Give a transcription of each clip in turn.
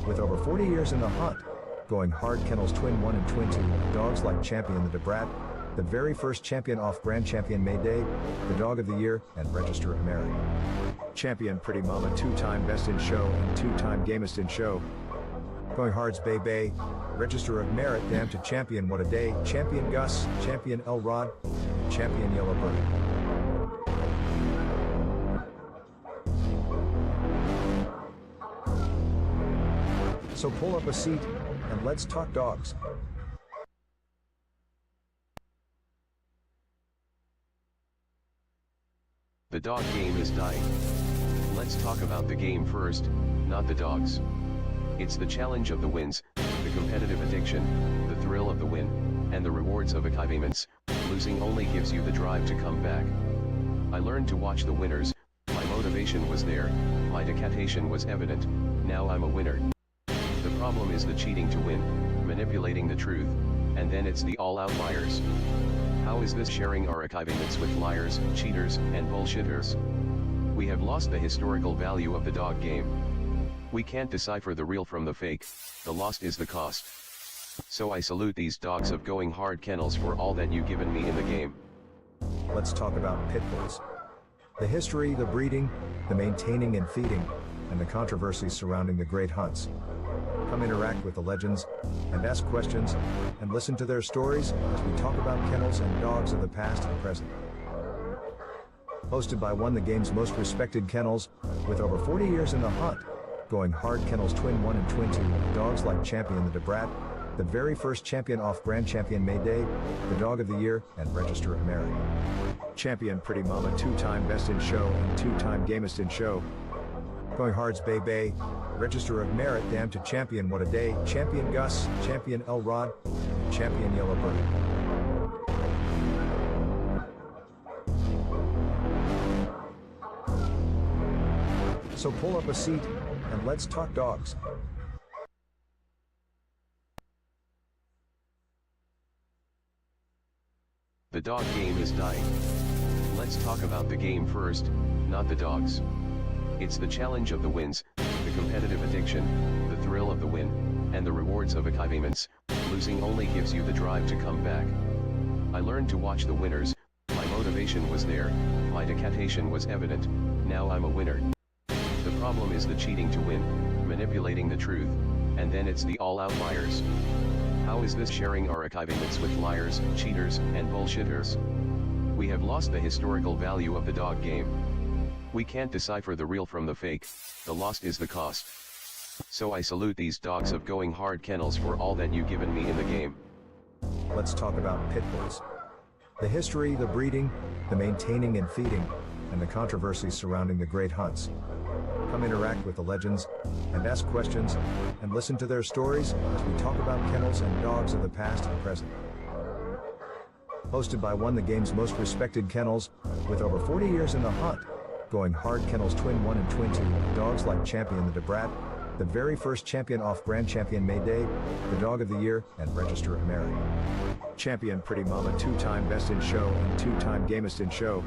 With over 40 years in the hunt, going hard kennels Twin 1 and Twin 2, dogs like Champion the Debrat, the very first champion off Grand Champion Mayday, the Dog of the Year, and Register of Merit. Champion Pretty Mama, 2-time Best in Show and 2-time Gamest in Show. Going Hard's Bay Bay, Register of Merit, Damn to Champion What a Day, Champion Gus, Champion Elrod, Champion Yellowbird. So pull up a seat, and let's talk dogs. The dog game is dying. Let's talk about the game first, not the dogs. It's the challenge of the wins, the competitive addiction, the thrill of the win, and the rewards of achievements. Losing only gives you the drive to come back. I learned to watch the winners, my motivation was there, my dedication was evident, now I'm a winner. The problem is the cheating to win, manipulating the truth, and then it's the all-out liars. How is this sharing our achievements with liars, cheaters, and bullshitters? We have lost the historical value of the dog game. We can't decipher the real from the fake, the lost is the cost. So I salute these dogs of going hard kennels for all that you've given me in the game. Let's talk about pit bulls. The history, the breeding, the maintaining and feeding, and the controversies surrounding the great hunts. Come interact with the legends, and ask questions, and listen to their stories as we talk about kennels and dogs of the past and present. Hosted by one of the game's most respected kennels, with over 40 years in the hunt, going hard kennels Twin 1 and Twin 2, dogs like Champion the Debrat, the very first champion off Grand Champion Mayday, the Dog of the Year, and Register of Merit. Champion Pretty Mama, 2-time Best in Show and 2-time Gamest in Show. Going Hard's Bay Bay, Register of Merit, Damn to Champion What a Day, Champion Gus, Champion Elrod, Champion Yellowbird. So pull up a seat, and let's talk dogs. The dog game is dying. Let's talk about the game first, not the dogs. It's the challenge of the wins, the competitive addiction, the thrill of the win, and the rewards of achievements. Losing only gives you the drive to come back. I learned to watch the winners, my motivation was there, my dedication was evident, now I'm a winner. The problem is the cheating to win, manipulating the truth, and then it's the all-out liars. How is this sharing our achievements with liars, cheaters, and bullshitters? We have lost the historical value of the dog game. We can't decipher the real from the fake, the lost is the cost. So I salute these dogs of going hard kennels for all that you've given me in the game. Let's talk about pit bulls. The history, the breeding, the maintaining and feeding, and the controversies surrounding the great hunts. Come interact with the legends, and ask questions, and listen to their stories as we talk about kennels and dogs of the past and present. Hosted by one of the game's most respected kennels, with over 40 years in the hunt, going hard kennels Twin 1 and Twin 2, dogs like Champion the Debrat, the very first champion off Grand Champion Mayday, the Dog of the Year, and Register of Merit. Champion Pretty Mama, 2-time Best in Show and 2-time Gamest in Show.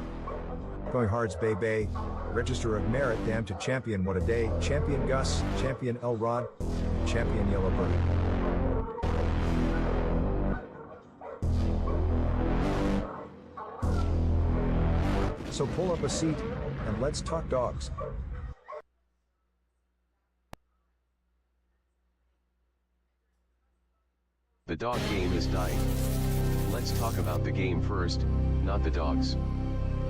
Going Hard's Bay Bay, Register of Merit, Damn to Champion What a Day, Champion Gus, Champion Elrod, Champion Yellowbird. So pull up a seat, and let's talk dogs. The dog game is dying. Let's talk about the game first, not the dogs.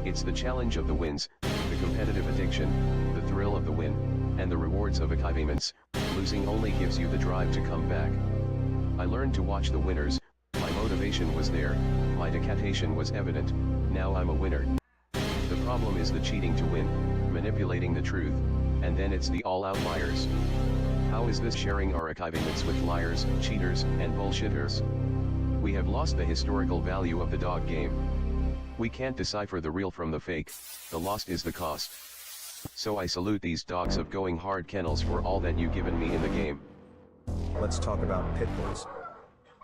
It's the challenge of the wins, the competitive addiction, the thrill of the win, and the rewards of achievements. Losing only gives you the drive to come back. I learned to watch the winners, my motivation was there, my dedication was evident, now I'm a winner. The problem is the cheating to win, manipulating the truth, and then it's the all-out liars. How is this sharing our achievements with liars, cheaters, and bullshitters? We have lost the historical value of the dog game. We can't decipher the real from the fake, the lost is the cost. So I salute these dogs of going hard kennels for all that you've given me in the game. Let's talk about pit bulls.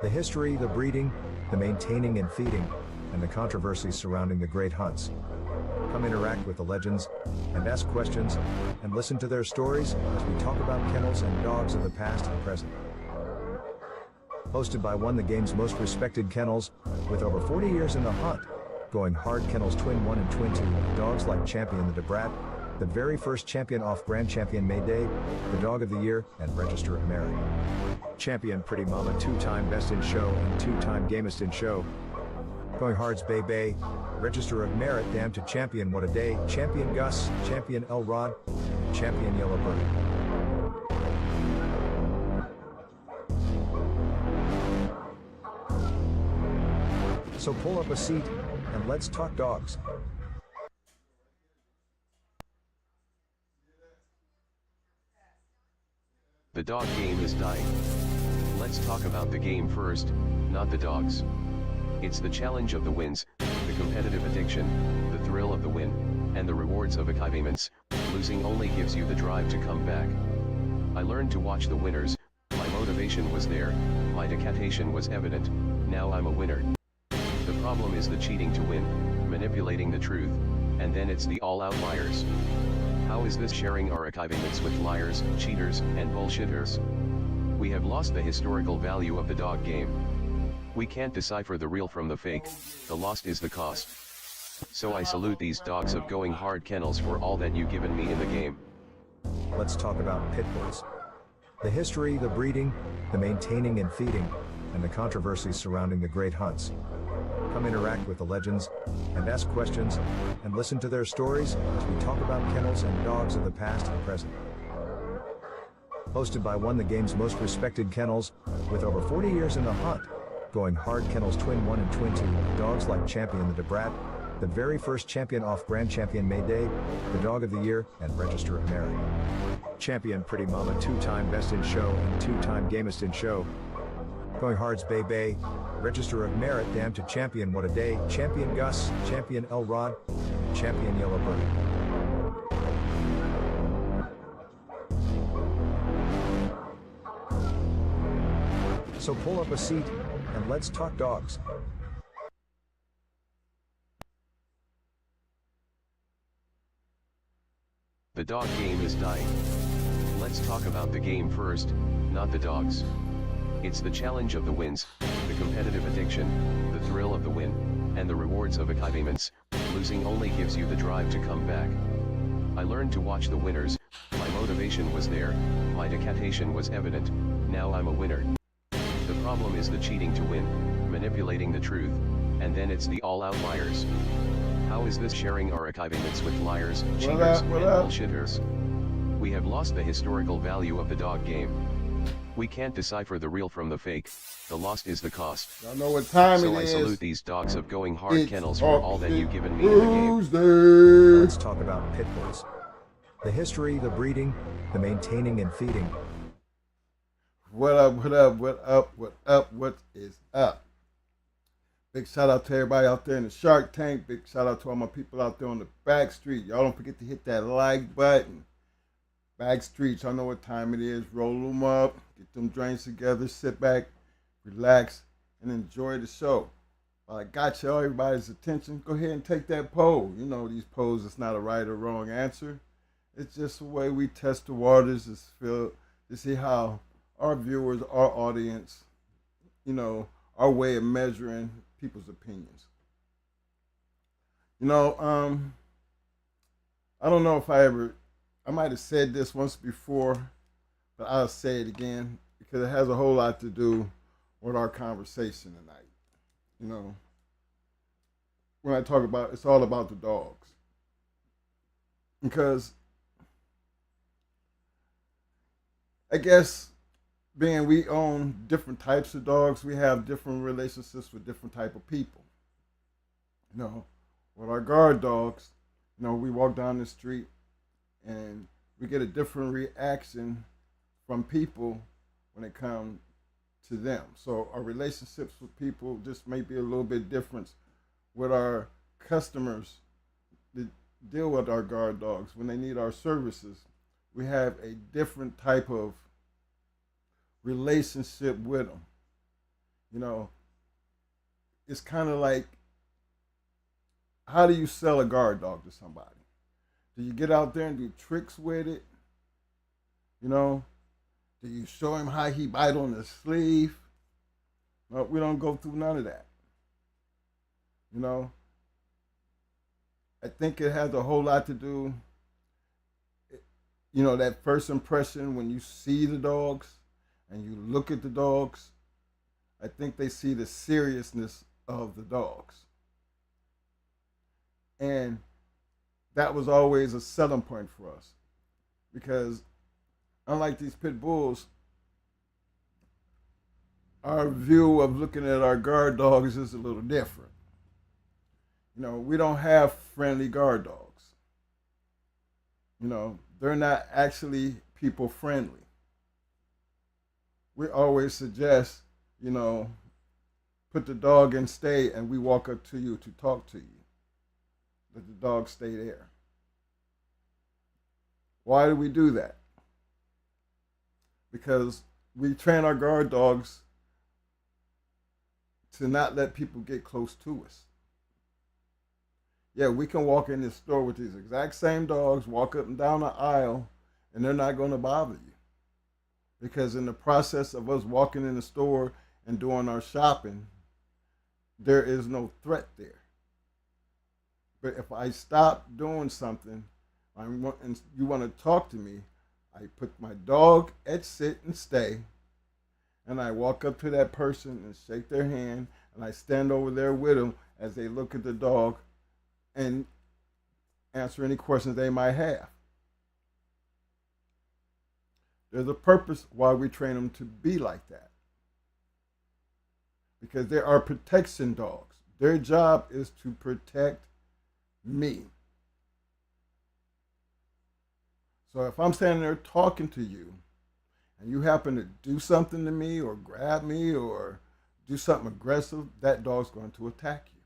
The history, the breeding, the maintaining and feeding, and the controversies surrounding the great hunts. Come interact with the legends, and ask questions, and listen to their stories as we talk about kennels and dogs of the past and present. Hosted by one of the game's most respected kennels, with over 40 years in the hunt, going hard Kennels Twin 1 and Twin 2, dogs like Champion the Debrat, the very first champion off Grand Champion May Day, the Dog of the Year, and Register of Merit. Champion Pretty Mama, 2-time Best in Show and 2-time Gamest in Show. Going Hard's Bay Bay, Register of Merit, Damn to Champion What a Day, Champion Gus, Champion Elrod, Champion Yellowbird. So pull up a seat, and let's talk dogs. The dog game is dying. Let's talk about the game first, not the dogs. It's the challenge of the wins, the competitive addiction, the thrill of the win, and the rewards of achievements. Losing only gives you the drive to come back. I learned to watch the winners, my motivation was there, my dedication was evident, now I'm a winner. The problem is the cheating to win, manipulating the truth, and then it's the all-out liars. How is this sharing our achievements with liars, cheaters, and bullshitters? We have lost the historical value of the dog game. We can't decipher the real from the fake, the lost is the cost. So I salute these dogs of going hard kennels for all that you've given me in the game. Let's talk about pit bulls. The history, the breeding, the maintaining and feeding, and the controversies surrounding the great hunts. Come interact with the legends, and ask questions, and listen to their stories as we talk about kennels and dogs of the past and present. Hosted by one of the game's most respected kennels, with over 40 years in the hunt, going hard Kennels Twin 1 and Twin 2, dogs like Champion the Debrat, the very first champion off Grand Champion May Day, the Dog of the Year, and Register of Merit. Champion Pretty Mama, 2-time Best in Show and 2-time Gamest in Show. Going Hard's Bay Bay, Register of Merit, Damn to Champion What a Day, Champion Gus, Champion Elrod, Champion Yellowbird. So pull up a seat, and let's talk dogs. The dog game is dying. Let's talk about the game first, not the dogs. It's the challenge of the wins, the competitive addiction, the thrill of the win, and the rewards of achievements. Losing only gives you the drive to come back. I learned to watch the winners, my motivation was there, my dedication was evident, now I'm a winner. The problem is the cheating to win, manipulating the truth, and then it's the all-out liars. How is this sharing our achievements with liars, cheaters, and bullshitters? We have lost the historical value of the dog game. We can't decipher the real from the fake, the lost is the cost. Y'all know what time So it is. I salute these dogs of going hard kennels for all that you've given me Tuesday. in the game. Let's talk about pit bulls. The history, the breeding, the maintaining and feeding. What up, what up, what up, what up, what is up? Big shout out to everybody out there in the Shark Tank. Big shout out to all my people out there on the back street. Y'all don't forget to hit that like button. Back streets, y'all know what time it is. Roll them up, get them drinks together, sit back, relax, and enjoy the show. While I got y'all everybody's attention, go ahead and take that poll. You know these polls, it's not a right or wrong answer. It's just a way we test the waters to see how our viewers, our audience, you know, our way of measuring people's opinions. You know, I don't know if I might have said this once before, but I'll say it again because it has a whole lot to do with our conversation tonight. You know, when I talk about, it's all about the dogs. Because I guess being we own different types of dogs, we have different relationships with different type of people. You know, with our guard dogs, you know, we walk down the street and we get a different reaction from people when it comes to them. So our relationships with people just may be a little bit different with our customers that deal with our guard dogs. When they need our services, we have a different type of relationship with them. You know, it's kind of like how do you sell a guard dog to somebody? Do you get out there and do tricks with it? You know, do you show him how he bite on the sleeve? No, we don't go through none of that. You know, I think it has a whole lot to do, you know, that first impression when you see the dogs and you look at the dogs. I think they see the seriousness of the dogs. And that was always a selling point for us because unlike these pit bulls, our view of looking at our guard dogs is a little different. You know, we don't have friendly guard dogs. You know, they're not actually people friendly. We always suggest, you know, put the dog in stay and we walk up to you to talk to you. Let the dog stay there. Why do we do that? Because we train our guard dogs to not let people get close to us. Yeah, we can walk in this store with these exact same dogs, walk up and down the aisle, and they're not going to bother you. Because in the process of us walking in the store and doing our shopping, there is no threat there. But if I stop doing something and you want to talk to me, I put my dog at sit and stay, and I walk up to that person and shake their hand, and I stand over there with them as they look at the dog and answer any questions they might have. There's a purpose why we train them to be like that. Because they are protection dogs. Their job is to protect me. So if I'm standing there talking to you and you happen to do something to me or grab me or do something aggressive, that dog's going to attack you.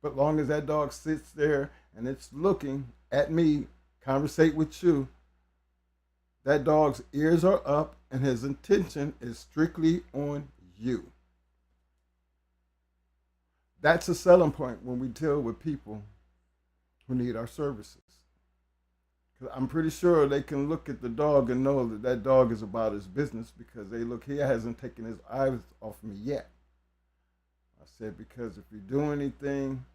But long as that dog sits there and it's looking at me, conversate with you, that dog's ears are up and his intention is strictly on you. That's a selling point when we deal with people who need our services. Because I'm pretty sure they can look at the dog and know that that dog is about his business because they look, he hasn't taken his eyes off me yet. I said, because if you do anything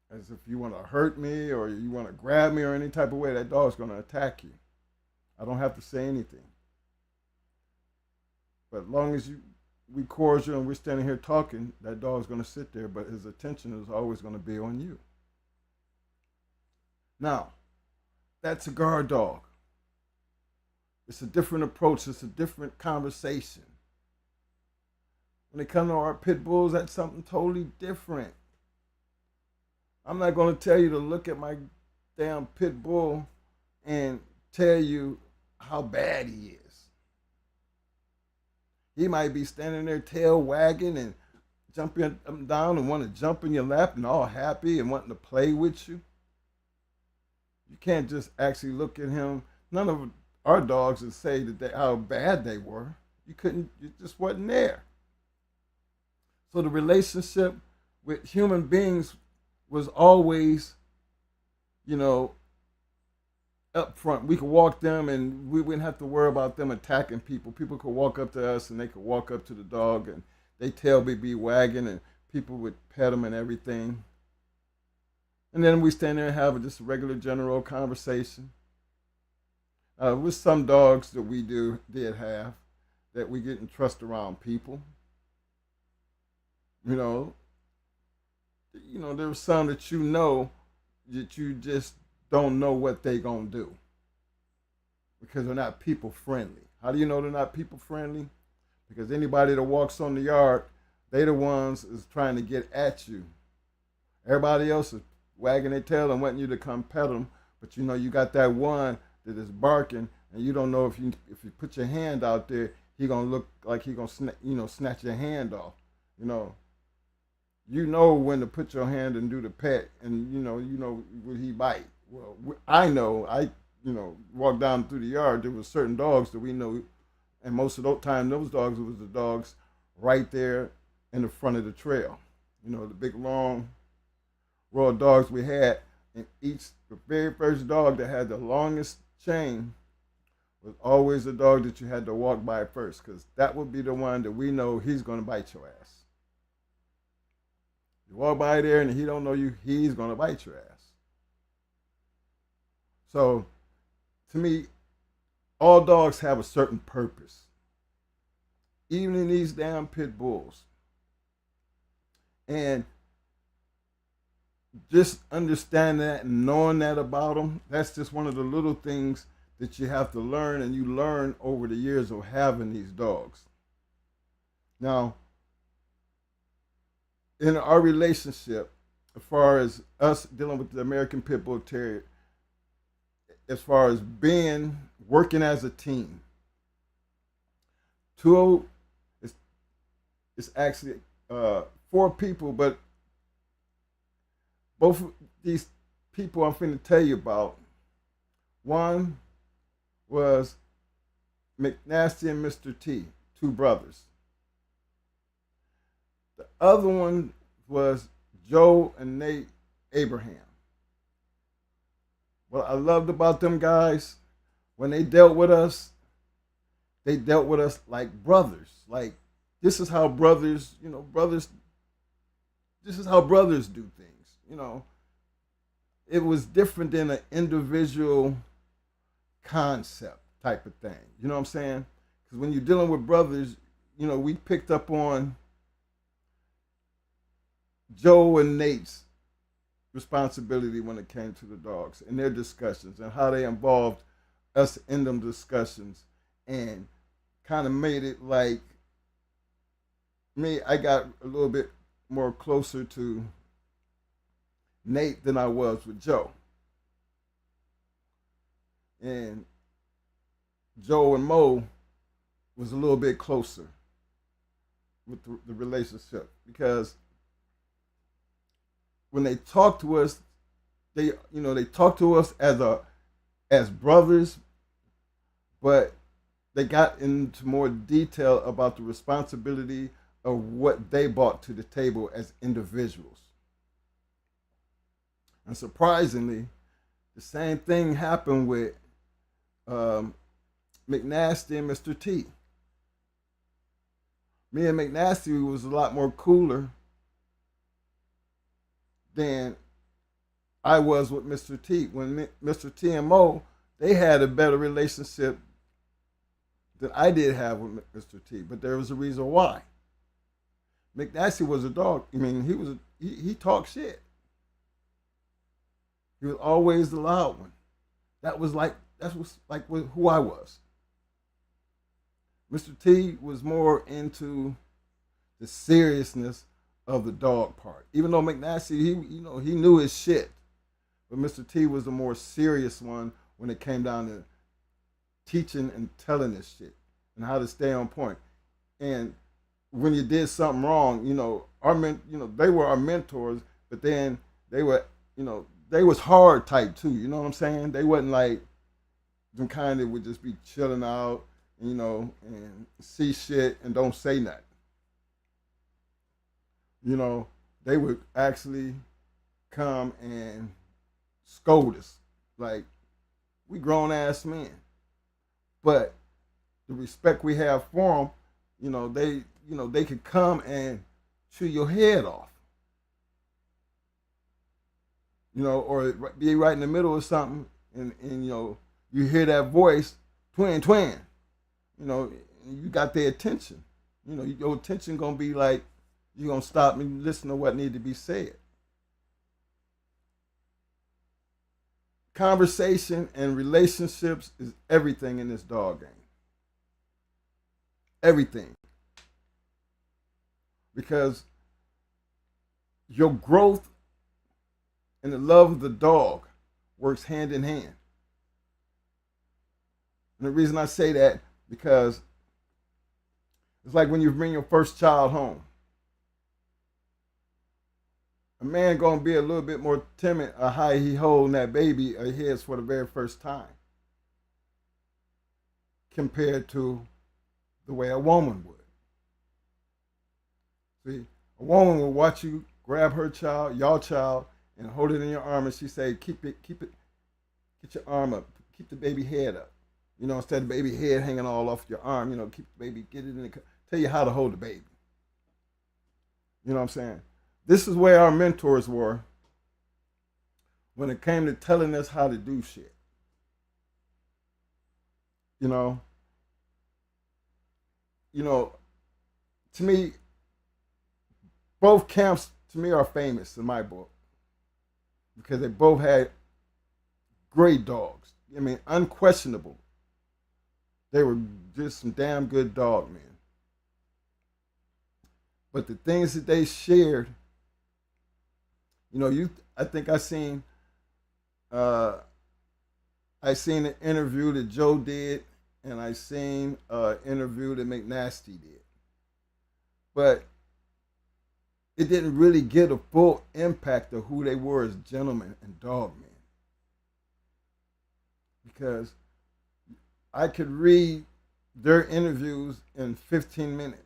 as if you want to hurt me or you want to grab me or any type of way, that dog's going to attack you. I don't have to say anything. But as long as we cordial and we're standing here talking, that dog's going to sit there, but his attention is always going to be on you. Now, that's a guard dog. It's a different approach. It's a different conversation. When it comes to our pit bulls, that's something totally different. I'm not going to tell you to look at my damn pit bull and tell you how bad he is. He might be standing there tail wagging and jumping up and down and want to jump in your lap and all happy and wanting to play with you. You can't just actually look at him. None of our dogs would say that how bad they were. You just wasn't there. So the relationship with human beings was always, up front. We could walk them and we wouldn't have to worry about them attacking people. People could walk up to us and they could walk up to the dog and their tail would be wagging and people would pet them and everything. And then we stand there and have just a regular general conversation. With some dogs that we did have that we didn't trust around people. There were some that that you just don't know what they gonna do because they're not people friendly. How do you know they're not people friendly? Because anybody that walks on the yard, they the ones is trying to get at you. Everybody else is wagging their tail and wanting you to come pet them, but you got that one that is barking, and you don't know if you put your hand out there, he gonna look like he gonna snatch your hand off. You know when to put your hand and do the pet, and will he bite? Well, I know. I walked down through the yard. There was certain dogs that we know, and most of the time those dogs, it was the dogs right there in the front of the trail. You know, the big long row of dogs we had, and the very first dog that had the longest chain was always the dog that you had to walk by first, because that would be the one that we know he's going to bite your ass. You walk by there and he don't know you, he's going to bite your ass. So, to me, all dogs have a certain purpose. Even in these damn pit bulls. And just understanding that and knowing that about them, that's just one of the little things that you have to learn, and you learn over the years of having these dogs. Now, in our relationship, as far as us dealing with the American Pit Bull Terrier, as far as working as a team, it's actually 4 people, but both of these people I'm finna tell you about, one was McNasty and Mr. T, 2 brothers. The other one was Joe and Nate Abraham. What I loved about them guys, when they dealt with us like brothers. Like, this is how brothers, this is how brothers do things, It was different than an individual concept type of thing. You know what I'm saying? Because when you're dealing with brothers, we picked up on Joe and Nate's responsibility when it came to the dogs and their discussions and how they involved us in them discussions, and kind of made it like me. I got a little bit more closer to Nate than I was with Joe. And Joe and Mo was a little bit closer with the relationship, because when they talk to us, they talk to us as brothers, but they got into more detail about the responsibility of what they brought to the table as individuals. And surprisingly, the same thing happened with McNasty and Mr. T. Me and McNasty was a lot more cooler than I was with Mr. T. When Mr. T and Mo, they had a better relationship than I did have with Mr. T. But there was a reason why. McNasty was a dog. I mean, he talked shit. He was always the loud one. That was like who I was. Mr. T was more into the seriousness of the dog part. Even though McNasty, he knew his shit, but Mr. T was the more serious one when it came down to teaching and telling this shit and how to stay on point. And when you did something wrong, they were our mentors, but then they were, they was hard type too. You know what I'm saying? They wasn't like them kind that would just be chilling out, and see shit and don't say nothing. They would actually come and scold us like we grown ass men. But the respect we have for them, they could come and chew your head off. Or be right in the middle of something, and you hear that voice, twin. You got their attention. Your attention gonna be like, you're gonna stop and listen to what need to be said. Conversation and relationships is everything in this dog game. Everything. Because your growth and the love of the dog works hand in hand. And the reason I say that, because it's like when you bring your first child home. A man gonna be a little bit more timid of how he holding that baby of his for the very first time, compared to the way a woman would. See, a woman will watch you grab her child, your child, and hold it in your arm, and she say, keep it, get your arm up, keep the baby head up. You know, instead of the baby head hanging all off your arm, you know, keep the baby, get it in the, tell you how to hold the baby. You know what I'm saying? This is where our mentors were when it came to telling us how to do shit. You know, to me, both camps to me are famous in my book because they both had great dogs. I mean, unquestionable. They were just some damn good dog men. But the things that they shared, I think I seen an interview that Joe did, and I seen an interview that McNasty did. But it didn't really get a full impact of who they were as gentlemen and dog men. Because I could read their interviews in 15 minutes.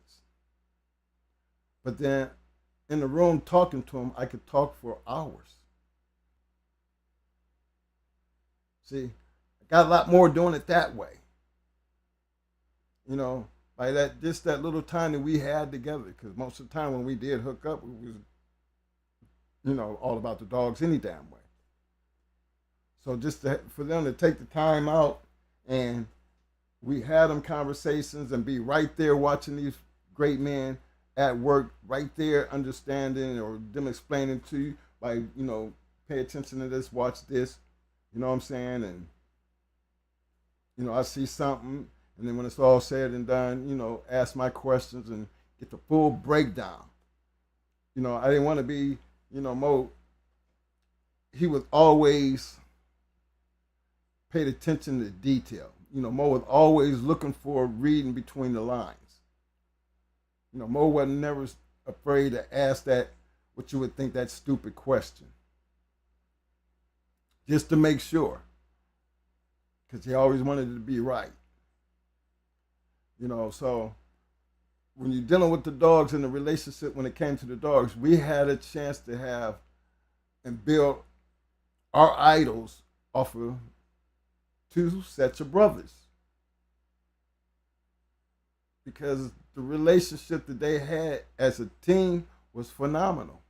But then in the room talking to them, I could talk for hours. See, I got a lot more doing it that way. By that little time that we had together, because most of the time when we did hook up, it was, all about the dogs any damn way. So just for them to take the time out and we had them conversations and be right there watching these great men at work, right there understanding or them explaining to you, like, pay attention to this, watch this, you know what I'm saying? And, I see something, and then when it's all said and done, ask my questions and get the full breakdown. I didn't want to be, Mo, he was always paid attention to detail. Mo was always looking for reading between the lines. Mo wasn't never afraid to ask that, what you would think that stupid question. Just to make sure. Because he always wanted it to be right. So when you're dealing with the dogs and the relationship, when it came to the dogs, we had a chance to have and build our idols off of two sets of brothers. Because the relationship that they had as a team was phenomenal.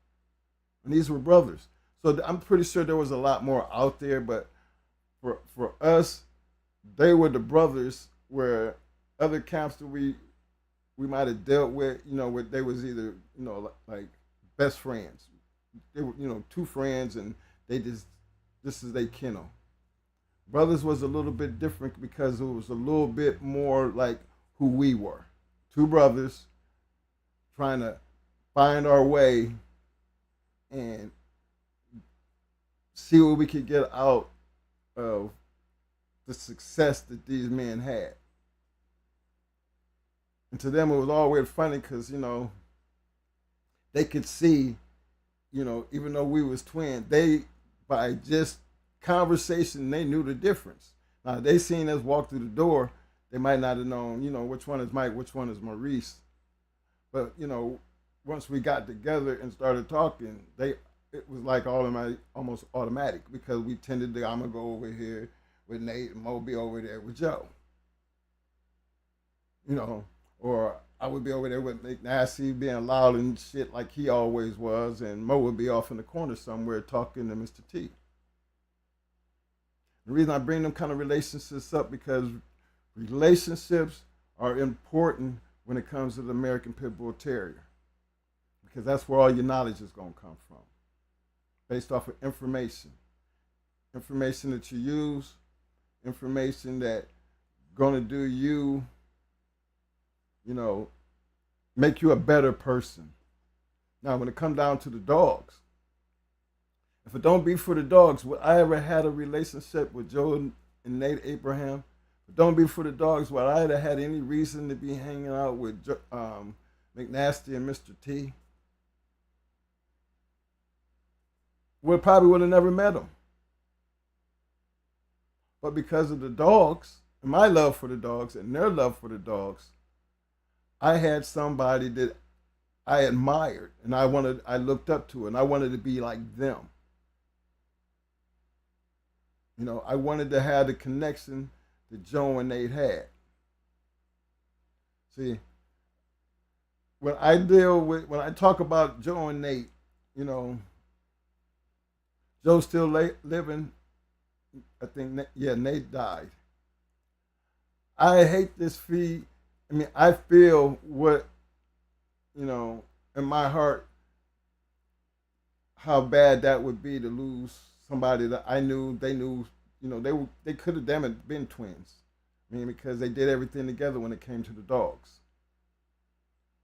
And these were brothers. So I'm pretty sure there was a lot more out there, but for us, they were the brothers where other camps that we might have dealt with, they was either, like best friends. They were, two friends, and this is their kennel. Brothers was a little bit different because it was a little bit more like who we were. Two brothers trying to find our way and see what we could get out of the success that these men had. And to them, it was always funny because, they could see, even though we was twins, by just conversation, they knew the difference. Now, they seen us walk through the door, they might not have known, which one is Mike, which one is Maurice. But, once we got together and started talking, it was like almost automatic because we tended to, I'm going to go over here with Nate and Mo be over there with Joe. Or I would be over there with McNasty being loud and shit like he always was, and Mo would be off in the corner somewhere talking to Mr. T. The reason I bring them kind of relationships up because relationships are important when it comes to the American Pit Bull Terrier, because that's where all your knowledge is going to come from, based off of information that you use, information that going to do you, make you a better person. Now, when it comes down to the dogs, if it don't be for the dogs, would I ever had a relationship with Joe and Nate Abraham? If it don't be for the dogs, would I have had any reason to be hanging out with McNasty and Mr. T? We probably would have never met them. But because of the dogs, and my love for the dogs and their love for the dogs, I had somebody that I admired, and I looked up to, and I wanted to be like them. You know, I wanted to have the connection that Joe and Nate had. See, when when I talk about Joe and Nate, you know, Joe's still living. I think, yeah, Nate died. I hate this feed. I mean, I feel what, you know, in my heart, how bad that would be to lose somebody that I knew, they knew, you know, they could have damn it been twins. I mean, because they did everything together when it came to the dogs.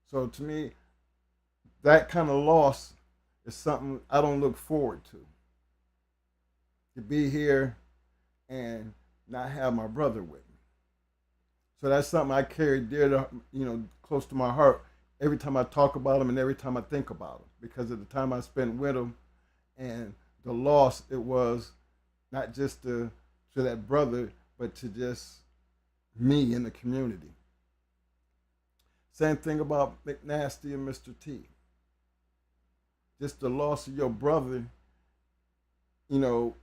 So to me, that kind of loss is something I don't look forward to. To be here and not have my brother with me. So that's something I carry dear to, you know, close to my heart every time I talk about him and every time I think about him, because of the time I spent with him and the loss it was, not just to that brother, but to just me in the community. Same thing about McNasty and Mr. T. Just the loss of your brother, you know,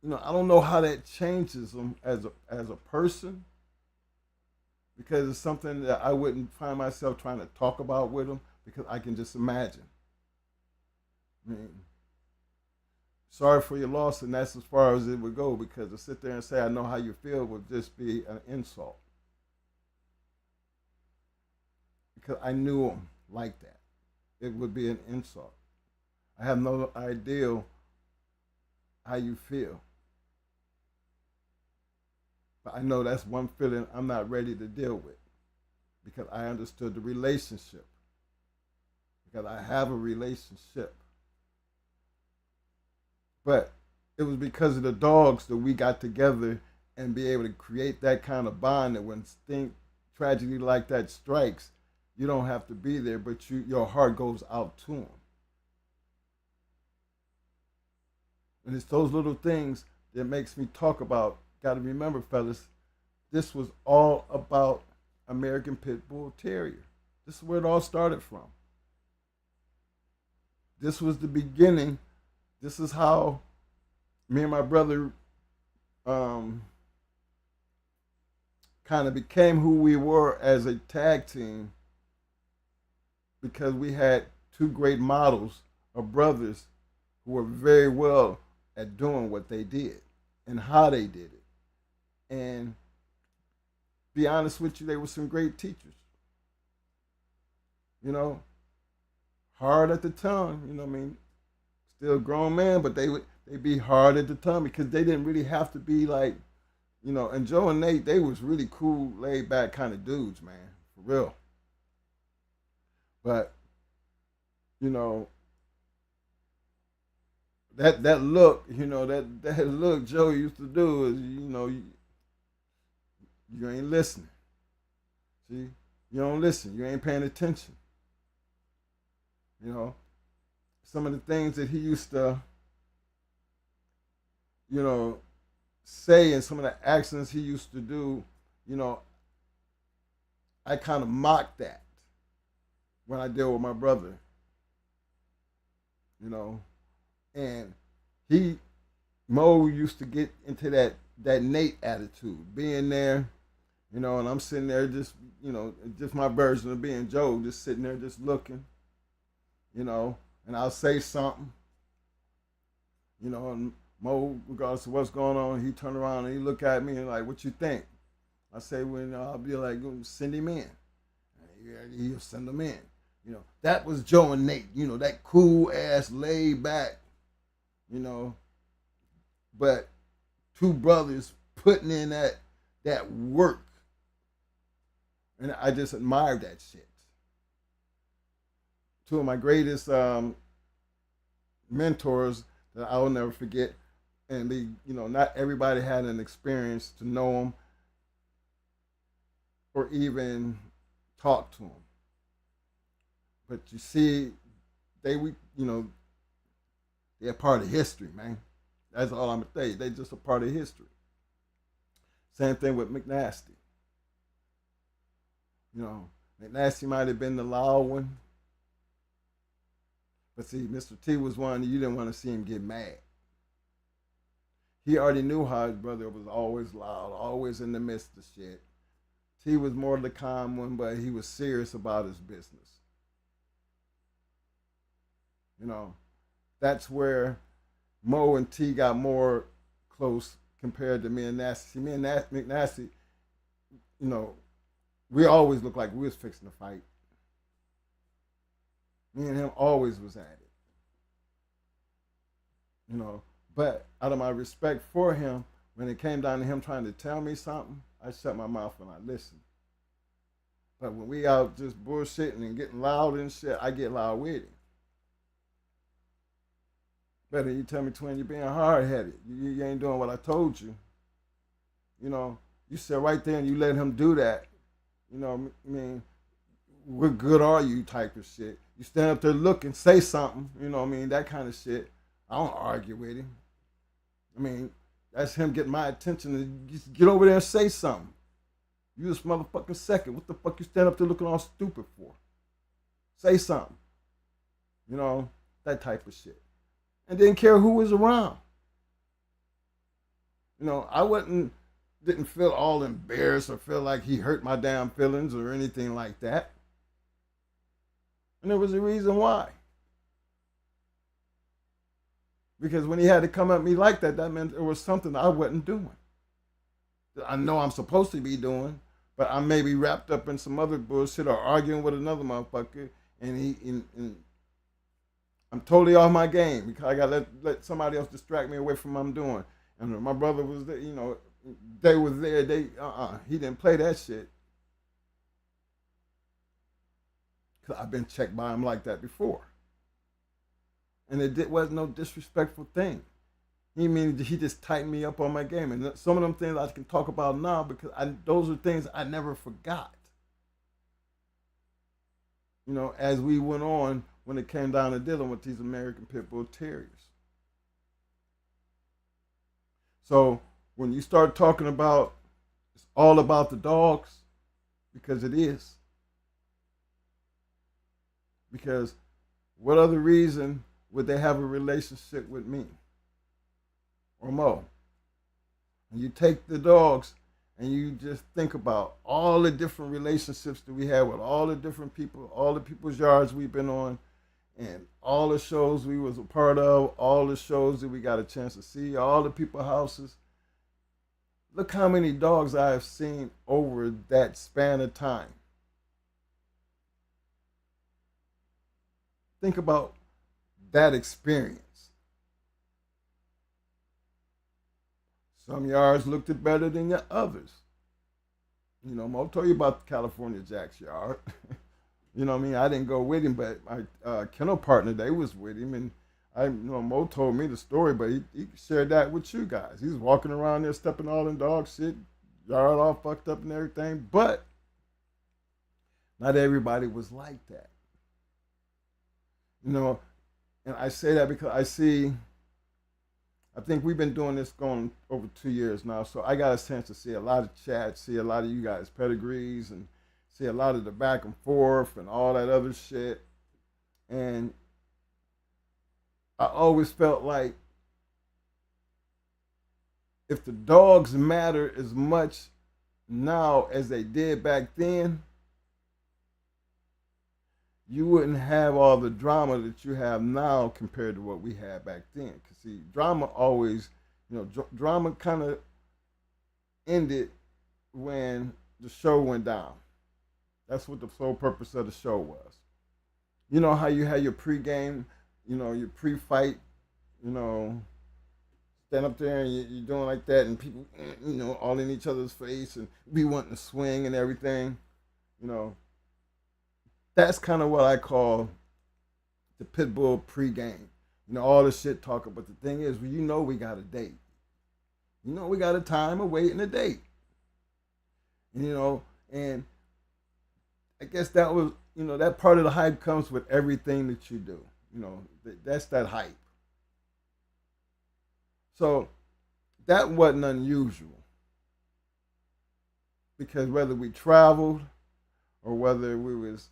I don't know how that changes them as a person, because it's something that I wouldn't find myself trying to talk about with them, because I can just imagine. I mean, sorry for your loss, and that's as far as it would go, because to sit there and say I know how you feel would just be an insult. Because I knew him like that. It would be an insult. I have no idea how you feel. But I know that's one feeling I'm not ready to deal with, because I understood the relationship. Because I have a relationship. But it was because of the dogs that we got together and be able to create that kind of bond that when tragedy like that strikes, you don't have to be there, but your heart goes out to them. And it's those little things that makes me talk about, got to remember, fellas, this was all about American Pit Bull Terrier. This is where it all started from. This was the beginning. This is how me and my brother kind of became who we were as a tag team, because we had two great models of brothers who were very well at doing what they did and how they did it. And be honest with you, they were some great teachers. You know, hard at the tongue, you know what I mean? Still a grown man, but they'd be hard at the tongue, because they didn't really have to be like, you know, and Joe and Nate, they was really cool, laid back kind of dudes, man, for real. But, you know, that look, you know, that look Joe used to do is, you know, you ain't listening. See, you don't listen. You ain't paying attention. You know, some of the things that he used to, you know, say, and some of the actions he used to do, you know, I kind of mocked that when I deal with my brother. You know, and Mo used to get into that Nate attitude, being there, you know, and I'm sitting there just, you know, just my version of being Joe, just sitting there just looking, you know, and I'll say something, you know, and Mo, regardless of what's going on, he turn around and he look at me and like, what you think? I say, well, you know, I'll be like, send him in. And he'll send him in. You know, that was Joe and Nate, you know, that cool ass, laid back, you know, but two brothers putting in that work. And I just admired that shit. Two of my greatest mentors that I will never forget. And they, you know, not everybody had an experience to know them or even talk to them. But you see, you know, they're part of history, man. That's all I'm gonna tell you. They're just a part of history. Same thing with McNasty. You know, McNasty might have been the loud one. But see, Mr. T was one you didn't want to see him get mad. He already knew how his brother was always loud, always in the midst of shit. T was more the calm one, but he was serious about his business. You know, that's where Mo and T got more close compared to me and Nasty. See, me and McNasty, you know, we always looked like we was fixing to fight. Me and him always was at it. You know, but out of my respect for him, when it came down to him trying to tell me something, I shut my mouth and I listened. But when we out just bullshitting and getting loud and shit, I get loud with him. Better you tell me, twin, you're being hard-headed. You ain't doing what I told you. You know, you sit right there and you let him do that. You know, I mean, what good are you type of shit. You stand up there, look and say something, you know what I mean, that kind of shit. I don't argue with him. I mean, that's him getting my attention to just get over there and say something. You this motherfucking second. What the fuck you stand up there looking all stupid for? Say something. You know, that type of shit. And didn't care who was around. You know, I didn't feel all embarrassed or feel like he hurt my damn feelings or anything like that. And there was a reason why. Because when he had to come at me like that, that meant there was something I wasn't doing. I know I'm supposed to be doing, but I may be wrapped up in some other bullshit or arguing with another motherfucker, and I'm totally off my game because I got to let somebody else distract me away from what I'm doing. And my brother was there, you know, they was there. He didn't play that shit. Cause I've been checked by him like that before, and wasn't no disrespectful thing. He just tightened me up on my game, and some of them things I can talk about now because those are things I never forgot. You know, as we went on when it came down to dealing with these American Pit Bull Terriers. So when you start talking about it's all about the dogs, because it is. Because what other reason would they have a relationship with me or Mo? And you take the dogs and you just think about all the different relationships that we have with all the different people, all the people's yards we've been on, and all the shows we was a part of, all the shows that we got a chance to see, all the people's houses. Look how many dogs I have seen over that span of time. Think about that experience. Some yards looked it better than the others. You know, Mo told you about the California Jack's yard. You know what I mean? I didn't go with him, but my kennel partner, they was with him. And Mo told me the story, but he shared that with you guys. He was walking around there stepping all in dog shit, yard all fucked up and everything. But not everybody was like that. You know, and I say that because I think we've been doing this going over 2 years now, so I got a chance to see a lot of chats, see a lot of you guys' pedigrees, and see a lot of the back and forth and all that other shit. And I always felt like if the dogs matter as much now as they did back then, you wouldn't have all the drama that you have now compared to what we had back then. Because, see, drama always, drama kind of ended when the show went down. That's what the sole purpose of the show was. You know how you had your pregame, your pre-fight, stand up there and you're doing like that and people, all in each other's face and be wanting to swing and everything, That's kind of what I call the pit bull pregame. All the shit talking. But the thing is, we got a date. We got a time, a weight, and a date. And I guess that was, that part of the hype comes with everything that you do. That's that hype. So that wasn't unusual. Because whether we traveled or whether we was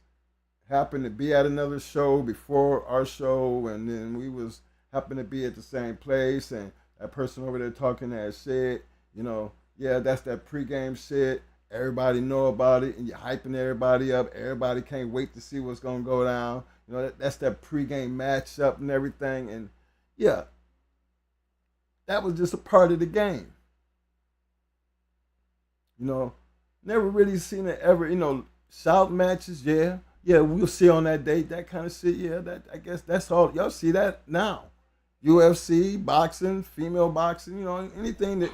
happened to be at another show before our show, and then we was happened to be at the same place, and that person over there talking that shit, yeah, that's that pregame shit. Everybody know about it, and you're hyping everybody up. Everybody can't wait to see what's gonna go down. That's that pregame matchup and everything, and yeah, that was just a part of the game. Never really seen it ever. Shout matches, yeah. Yeah, we'll see on that date, that kind of shit. Yeah, I guess that's all. Y'all see that now. UFC, boxing, female boxing, anything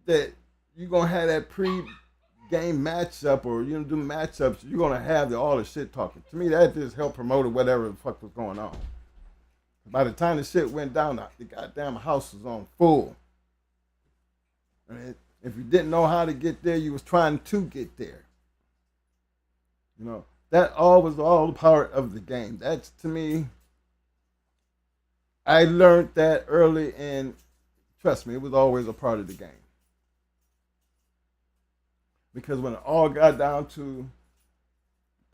that you're going to have that pre-game matchup or do matchups, you're going to have all the shit talking. To me, that just helped promote whatever the fuck was going on. By the time the shit went down, the goddamn house was on full. And if you didn't know how to get there, you was trying to get there. That all was all part of the game. That's, to me, I learned that early, and trust me, it was always a part of the game. Because when it all got down to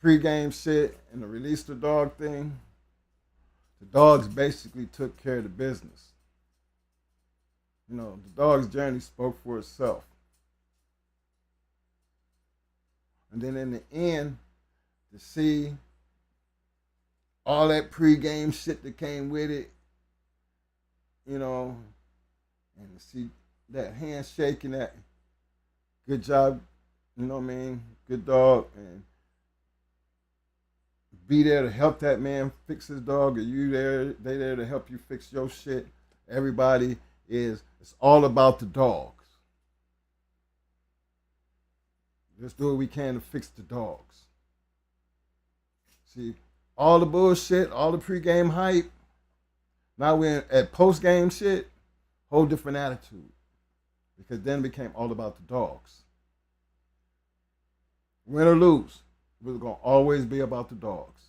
pregame shit and the release the dog thing, the dogs basically took care of the business. The dog's journey spoke for itself. And then in the end, to see all that pregame shit that came with it, and to see that handshake and that good job, good dog, and be there to help that man fix his dog, or they there to help you fix your shit. Everybody it's all about the dogs. Let's do what we can to fix the dogs. See, all the bullshit, all the pregame hype, now we're at postgame shit, whole different attitude. Because then it became all about the dogs. Win or lose, it was going to always be about the dogs.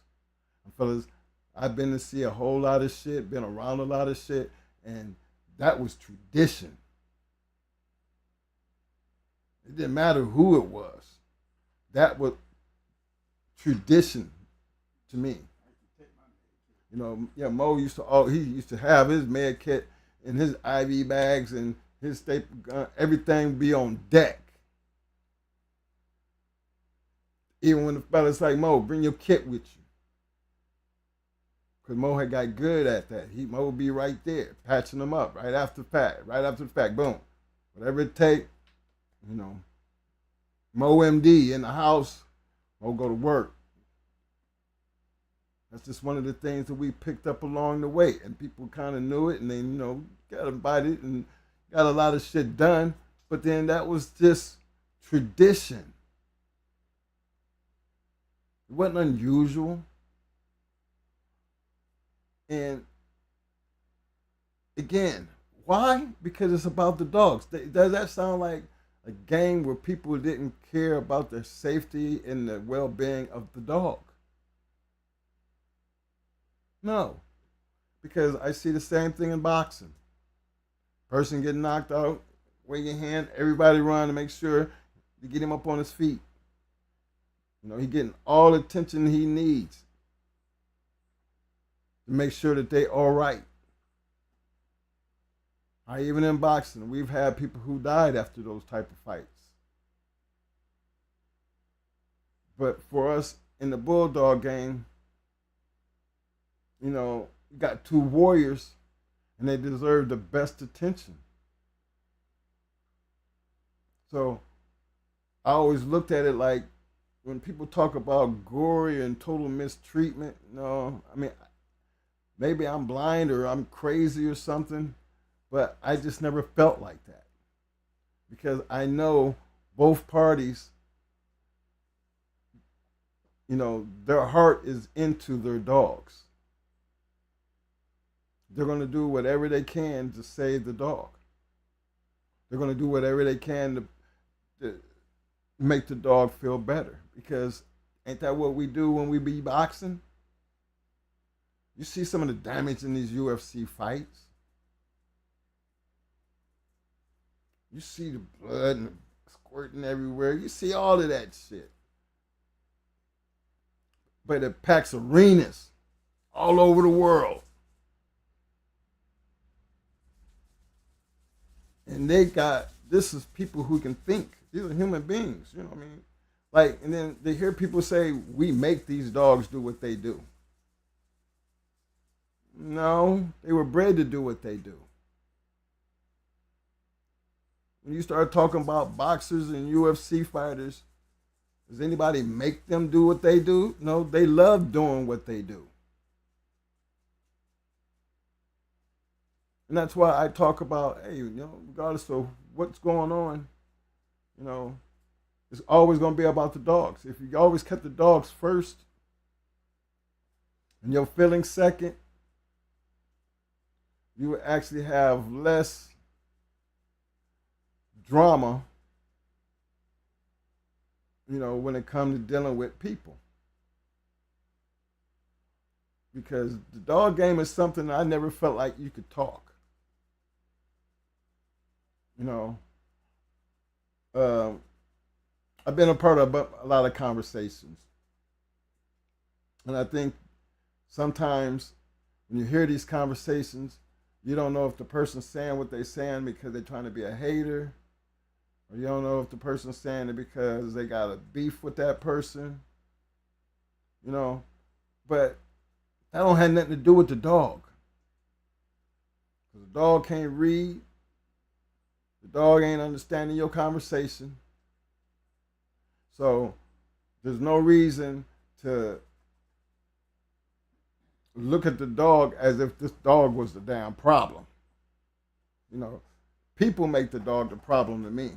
And fellas, I've been to see a whole lot of shit, been around a lot of shit, and that was tradition. It didn't matter who it was. That was tradition to me. Mo used to have his med kit and his IV bags and his staple gun, everything be on deck. Even when the fellas like, Mo, bring your kit with you. Because Mo had got good at that. Mo would be right there, patching them up right after the fact, boom. Whatever it take, Mo MD in the house, Mo go to work. That's just one of the things that we picked up along the way. And people kind of knew it, and they, got invited and got a lot of shit done. But then that was just tradition. It wasn't unusual. And again, why? Because it's about the dogs. Does that sound like a game where people didn't care about their safety and the well-being of the dog? No. Because I see the same thing in boxing. Person getting knocked out, wave your hand, everybody run to make sure to get him up on his feet. He getting all the attention he needs to make sure that they all right. Even in boxing, we've had people who died after those type of fights. But for us in the Bulldog game, you got two warriors, and they deserve the best attention. So I always looked at it like, when people talk about gory and total mistreatment, maybe I'm blind or I'm crazy or something, but I just never felt like that. Because I know both parties, their heart is into their dogs. They're going to do whatever they can to save the dog. They're going to do whatever they can to make the dog feel better. Because ain't that what we do when we be boxing? You see some of the damage in these UFC fights. You see the blood and squirting everywhere. You see all of that shit. but it packs arenas all over the world. And this is people who can think. These are human beings, you know what I mean? Like, and then they hear people say, we make these dogs do what they do. No, they were bred to do what they do. When you start talking about boxers and UFC fighters, does anybody make them do what they do? No, they love doing what they do. And that's why I talk about, hey, regardless of what's going on, it's always going to be about the dogs. If you always kept the dogs first and your feelings second, you would actually have less drama, when it comes to dealing with people. Because the dog game is something I never felt like you could talk. I've been a part of a lot of conversations. And I think sometimes when you hear these conversations, you don't know if the person's saying what they're saying because they're trying to be a hater, or you don't know if the person's saying it because they got a beef with that person, but that don't have nothing to do with the dog. Because the dog can't read, the dog ain't understanding your conversation. So there's no reason to look at the dog as if this dog was the damn problem. People make the dog the problem to me.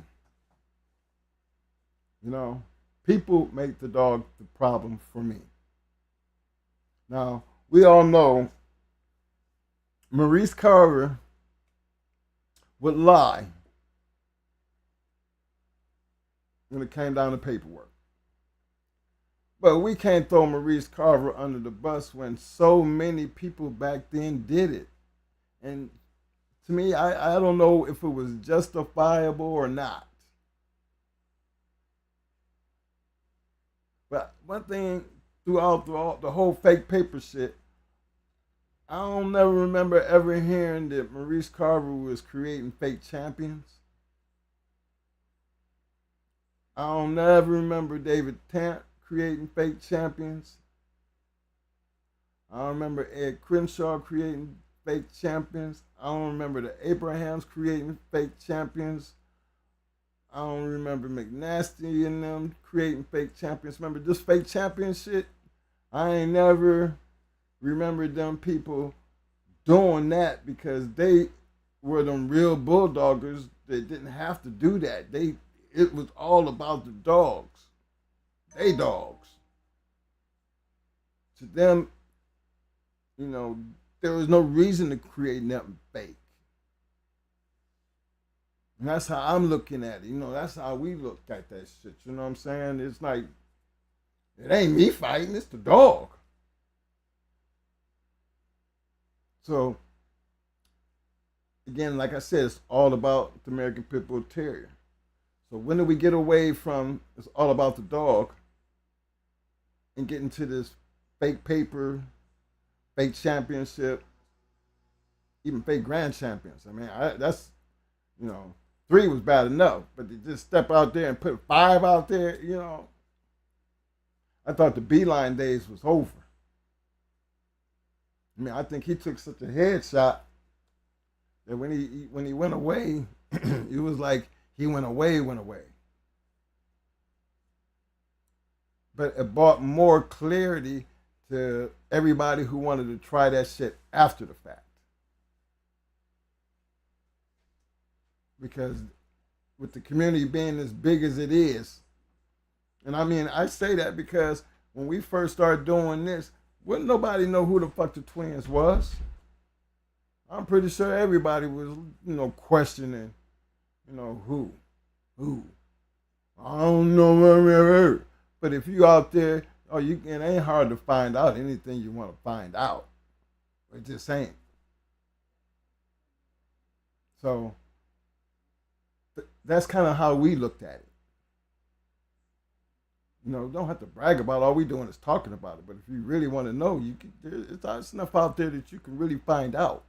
People make the dog the problem for me. Now, we all know Maurice Carver would lie when it came down to paperwork. But we can't throw Maurice Carver under the bus when so many people back then did it. And to me, I don't know if it was justifiable or not. But one thing throughout the whole fake paper shit, I don't never remember ever hearing that Maurice Carver was creating fake champions. I don't never remember David Tant creating fake champions. I don't remember Ed Crenshaw creating fake champions. I don't remember the Abrahams creating fake champions. I don't remember McNasty and them creating fake champions. Remember this fake champion shit? I ain't never remember them people doing that because they were them real bulldoggers that didn't have to do that. It was all about the dogs. They dogs. To them, there was no reason to create nothing fake. And that's how I'm looking at it. That's how we looked at that shit. You know what I'm saying? It's like, it ain't me fighting, it's the dog. So, again, like I said, it's all about the American Pit Bull Terrier. So when do we get away from it's all about the dog and get into this fake paper, fake championship, even fake grand champions? I mean, that's, 3 was bad enough, but to just step out there and put 5 out there, I thought the Beeline days was over. I mean, I think he took such a headshot that when he went away, it was like he went away. But it brought more clarity to everybody who wanted to try that shit after the fact. Because with the community being as big as it is, and I mean, I say that because when we first started doing this, wouldn't nobody know who the fuck the twins was. I'm pretty sure everybody was, questioning, who. I don't know. But if you out there, it ain't hard to find out anything you want to find out. It just ain't. So that's kind of how we looked at it. You know, don't have to brag about it. All we doing is talking about it. But if you really want to know, you can, it's enough out there that you can really find out.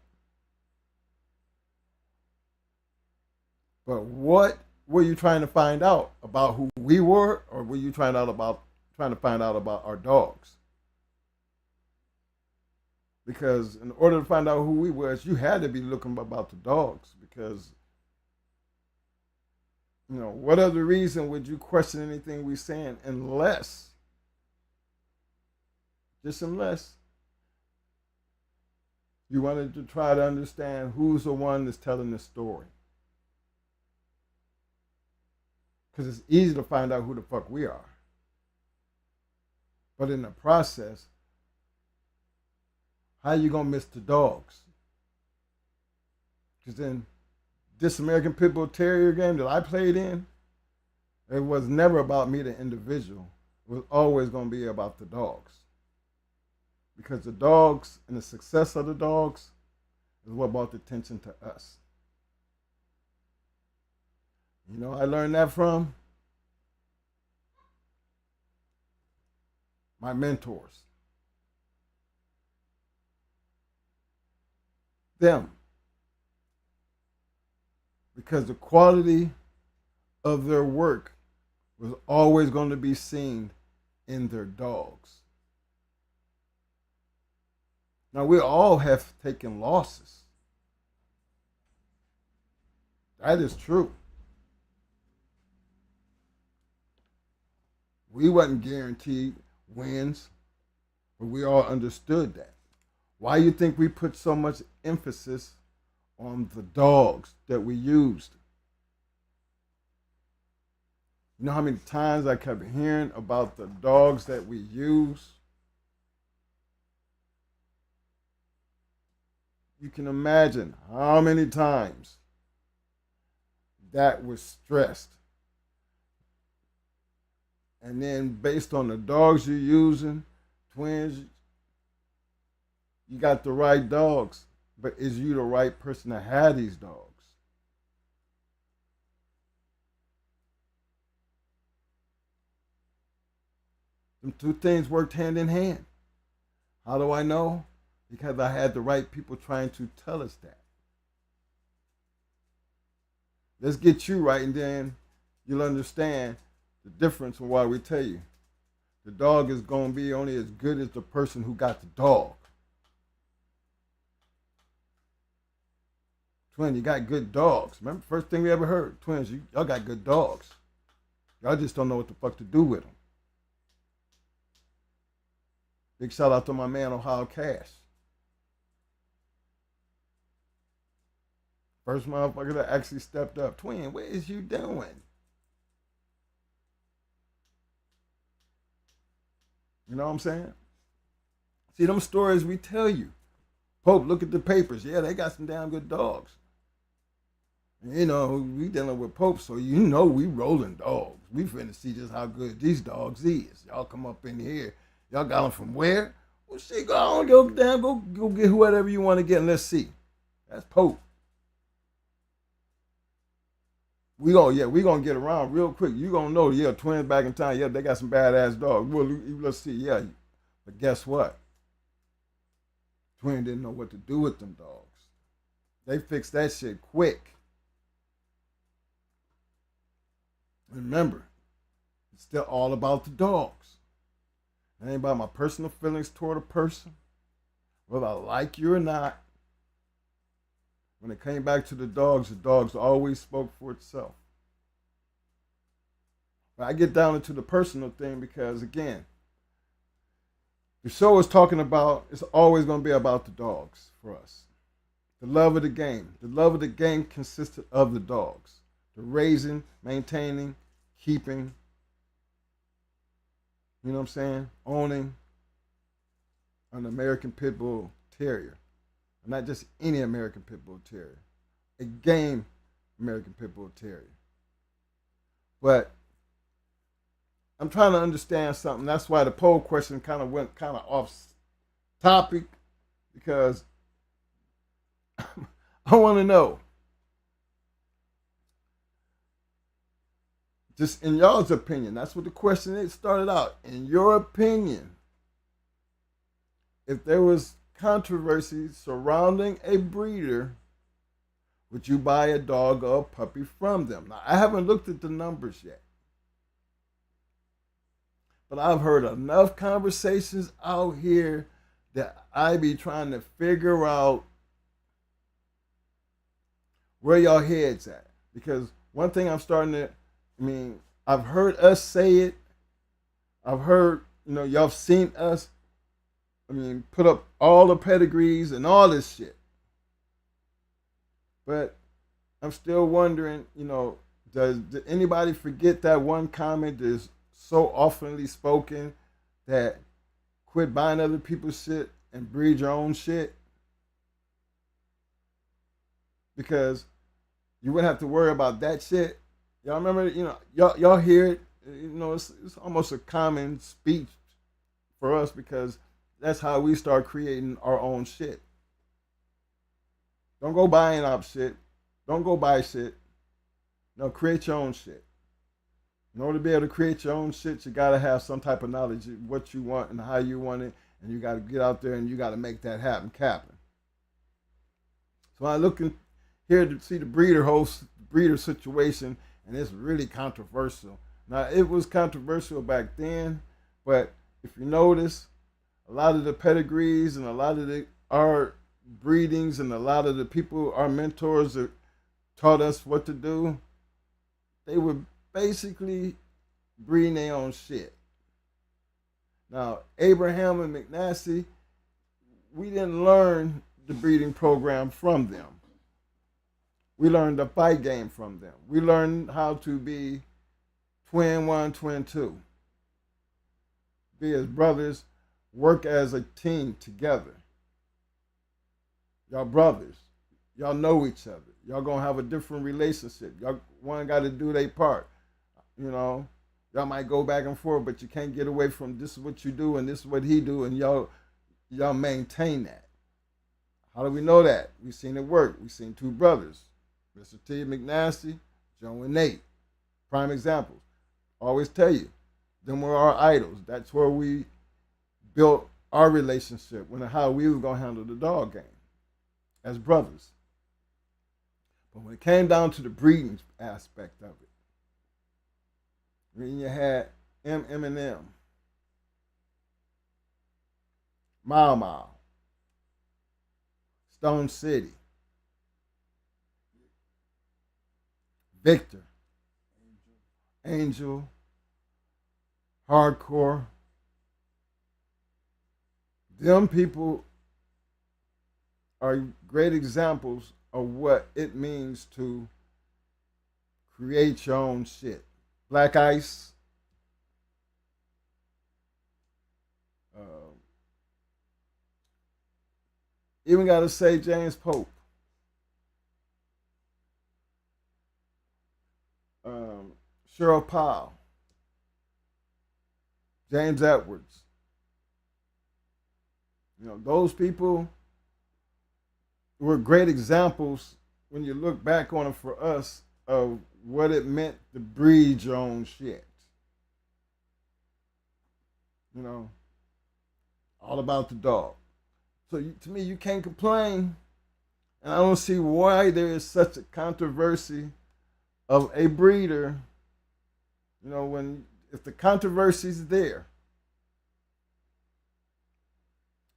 But what were you trying to find out about who we were, or were you trying to find out about our dogs? Because in order to find out who we was, you had to be looking about the dogs. Because, you know, what other reason would you question anything we're saying unless, just unless, you wanted to try to understand who's the one that's telling the story? Because it's easy to find out who the fuck we are. But in the process, how you gonna miss the dogs? Because then this American Pit Bull Terrier game that I played in, it was never about me, the individual. It was always gonna be about the dogs. Because the dogs and the success of the dogs is what brought the attention to us. You know, I learned that from my mentors. Them. Because the quality of their work was always going to be seen in their dogs. Now, we all have taken losses. That is true. We wasn't guaranteed wins, but we all understood that. Why you think we put so much emphasis on the dogs that we used? You know how many times I kept hearing about the dogs that we use? You can imagine how many times that was stressed. And then based on the dogs you're using, twins, you got the right dogs, but is you the right person to have these dogs? Them two things worked hand in hand. How do I know? Because I had the right people trying to tell us that. Let's get you right, and then you'll understand the difference in why we tell you. The dog is going to be only as good as the person who got the dog. Twin, you got good dogs. Remember, first thing we ever heard, twins, y'all got good dogs. Y'all just don't know what the fuck to do with them. Big shout out to my man, Ohio Cash. First motherfucker that actually stepped up. Twin, what is you doing? You know what I'm saying? See, them stories we tell you. Pope, look at the papers. Yeah, they got some damn good dogs. You know, we dealing with Pope, so you know we rolling dogs. We finna see just how good these dogs is. Y'all come up in here. Y'all got them from where? Well, shit, go on, go get whoever you want to get, and let's see. That's Pope. We gonna get around real quick. You gonna know, yeah, twins back in town. Yeah, they got some badass dogs. Well, let's see, yeah. But guess what? Twin didn't know what to do with them dogs. They fixed that shit quick. Remember, it's still all about the dogs. It ain't about my personal feelings toward a person, whether I like you or not. When it came back to the dogs always spoke for itself. But I get down into the personal thing because, again, the show is talking about, it's always going to be about the dogs for us. The love of the game. The love of the game consisted of the dogs. The raising, maintaining, keeping, you know what I'm saying, owning an American Pit Bull Terrier. Not just any American Pit Bull Terrier. A game American Pit Bull Terrier. But I'm trying to understand something. That's why the poll question kind of went kind of off topic, because I want to know. just in y'all's opinion, that's what the question is started out. In your opinion, if there was controversy surrounding a breeder, would you buy a dog or a puppy from them? Now, I haven't looked at the numbers yet, but I've heard enough conversations out here that I be trying to figure out where y'all heads at. Because one thing I'm starting to, I've heard us say it. I've heard, y'all seen us, put up all the pedigrees and all this shit. But I'm still wondering, did anybody forget that one comment that is so oftenly spoken, that quit buying other people's shit and breed your own shit? Because you wouldn't have to worry about that shit. Y'all remember, y'all hear it, it's almost a common speech for us, because that's how we start creating our own shit. Don't go buying up shit. Don't go buy shit. No, create your own shit. In order to be able to create your own shit, you got to have some type of knowledge of what you want and how you want it, and you got to get out there and you got to make that happen. So I look in here to see the breeder situation, and it's really controversial. Now, it was controversial back then, but if you notice, a lot of the pedigrees and a lot of our breedings and a lot of the people, our mentors that taught us what to do, they were basically breeding their own shit. Now, Abraham and McNasty, we didn't learn the breeding program from them. We learned the fight game from them. We learned how to be twin one, twin two. Be as brothers, work as a team together. Y'all brothers. Y'all know each other. Y'all gonna have a different relationship. Y'all one got to do their part. Y'all might go back and forth, but you can't get away from this is what you do and this is what he do, and y'all maintain that. How do we know that? We've seen it work. We've seen two brothers, Mr. T. McNasty, Joe and Nate. Prime examples. Always tell you, them were our idols. That's where we built our relationship, how we was gonna handle the dog game as brothers. But when it came down to the breeding aspect of it, you had Eminem, Mau Mau, Stone City, Victor, Angel, Hardcore. Them people are great examples of what it means to create your own shit. Black Ice, even got to say James Pope, Cheryl Powell, James Edwards. Those people were great examples when you look back on them for us of what it meant to breed your own shit. All about the dog. So to me, you can't complain. And I don't see why there is such a controversy of a breeder, if the controversy is there.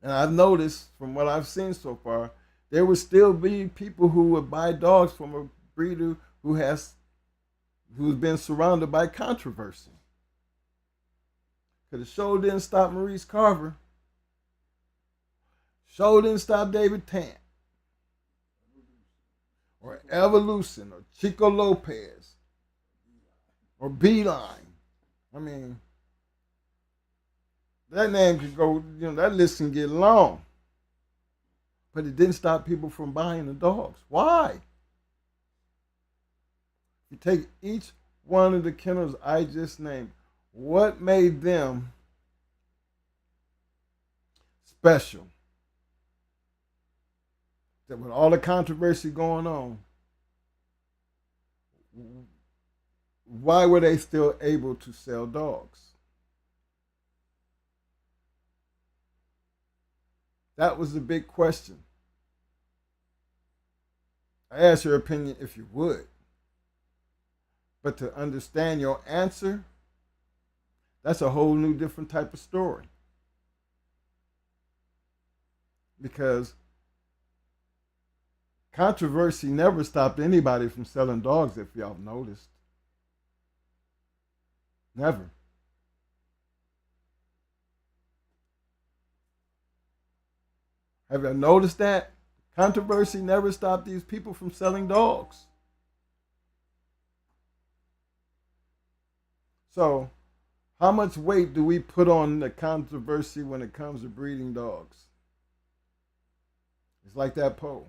And I've noticed from what I've seen so far, there would still be people who would buy dogs from a breeder who's been surrounded by controversy. Because the show didn't stop Maurice Carver. Show didn't stop David Tant. Or Evolution, or Chico Lopez, or Beeline. That name could go, that list can get long. But it didn't stop people from buying the dogs. Why? You take each one of the kennels I just named, what made them special? That with all the controversy going on, why were they still able to sell dogs? That was the big question. I ask your opinion if you would. But to understand your answer, that's a whole new different type of story. Because controversy never stopped anybody from selling dogs, if y'all noticed. Never. Have you noticed that? Controversy never stopped these people from selling dogs. So, how much weight do we put on the controversy when it comes to breeding dogs? It's like that poll.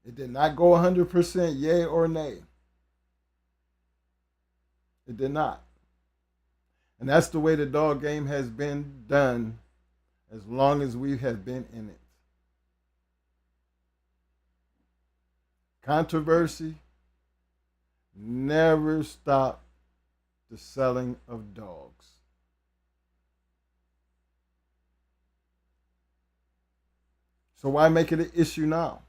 It did not go 100% yay or nay. It did not. And that's the way the dog game has been done as long as we have been in it. Controversy never stopped the selling of dogs. So why make it an issue now?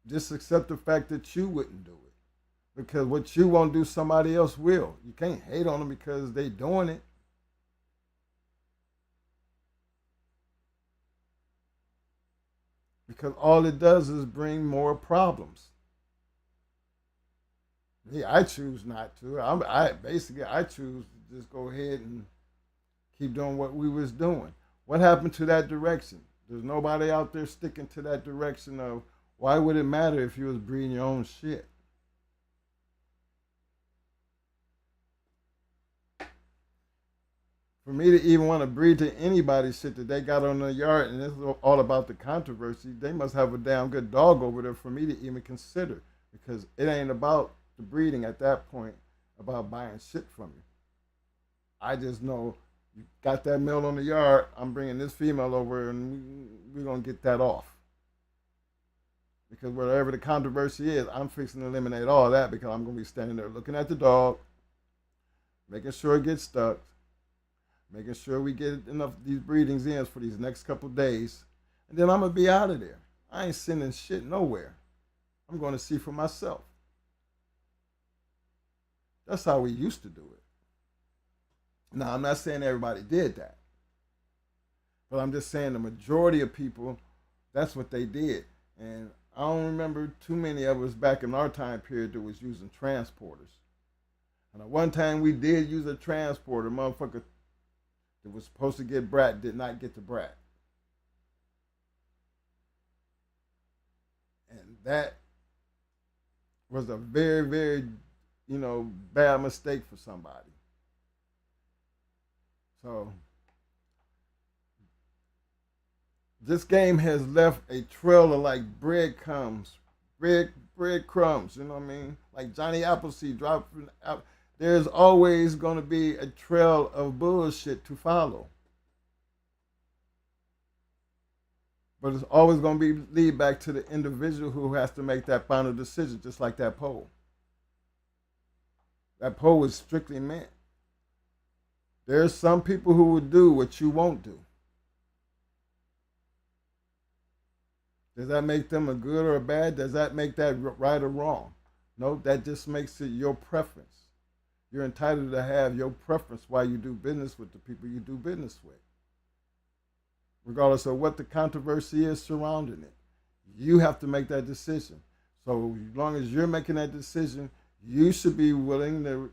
Just accept the fact that you wouldn't do it. Because what you won't do, somebody else will. You can't hate on them because they doing it. Because all it does is bring more problems. Yeah, I choose not to. I choose to just go ahead and keep doing what we was doing. What happened to that direction? There's nobody out there sticking to that direction of why would it matter if you was breeding your own shit? For me to even want to breed to anybody's shit that they got on their yard, and this is all about the controversy, they must have a damn good dog over there for me to even consider. Because it ain't about the breeding at that point, about buying shit from you. I just know you got that male on the yard, I'm bringing this female over, and we're going to get that off. Because whatever the controversy is, I'm fixing to eliminate all that because I'm going to be standing there looking at the dog, making sure it gets stuck, making sure we get enough of these breedings in for these next couple days, and then I'm going to be out of there. I ain't sending shit nowhere. I'm going to see for myself. That's how we used to do it. Now, I'm not saying everybody did that, but I'm just saying the majority of people, that's what they did. And I don't remember too many of us back in our time period that was using transporters. And at one time we did use a transporter. Motherfucker that was supposed to get brat did not get the brat. And that was a very, very, bad mistake for somebody. So this game has left a trail of like breadcrumbs, breadcrumbs, you know what I mean? Like Johnny Appleseed dropping out. There's always going to be a trail of bullshit to follow. But it's always going to be lead back to the individual who has to make that final decision, just like that poll. That poll was strictly meant. There's some people who will do what you won't do. Does that make them a good or a bad? Does that make that right or wrong? No, that just makes it your preference. You're entitled to have your preference while you do business with the people you do business with, regardless of what the controversy is surrounding it. You have to make that decision. So as long as you're making that decision, you should be willing to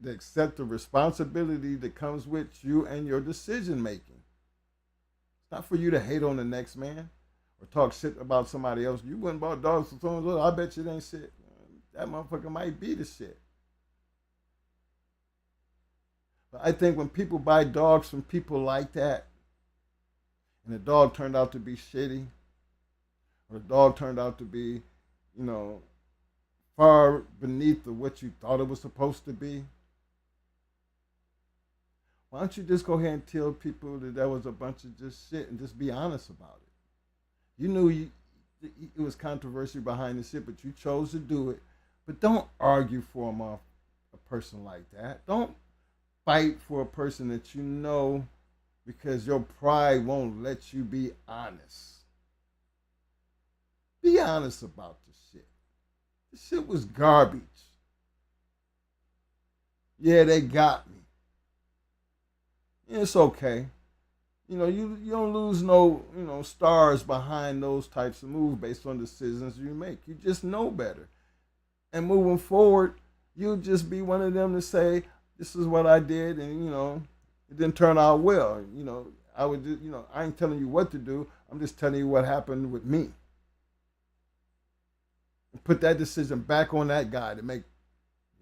accept the responsibility that comes with you and your decision making. It's not for you to hate on the next man or talk shit about somebody else. You wouldn't buy dogs for someone else. I bet you it ain't shit. That motherfucker might be the shit. But I think when people buy dogs from people like that, and the dog turned out to be shitty, or the dog turned out to be, far beneath of what you thought it was supposed to be, why don't you just go ahead and tell people that was a bunch of just shit and just be honest about it? You knew it was controversy behind the shit, but you chose to do it. But don't argue for a person like that. Don't fight for a person that you know because your pride won't let you be honest. Be honest about the shit. The shit was garbage. Yeah, they got me. It's okay. You don't lose no, stars behind those types of moves based on decisions you make. You just know better. And moving forward, you'll just be one of them to say, this is what I did, and it didn't turn out well. I would just, I ain't telling you what to do. I'm just telling you what happened with me. And put that decision back on that guy to make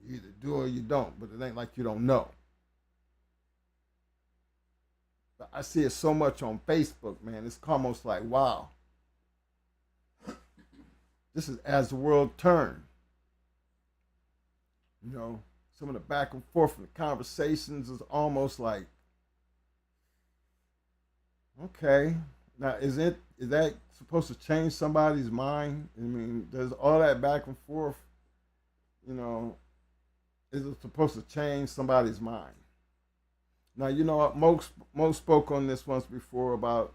you either do or you don't, but it ain't like you don't know. I see it so much on Facebook, man. It's almost like, wow. This is as the world turned. Some of the back and forth and the conversations is almost like, okay, now is that supposed to change somebody's mind? I mean, there's all that back and forth, is it supposed to change somebody's mind? Now, most spoke on this once before about,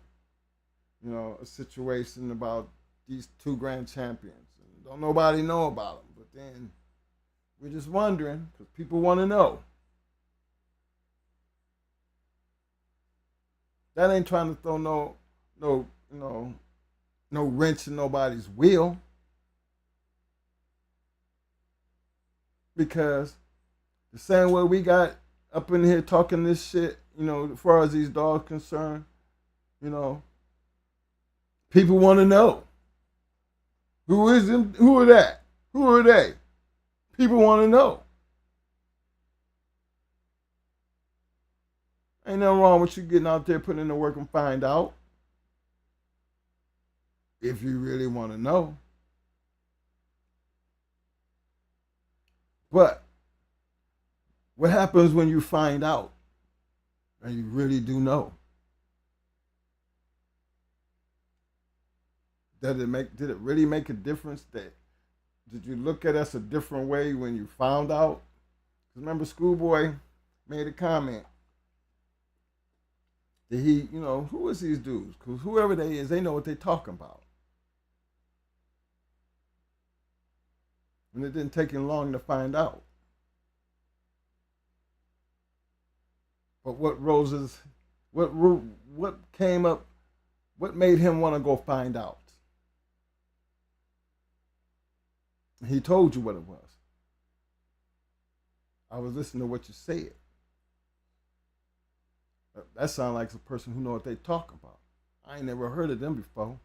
a situation about these two grand champions. And don't nobody know about them, but then we're just wondering because people want to know. That ain't trying to throw no wrench in nobody's wheel. Because the same way we got up in here talking this shit, as far as these dogs concerned, people want to know. Who is them? Who are that? Who are they? People want to know. Ain't nothing wrong with you getting out there, putting in the work and find out. If you really want to know. But what happens when you find out and you really do know? Did it really make a difference? Did you look at us a different way when you found out? Remember, Schoolboy made a comment that who is these dudes? Because whoever they is, they know what they're talking about. And it didn't take him long to find out. But what came up, what made him want to go find out? He told you what it was. I was listening to what you said. That sounds like a person who knows what they talk about. I ain't never heard of them before.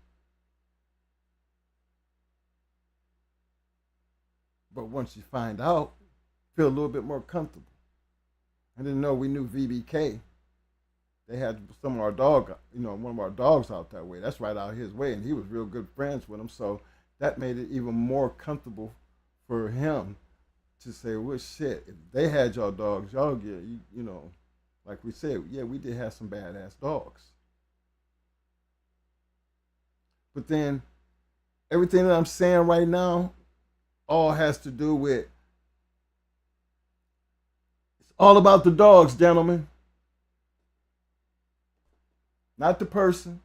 But once you find out, feel a little bit more comfortable. I didn't know we knew VBK. They had some of our dog, one of our dogs out that way. That's right out his way, and he was real good friends with him. So that made it even more comfortable for him to say, well, shit, if they had y'all dogs, y'all get, like we said, yeah, we did have some badass dogs. But then everything that I'm saying right now all has to do with, it's all about the dogs, gentlemen. Not the person.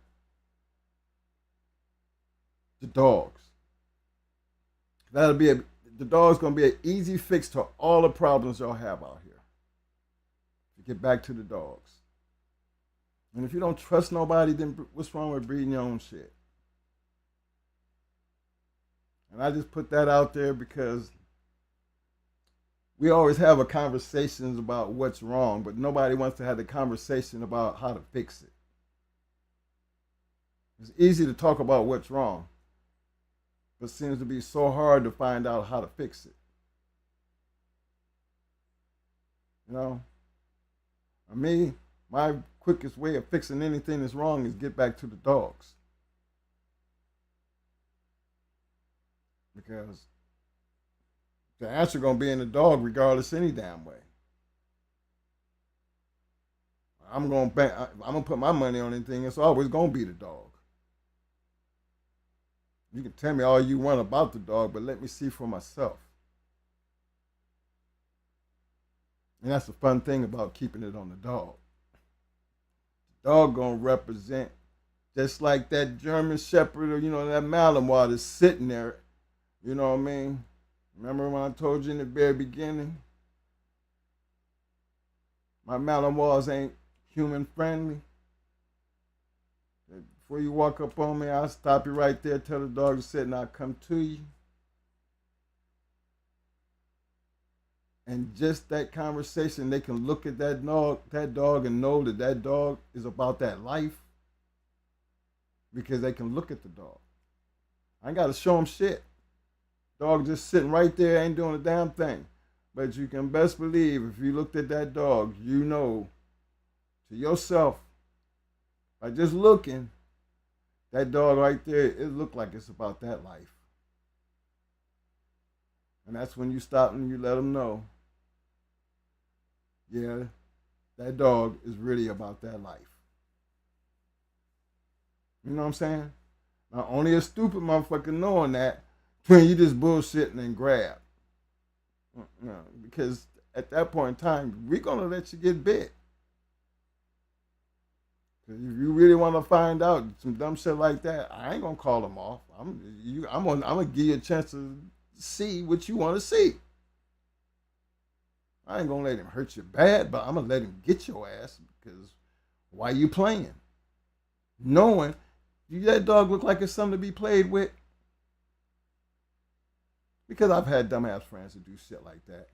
The dogs. The dog's gonna be an easy fix to all the problems y'all have out here. Get back to the dogs. And if you don't trust nobody, then what's wrong with breeding your own shit? And I just put that out there because we always have a conversations about what's wrong, but nobody wants to have the conversation about how to fix it. It's easy to talk about what's wrong, but it seems to be so hard to find out how to fix it. My quickest way of fixing anything that's wrong is get back to the dogs. Because the answer gonna be in the dog regardless any damn way. I'm gonna put my money on anything, it's always gonna be the dog. You can tell me all you want about the dog, but let me see for myself. And that's the fun thing about keeping it on the dog. The dog gonna represent just like that German Shepherd or that Malinois that's sitting there. You know what I mean? Remember when I told you in the very beginning? My Malinois ain't human friendly. Before you walk up on me, I'll stop you right there, tell the dog to sit, and I'll come to you. And just that conversation, they can look at that dog and know that dog is about that life because they can look at the dog. I ain't got to show them shit. Dog just sitting right there, ain't doing a damn thing. But you can best believe if you looked at that dog, you know to yourself, by just looking, that dog right there, it looked like it's about that life. And that's when you stop and you let them know, yeah, that dog is really about that life. You know what I'm saying? Now, only a stupid motherfucker knowing that when you just bullshitting and grab. Because at that point in time, we're going to let you get bit. If you really want to find out some dumb shit like that, I ain't going to call them off. I'm going to give you a chance to see what you want to see. I ain't going to let him hurt you bad, but I'm going to let him get your ass because why you playing? Knowing that dog look like it's something to be played with. Because I've had dumbass friends that do shit like that.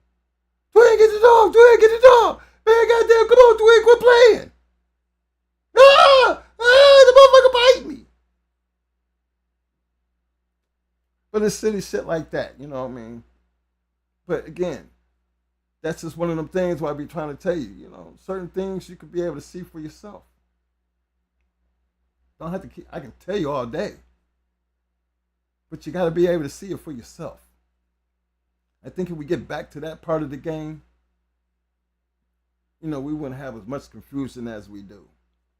Twin, get the dog! Twin, get the dog! Man, goddamn, come on, Twin, quit playing! The motherfucker bite me! But it's silly shit like that, you know what I mean? But again, that's just one of them things where I be trying to tell you, certain things you could be able to see for yourself. Don't have to I can tell you all day. But you got to be able to see it for yourself. I think if we get back to that part of the game, we wouldn't have as much confusion as we do,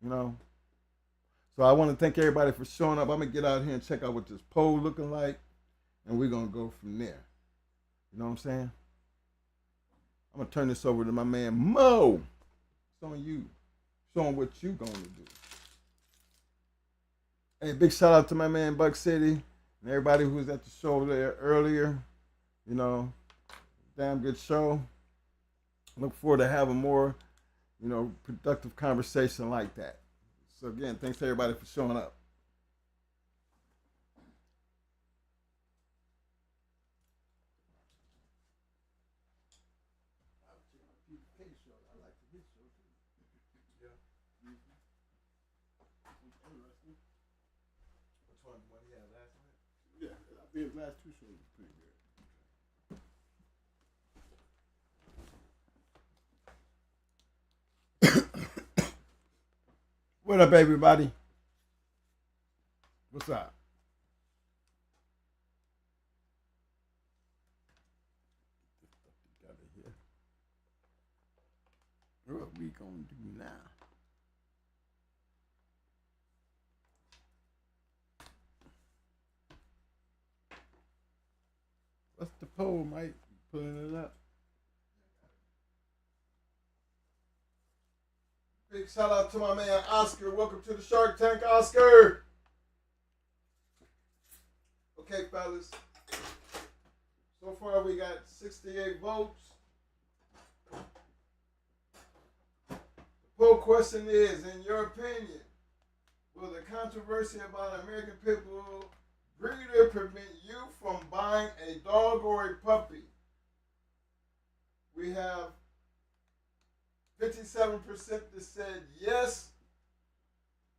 So I want to thank everybody for showing up. I'm going to get out here and check out what this poll looking like, and we're going to go from there. You know what I'm saying? I'm going to turn this over to my man, Mo. It's on you. Show him what you going to do. Hey, big shout out to my man, Buck City, and everybody who was at the show there earlier. Damn good show. Look forward to having more, productive conversation like that. So again, thanks to everybody for showing up. Yeah, his last two shows was pretty good. What up, everybody? What's up? What we gonna do now? What's the poll, Mike? Pulling it up. Big shout out to my man Oscar. Welcome to the Shark Tank, Oscar. Okay, fellas. So far we got 68 votes. The poll question is, in your opinion, will the controversy about American Pit Bull breeder prevent you from buying a dog or a puppy? We have 57% that said yes,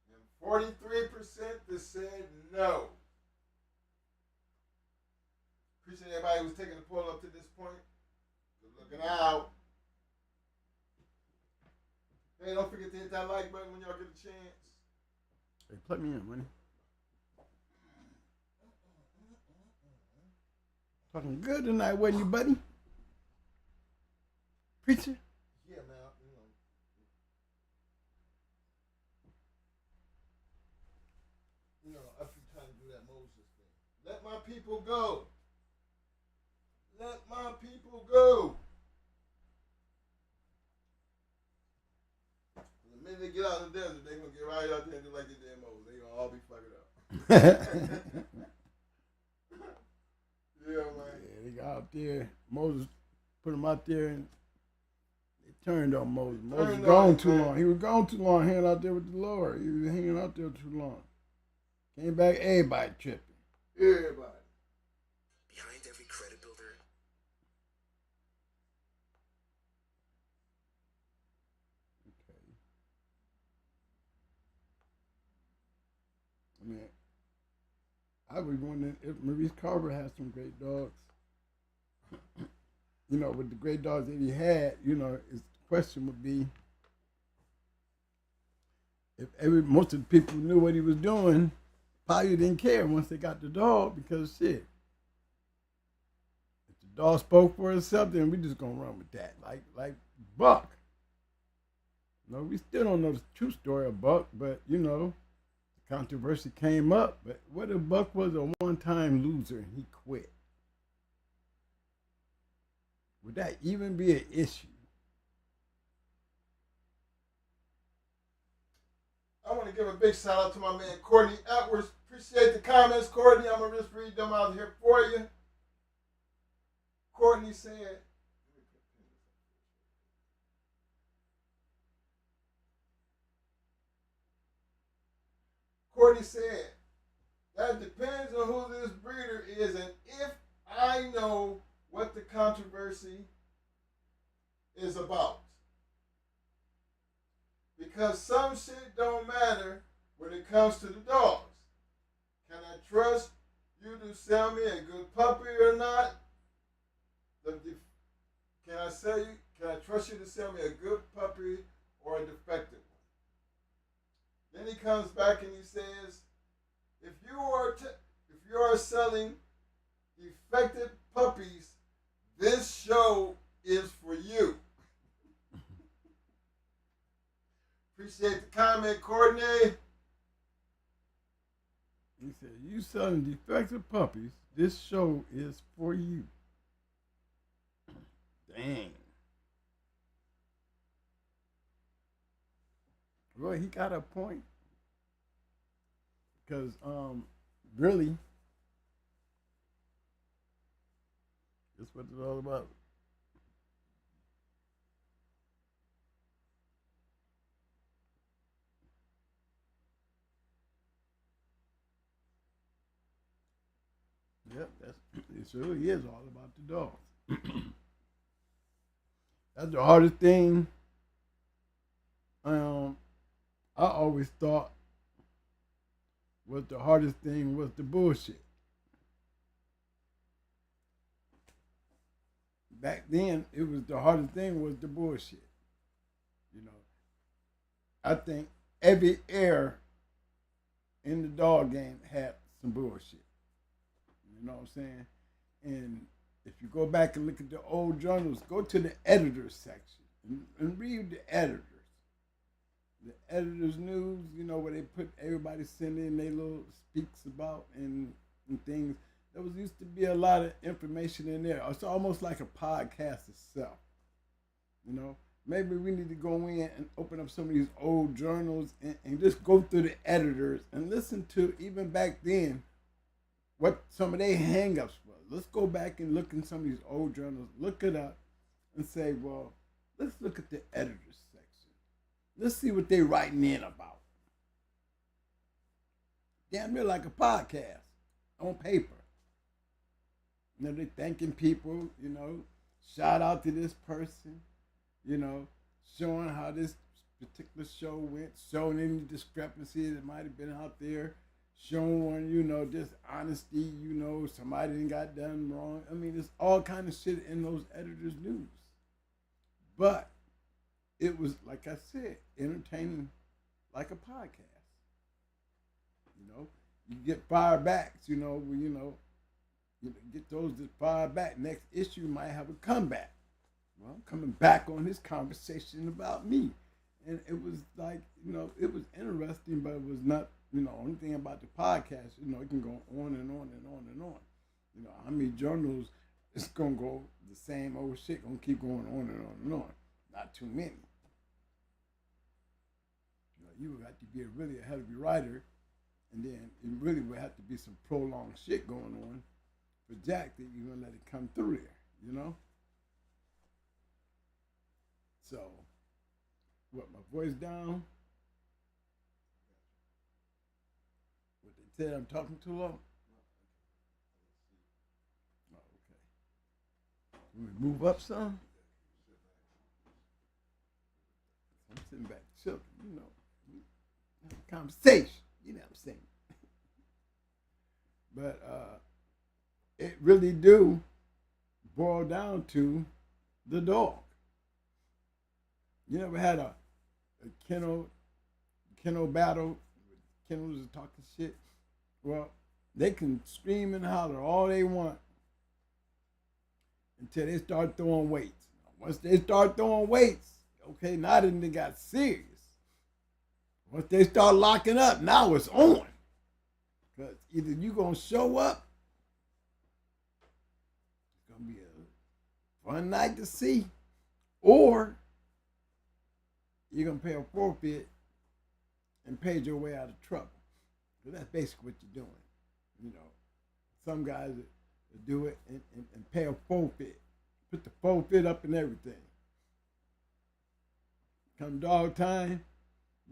and 43% that said no. Appreciate everybody who's taking the poll up to this point. Good looking out. Hey, don't forget to hit that like button when y'all get a chance. Hey, plug me in, money. Talking good tonight, wasn't you, buddy? Preacher? Yeah, man. I keep trying to do that Moses thing. people go. Let my people go. The minute they get out in the desert, they're going to get right out there and do like the damn Moses. They're going to all be fucking up. Yeah, man. Yeah, they got out there. Moses put them out there and they turned on Moses. Moses was gone too long. He was gone too long hanging out there with the Lord. He was hanging out there too long. Came back, everybody tripping. Everybody. Behind every credit builder. I mean, I was wondering if Maurice Carver had some great dogs. You know, with the great dogs that he had, you know, the question would be if most of the people knew what he was doing, probably didn't care once they got the dog because shit. If the dog spoke for itself, then we just gonna run with that. Like Buck. You know, we still don't know the true story of Buck, but you know, the controversy came up. But what if Buck was a one-time loser and he quit? Would that even be an issue? I want to give a big shout out to my man Courtney Edwards. Appreciate the comments, Courtney. I'm going to just read them out here for you. Courtney said, that depends on who this breeder is and if I know what the controversy is about. Because some shit don't matter when it comes to the dogs. Can I trust you to sell me a good puppy or not? Can I trust you to sell me a good puppy or a defective one? Then he comes back and he says, if you are selling defective puppies, this show is for you. Appreciate the comment, Courtney. He said, you selling defective puppies, this show is for you. Dang. Well, he got a point. Because, really, that's what it's all about. Yep, it really is all about the dogs. That's the hardest thing. I always thought was the hardest thing was the bullshit. Back then, it was the hardest thing was the bullshit. You know, I think every era in the dog game had some bullshit. You know what I'm saying? And if you go back and look at the old journals, go to the editors section and read the editors. The editors' news, you know, where they put everybody sending their little speaks about and things. There used to be a lot of information in there. It's almost like a podcast itself. You know, maybe we need to go in and open up some of these old journals and just go through the editors and listen to, even back then, what some of their hang-ups were. Let's go back and look in some of these old journals, look it up, and say, well, let's look at the editors section. Let's see what they're writing in about. Damn near like a podcast on paper. You know, they're thanking people, you know, shout out to this person, you know, showing how this particular show went, showing any discrepancies that might have been out there, showing, you know, just honesty, you know, somebody didn't got done wrong. I mean, there's all kind of shit in those editors' news. But it was, like I said, entertaining like a podcast. You know, you get firebacks, you know, you get those that fire back. Next issue might have a comeback. Well, I'm coming back on this conversation about me. And it was like, you know, it was interesting, but it was not, you know, only thing about the podcast, you know, it can go on and on and on and on. You know, how many journals it's gonna go the same old shit gonna keep going on and on and on. Not too many. You know, you would have to be a really a heavy writer, and then it really would have to be some prolonged shit going on for Jack that you're gonna let it come through there, you know? So, what, my voice down? What they said I'm talking too low? Oh, okay. Let me move up some. I'm sitting back chilling, you know. Conversation, you know what I'm saying? But it really do boil down to the dog. You never had a kennel battle, kennels are talking shit. Well, they can scream and holler all they want until they start throwing weights. Once they start throwing weights, okay, now then they got serious. Once they start locking up, now it's on. Because either you going to show up, it's going to be a fun night to see, or you're going to pay a forfeit and pay your way out of trouble. So that's basically what you're doing. You know, some guys will do it and pay a forfeit. Put the forfeit up and everything. Come dog time,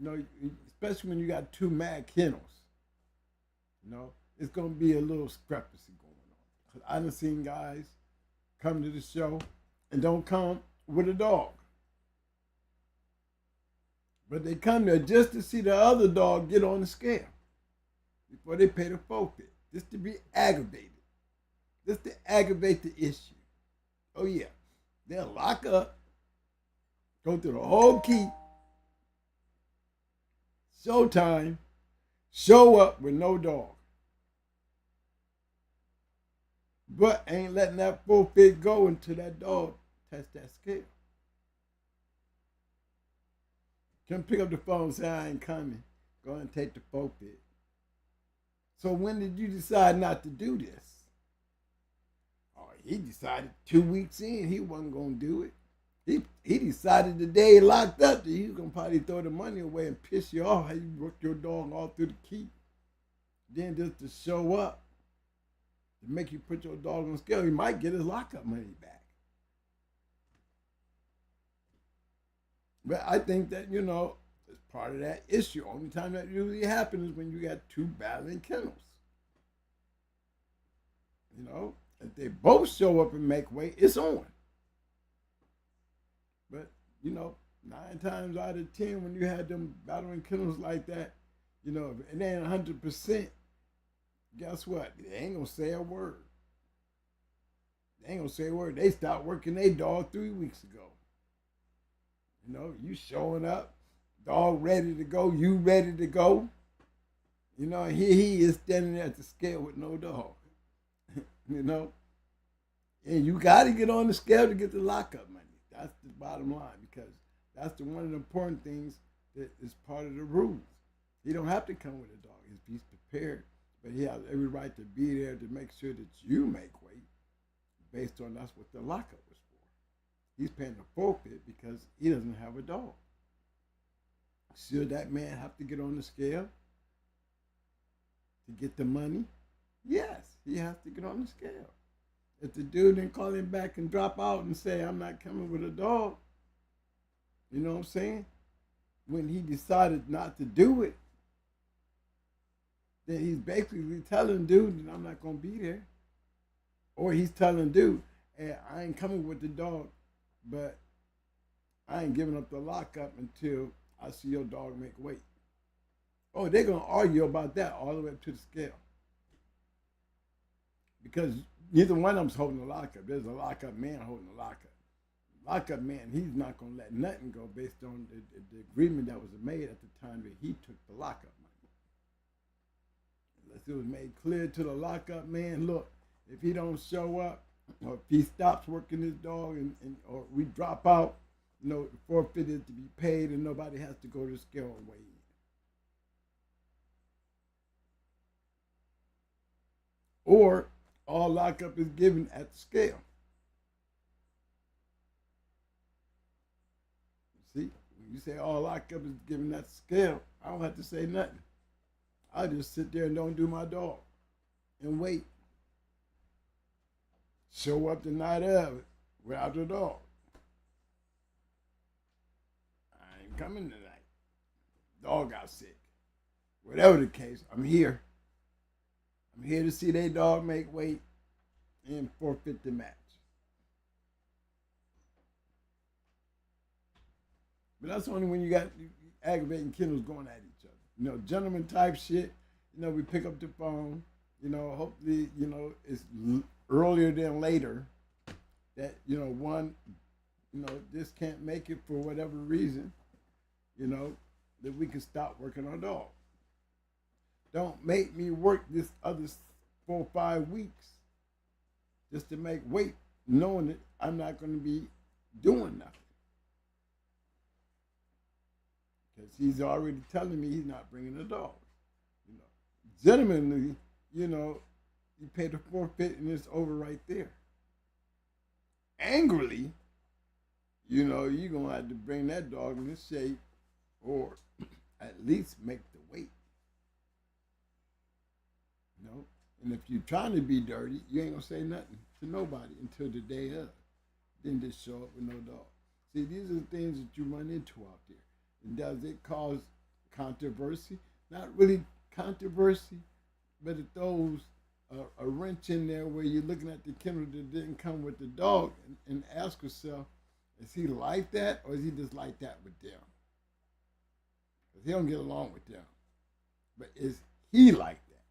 you know, especially when you got two mad kennels, you know, it's going to be a little discrepancy going on. Because I done seen guys come to the show and don't come with a dog. But they come there just to see the other dog get on the scale before they pay the forfeit, just to be aggravated, just to aggravate the issue. Oh yeah, they'll lock up, go through the whole key, showtime, show up with no dog. But ain't letting that forfeit go until that dog touch that scale. Come pick up the phone and say, I ain't coming. Go ahead and take the forfeit. So when did you decide not to do this? Oh, he decided 2 weeks in he wasn't going to do it. He decided the day he locked up that he was going to probably throw the money away and piss you off how you worked your dog all through the key. Then just to show up, to make you put your dog on scale, he might get his lockup money back. But I think that, you know, it's part of that issue. Only time that usually happens is when you got two battling kennels. You know, if they both show up and make weight, it's on. But, you know, 9 times out of 10, when you had them battling kennels like that, you know, if it ain't 100%, guess what? They ain't going to say a word. They ain't going to say a word. They stopped working their dog 3 weeks ago. You know, you showing up, dog ready to go, you ready to go. You know, here he is standing there at the scale with no dog. You know, and you got to get on the scale to get the lockup money. That's the bottom line, because that's one of the important things that is part of the rules. He don't have to come with a dog if he's prepared, but he has every right to be there to make sure that you make weight based on that's what the lockup was for. He's paying the forfeit because he doesn't have a dog. Should that man have to get on the scale to get the money? Yes, he has to get on the scale. If the dude didn't call him back and drop out and say, I'm not coming with a dog, you know what I'm saying? When he decided not to do it, then he's basically telling dude that I'm not going to be there. Or he's telling dude, hey, I ain't coming with the dog, but I ain't giving up the lockup until I see your dog make weight. Oh, they're going to argue about that all the way up to the scale. Because neither one of them's holding the lockup. There's a lockup man holding the lockup. Lockup man, he's not going to let nothing go based on the agreement that was made at the time that he took the lockup money. Unless it was made clear to the lockup man, look, if he don't show up, or if he stops working his dog and or we drop out, you know, the forfeit is to be paid and nobody has to go to the scale and weigh in. Or all lockup is given at the scale. See, when you say all lockup is given at the scale, I don't have to say nothing. I just sit there and don't do my dog and wait. Show up the night of it without the dog. I ain't coming tonight. Dog got sick. Whatever the case, I'm here. I'm here to see their dog make weight and forfeit the match. But that's only when you got aggravating kennels going at each other. You know, gentleman type shit. You know, we pick up the phone. You know, hopefully, you know, it's earlier than later that, you know, one, you know, just can't make it for whatever reason, you know, that we can stop working our dog. Don't make me work this other 4 or 5 weeks just to make weight, knowing that I'm not going to be doing nothing. Because he's already telling me he's not bringing a dog. You know, gentlemanly, you know, you pay the forfeit and it's over right there. Angrily, you know, you're going to have to bring that dog in shape or at least make the weight. You know, and if you're trying to be dirty, you ain't going to say nothing to nobody until the day of. Then just show up with no dog. See, these are the things that you run into out there. And does it cause controversy? Not really controversy, but it throws a wrench in there where you're looking at the kennel that didn't come with the dog and ask yourself, is he like that or is he just like that with them? Because he don't get along with them. But is he like that?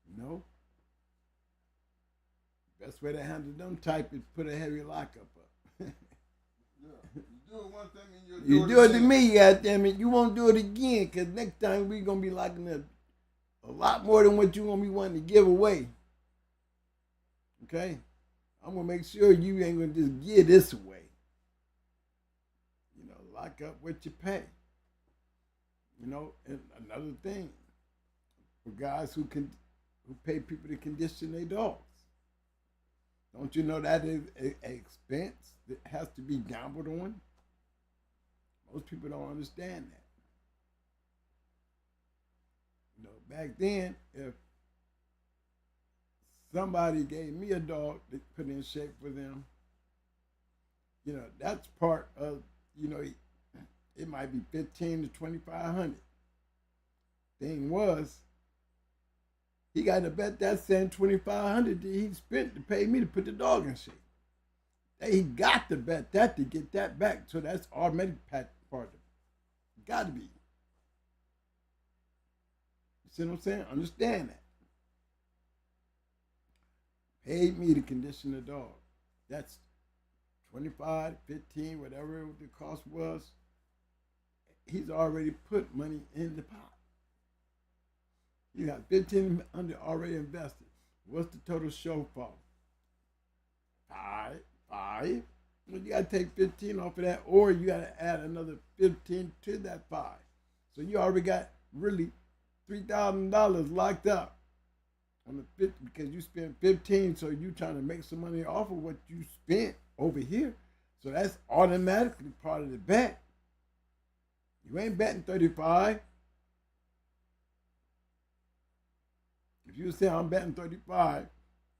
You know? Best way to handle them type is put a heavy lockup up. You do it one thing and You do it to me, goddammit. You won't do it again, because next time we're going to be locking up a lot more than what you're going to be wanting to give away. Okay? I'm going to make sure you ain't going to just give this away. You know, lock up what you pay. You know, and another thing, for guys who pay people to condition their dogs. Don't you know that is an expense that has to be gambled on? Most people don't understand that. You know, back then, if somebody gave me a dog to put in shape for them, you know, that's part of, you know, it might be $1,500 to $2,500. Thing was, he got to bet that same $2,500 that he spent to pay me to put the dog in shape. He got to bet that to get that back. So that's automatic part of it. Got to be. You see what I'm saying? Understand that. Paid me to condition the dog. That's $25, $15, whatever the cost was. He's already put money in the pot. You got $1,500 already invested. What's the total shortfall? $5. Well, you got to take 15 off of that, or you got to add another 15 to that 5. So you already got really $3,000 locked up on the 50 because you spent 15. So you trying to make some money off of what you spent over here. So that's automatically part of the bet. You ain't betting 35. If you say I'm betting 35,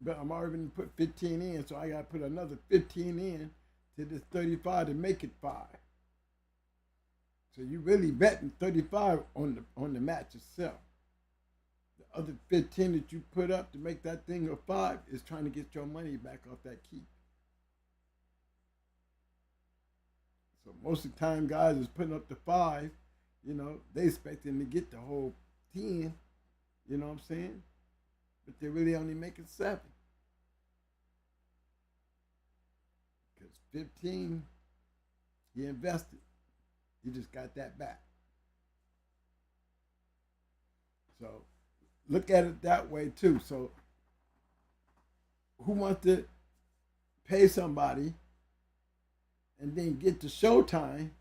but I'm already going to put 15 in, so I got to put another 15 in to this 35 to make it 5. So you really betting 35 on the match itself. The other 15 that you put up to make that thing a 5 is trying to get your money back off that keep. So most of the time, guys is putting up the 5. You know, they expecting to get the whole 10. You know what I'm saying? But they're really only making 7. Because 15, you invested. You just got that back. So look at it that way too. So who wants to pay somebody and then get to showtime,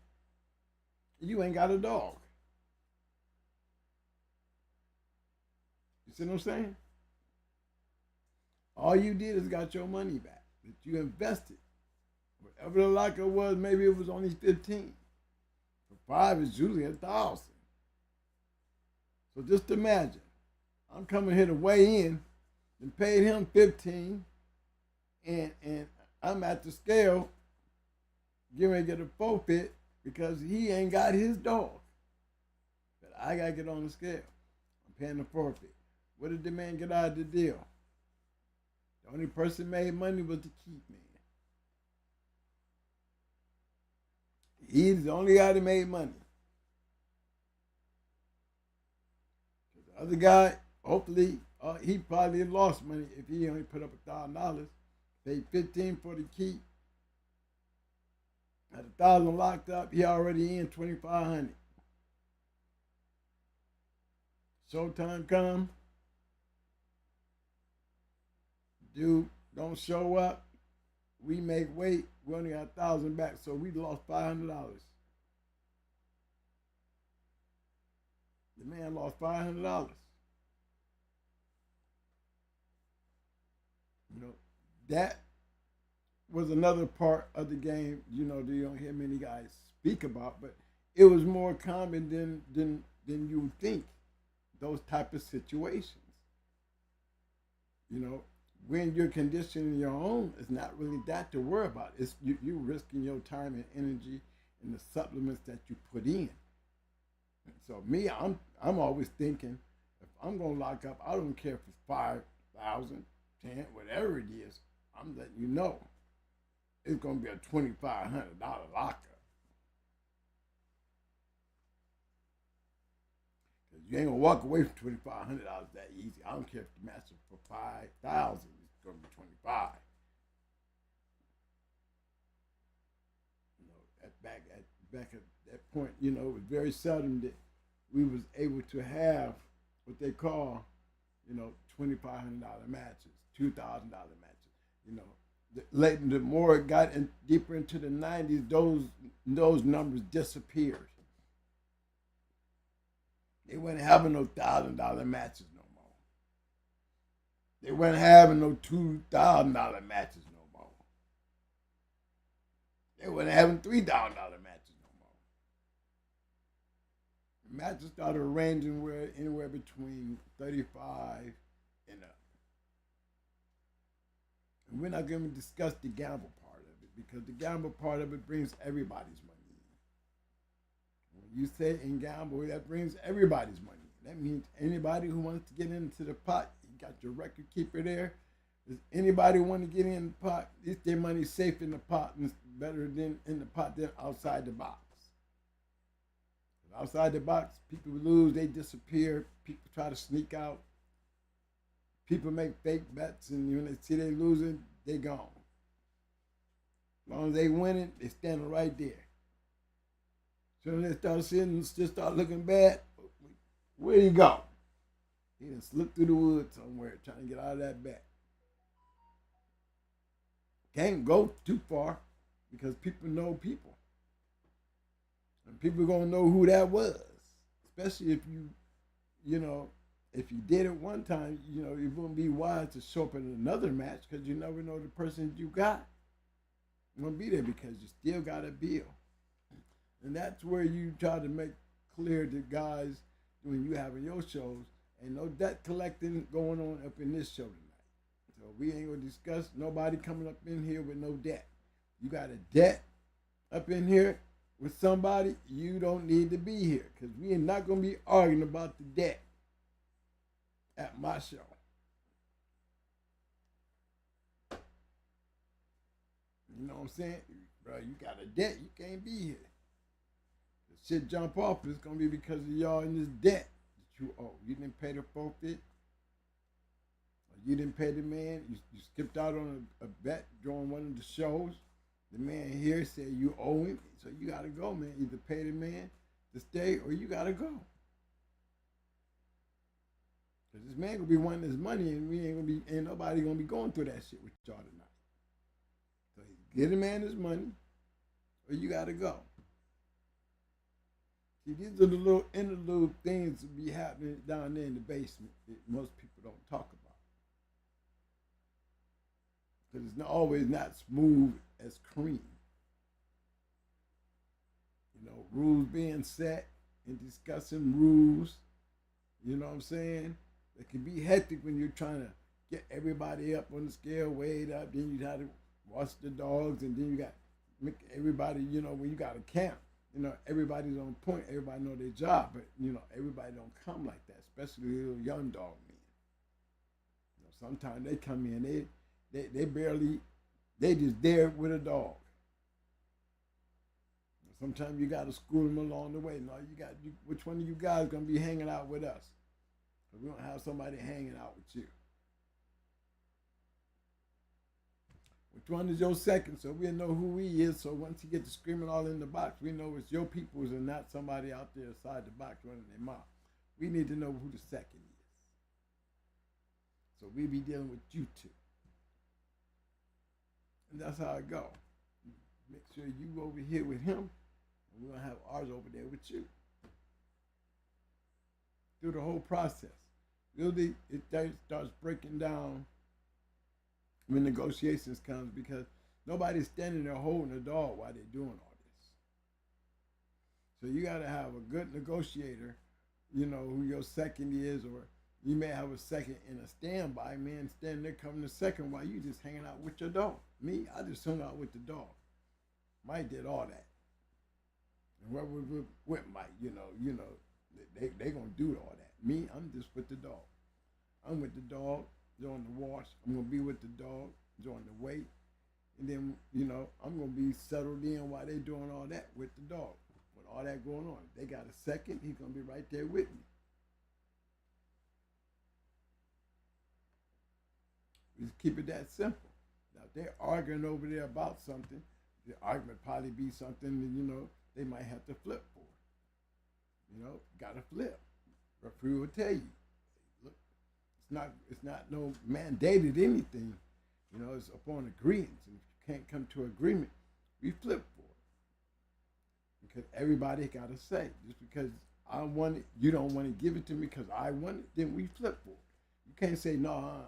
you ain't got a dog? You You see what I'm saying? All you did is got your money back that you invested. Whatever the locker was, maybe it was only 15. For 5, it's usually 1,000. So just imagine, I'm coming here to weigh in and paid him 15, and I'm at the scale, getting ready to get a forfeit because he ain't got his dog. But I gotta get on the scale. I'm paying the forfeit. What did the man get out of the deal? The only person made money was the keep man. He's the only guy that made money. The other guy, hopefully, he probably lost money if he only put up $1,000, paid 15 for the keep, had 1,000 locked up. He already in 2,500. Showtime come, dude don't show up. We make weight. We only got 1,000 back, so we lost $500. The man lost $500. You know, that was another part of the game, you know, that you don't hear many guys speak about, but it was more common than you would think, those type of situations. You know, when you're conditioning your own, it's not really that to worry about. It's you risking your time and energy and the supplements that you put in. So me, I'm always thinking, if I'm gonna lock up, I don't care if it's 5,000, 10, whatever it is. I'm letting you know it's gonna be a $2,500 lockup. Cause you ain't gonna walk away from $2,500 that easy. I don't care if the match is for 5,000, it's gonna be 25. You know, back at that point, you know, it was very seldom that we was able to have what they call, you know, $2,500 matches, $2,000 matches. You know, the more it got deeper into the 90s, those numbers disappeared. They weren't having no $1,000 matches no more. They weren't having no $2,000 matches no more. They weren't having $3,000 matches no more. Matches started ranging anywhere between 35 and up. And we're not going to discuss the gamble part of it because the gamble part of it brings everybody's money in. When you say in gamble, that brings everybody's money in. That means anybody who wants to get into the pot, you got your record keeper there. Does anybody want to get in the pot? Is their money safe in the pot and it's better than in the pot than outside the box? Outside the box, people lose, they disappear. People try to sneak out. People make fake bets, and when they see they losing, they gone. As long as they winning, they standing right there. So when they start seeing, just start looking bad, where he go? He done slipped through the woods somewhere trying to get out of that bet. Can't go too far because people know people. And people gonna know who that was, especially if you know, if you did it one time, you know, it wouldn't be wise to show up in another match because you never know the person you got. You won't be there because you still got a bill. And that's where you try to make clear to guys when you having your shows, ain't no debt collecting going on up in this show tonight. So we ain't gonna discuss nobody coming up in here with no debt. You got a debt up in here with somebody, you don't need to be here because we are not going to be arguing about the debt at my show. You know what I'm saying? Bro, you got a debt, you can't be here. The shit jump off, it's going to be because of y'all in this debt that you owe. You didn't pay the forfeit. Or you didn't pay the man. You skipped out on a bet during one of the shows. The man here said you owe him, so you gotta go, man. Either pay the man to stay or you gotta go. Cause this man gonna be wanting his money, and ain't nobody gonna be going through that shit with y'all tonight. So get the man his money, or you gotta go. See, these are the little interlude things that be happening down there in the basement that most people don't talk about. Because it's not always not smooth as cream. You know, rules being set and discussing rules. You know what I'm saying? It can be hectic when you're trying to get everybody up on the scale, weighed up. Then you got to watch the dogs, and then you got make everybody. You know, when you got a camp, you know everybody's on point. Everybody know their job, but you know everybody don't come like that, especially little young dog men. You know, sometimes they come in, they barely, they just there with a dog. Sometimes you got to school them along the way. No, which one of you guys gonna be hanging out with us? We don't have somebody hanging out with you. Which one is your second? So we'll know who he is. So once he gets to screaming all in the box, we know it's your peoples and not somebody out there inside the box running their mouth. We need to know who the second is. So we be dealing with you two. And that's how it go. Make sure you over here with him, and we're gonna have ours over there with you. Through the whole process. Really, it starts breaking down when negotiations comes because nobody's standing there holding a dog while they're doing all this. So you got to have a good negotiator, you know, who your second is, or you may have a second in a standby man standing there covering the second while you just hanging out with your dog. Me, I just hung out with the dog. Mike did all that. And whoever was with Mike, you know, they gonna do all that. Me, I'm just with the dog. I'm with the dog during the wash. I'm gonna be with the dog during the wait. And then, you know, I'm gonna be settled in while they doing all that with the dog. With all that going on. If they got a second, he's gonna be right there with me. We just keep it that simple. Now if they're arguing over there about something, the argument probably be something that, you know, they might have to flip for. You know, gotta flip. Referee will tell you, look, it's not no mandated anything. You know, it's upon agreement. And if you can't come to agreement, we flip for it. Because everybody got to say, just because I want it, you don't want to give it to me because I want it, then we flip for it. You can't say, no,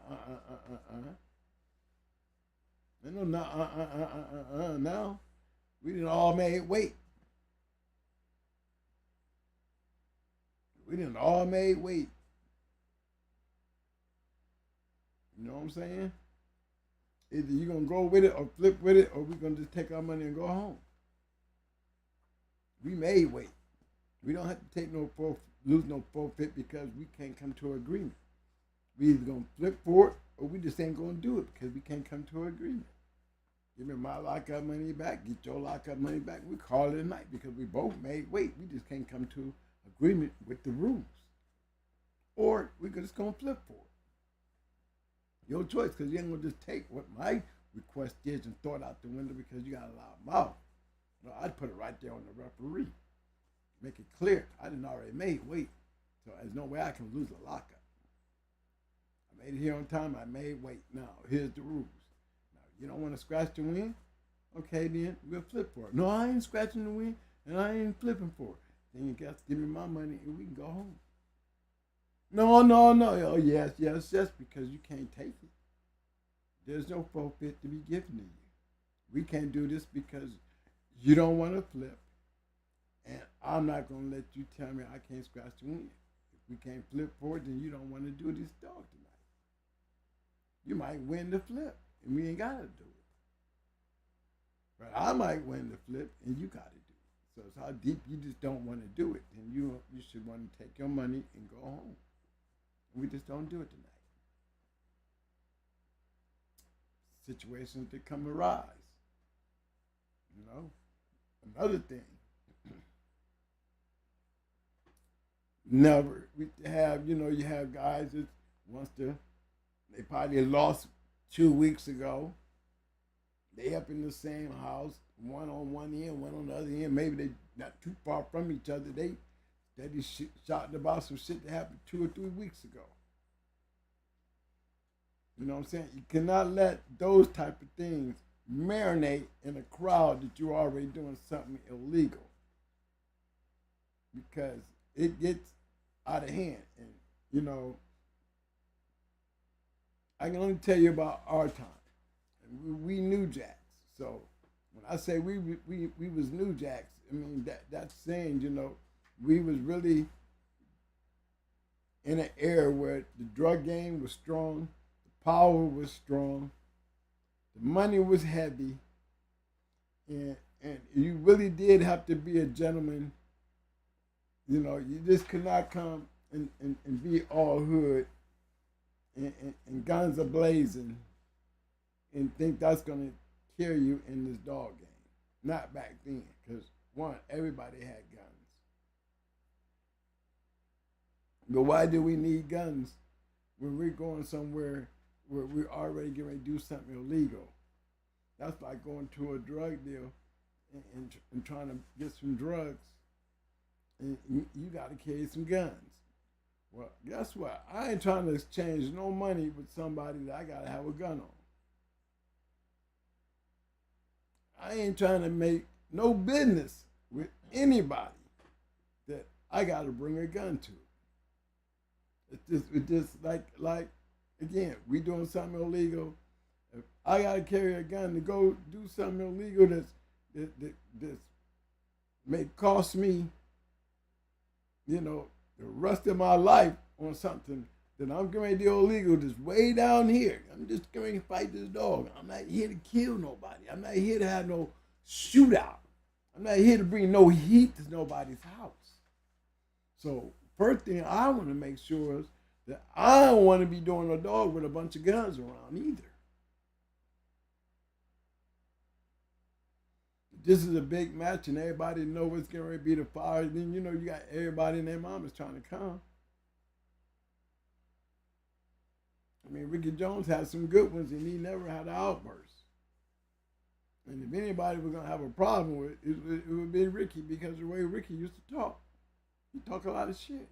no. We didn't all made weight. We didn't all made weight. You know what I'm saying? Either you're going to go with it or flip with it, or we're going to just take our money and go home. We made weight. We don't have to take lose no forfeit because we can't come to an agreement. We either going to flip for it or we just ain't going to do it because we can't come to an agreement. Give me my lockup money back, get your lockup money back. We call it a night because we both made weight. We just can't come to agreement with the rules. Or we're just going to flip for it. Your choice, because you ain't going to just take what my request is and throw it out the window because you got a loud mouth. No, I'd put it right there on the referee. Make it clear. I didn't already made weight. So there's no way I can lose a lockup. I made it here on time. I made weight. Now, here's the rules. Now, you don't want to scratch the win? Okay, then we'll flip for it. No, I ain't scratching the win, and I ain't flipping for it. Then you got to give me my money, and we can go home. No. Oh, yes, because you can't take it. There's no forfeit to be given to you. We can't do this because you don't want to flip, and I'm not going to let you tell me I can't scratch the win. If we can't flip for it, then you don't want to do this dog tonight. You might win the flip, and we ain't got to do it. But I might win the flip, and you got to do it. So it's how deep you just don't want to do it. Then you should want to take your money and go home. And we just don't do it tonight. Situations that come arise. You know? Another thing. Never. We have, you have guys that they probably lost 2 weeks ago. They up in the same house, one on one end, one on the other end. Maybe they not too far from each other. They shouting about some shit that happened 2 or 3 weeks ago. You know what I'm saying? You cannot let those type of things marinate in a crowd that you're already doing something illegal. because it gets out of hand. And, you know, I can only tell you about our time. We knew Jacks. So when I say we was new Jacks, I mean, that's saying, you know, we was really in an era where the drug game was strong, the power was strong, the money was heavy, and you really did have to be a gentleman. You know, you just could not come and be all hood and guns are blazing and think that's going to carry you in this dog game. Not back then, because one, everybody had guns. But why do we need guns when we're going somewhere where we're already getting ready to do something illegal? That's like going to a drug deal and trying to get some drugs, and you got to carry some guns. Well, guess what? I ain't trying to exchange no money with somebody that I got to have a gun on. I ain't trying to make no business with anybody that I got to bring a gun to. It's just like again, we doing something illegal. If I got to carry a gun to go do something illegal that may cost me, you know, the rest of my life on something that I'm going to do illegal that's way down here. I'm just going to fight this dog. I'm not here to kill nobody. I'm not here to have no shootout. I'm not here to bring no heat to nobody's house. So first thing I want to make sure is that I don't want to be doing a dog with a bunch of guns around either. This is a big match and everybody know what's going to be the fire. Then, you know, you got everybody and their mamas trying to come. I mean, Ricky Jones had some good ones and he never had an outburst. And if anybody was going to have a problem with it, it would be Ricky, because the way Ricky used to talk. He talk a lot of shit.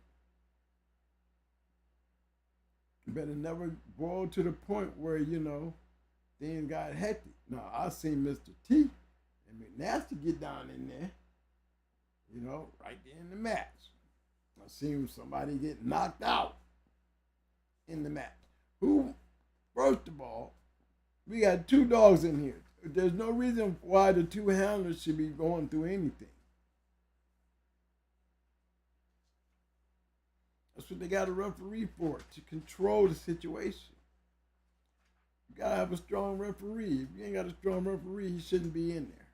But it never boiled to the point where, you know, things got hectic. Now, I seen Mr. T and McNasty get down in there, you know, right there in the match. I seen somebody get knocked out in the match. Who, first of all, we got two dogs in here. There's no reason why the two handlers should be going through anything. That's what they got a referee for, to control the situation. You gotta have a strong referee. If you ain't got a strong referee, he shouldn't be in there.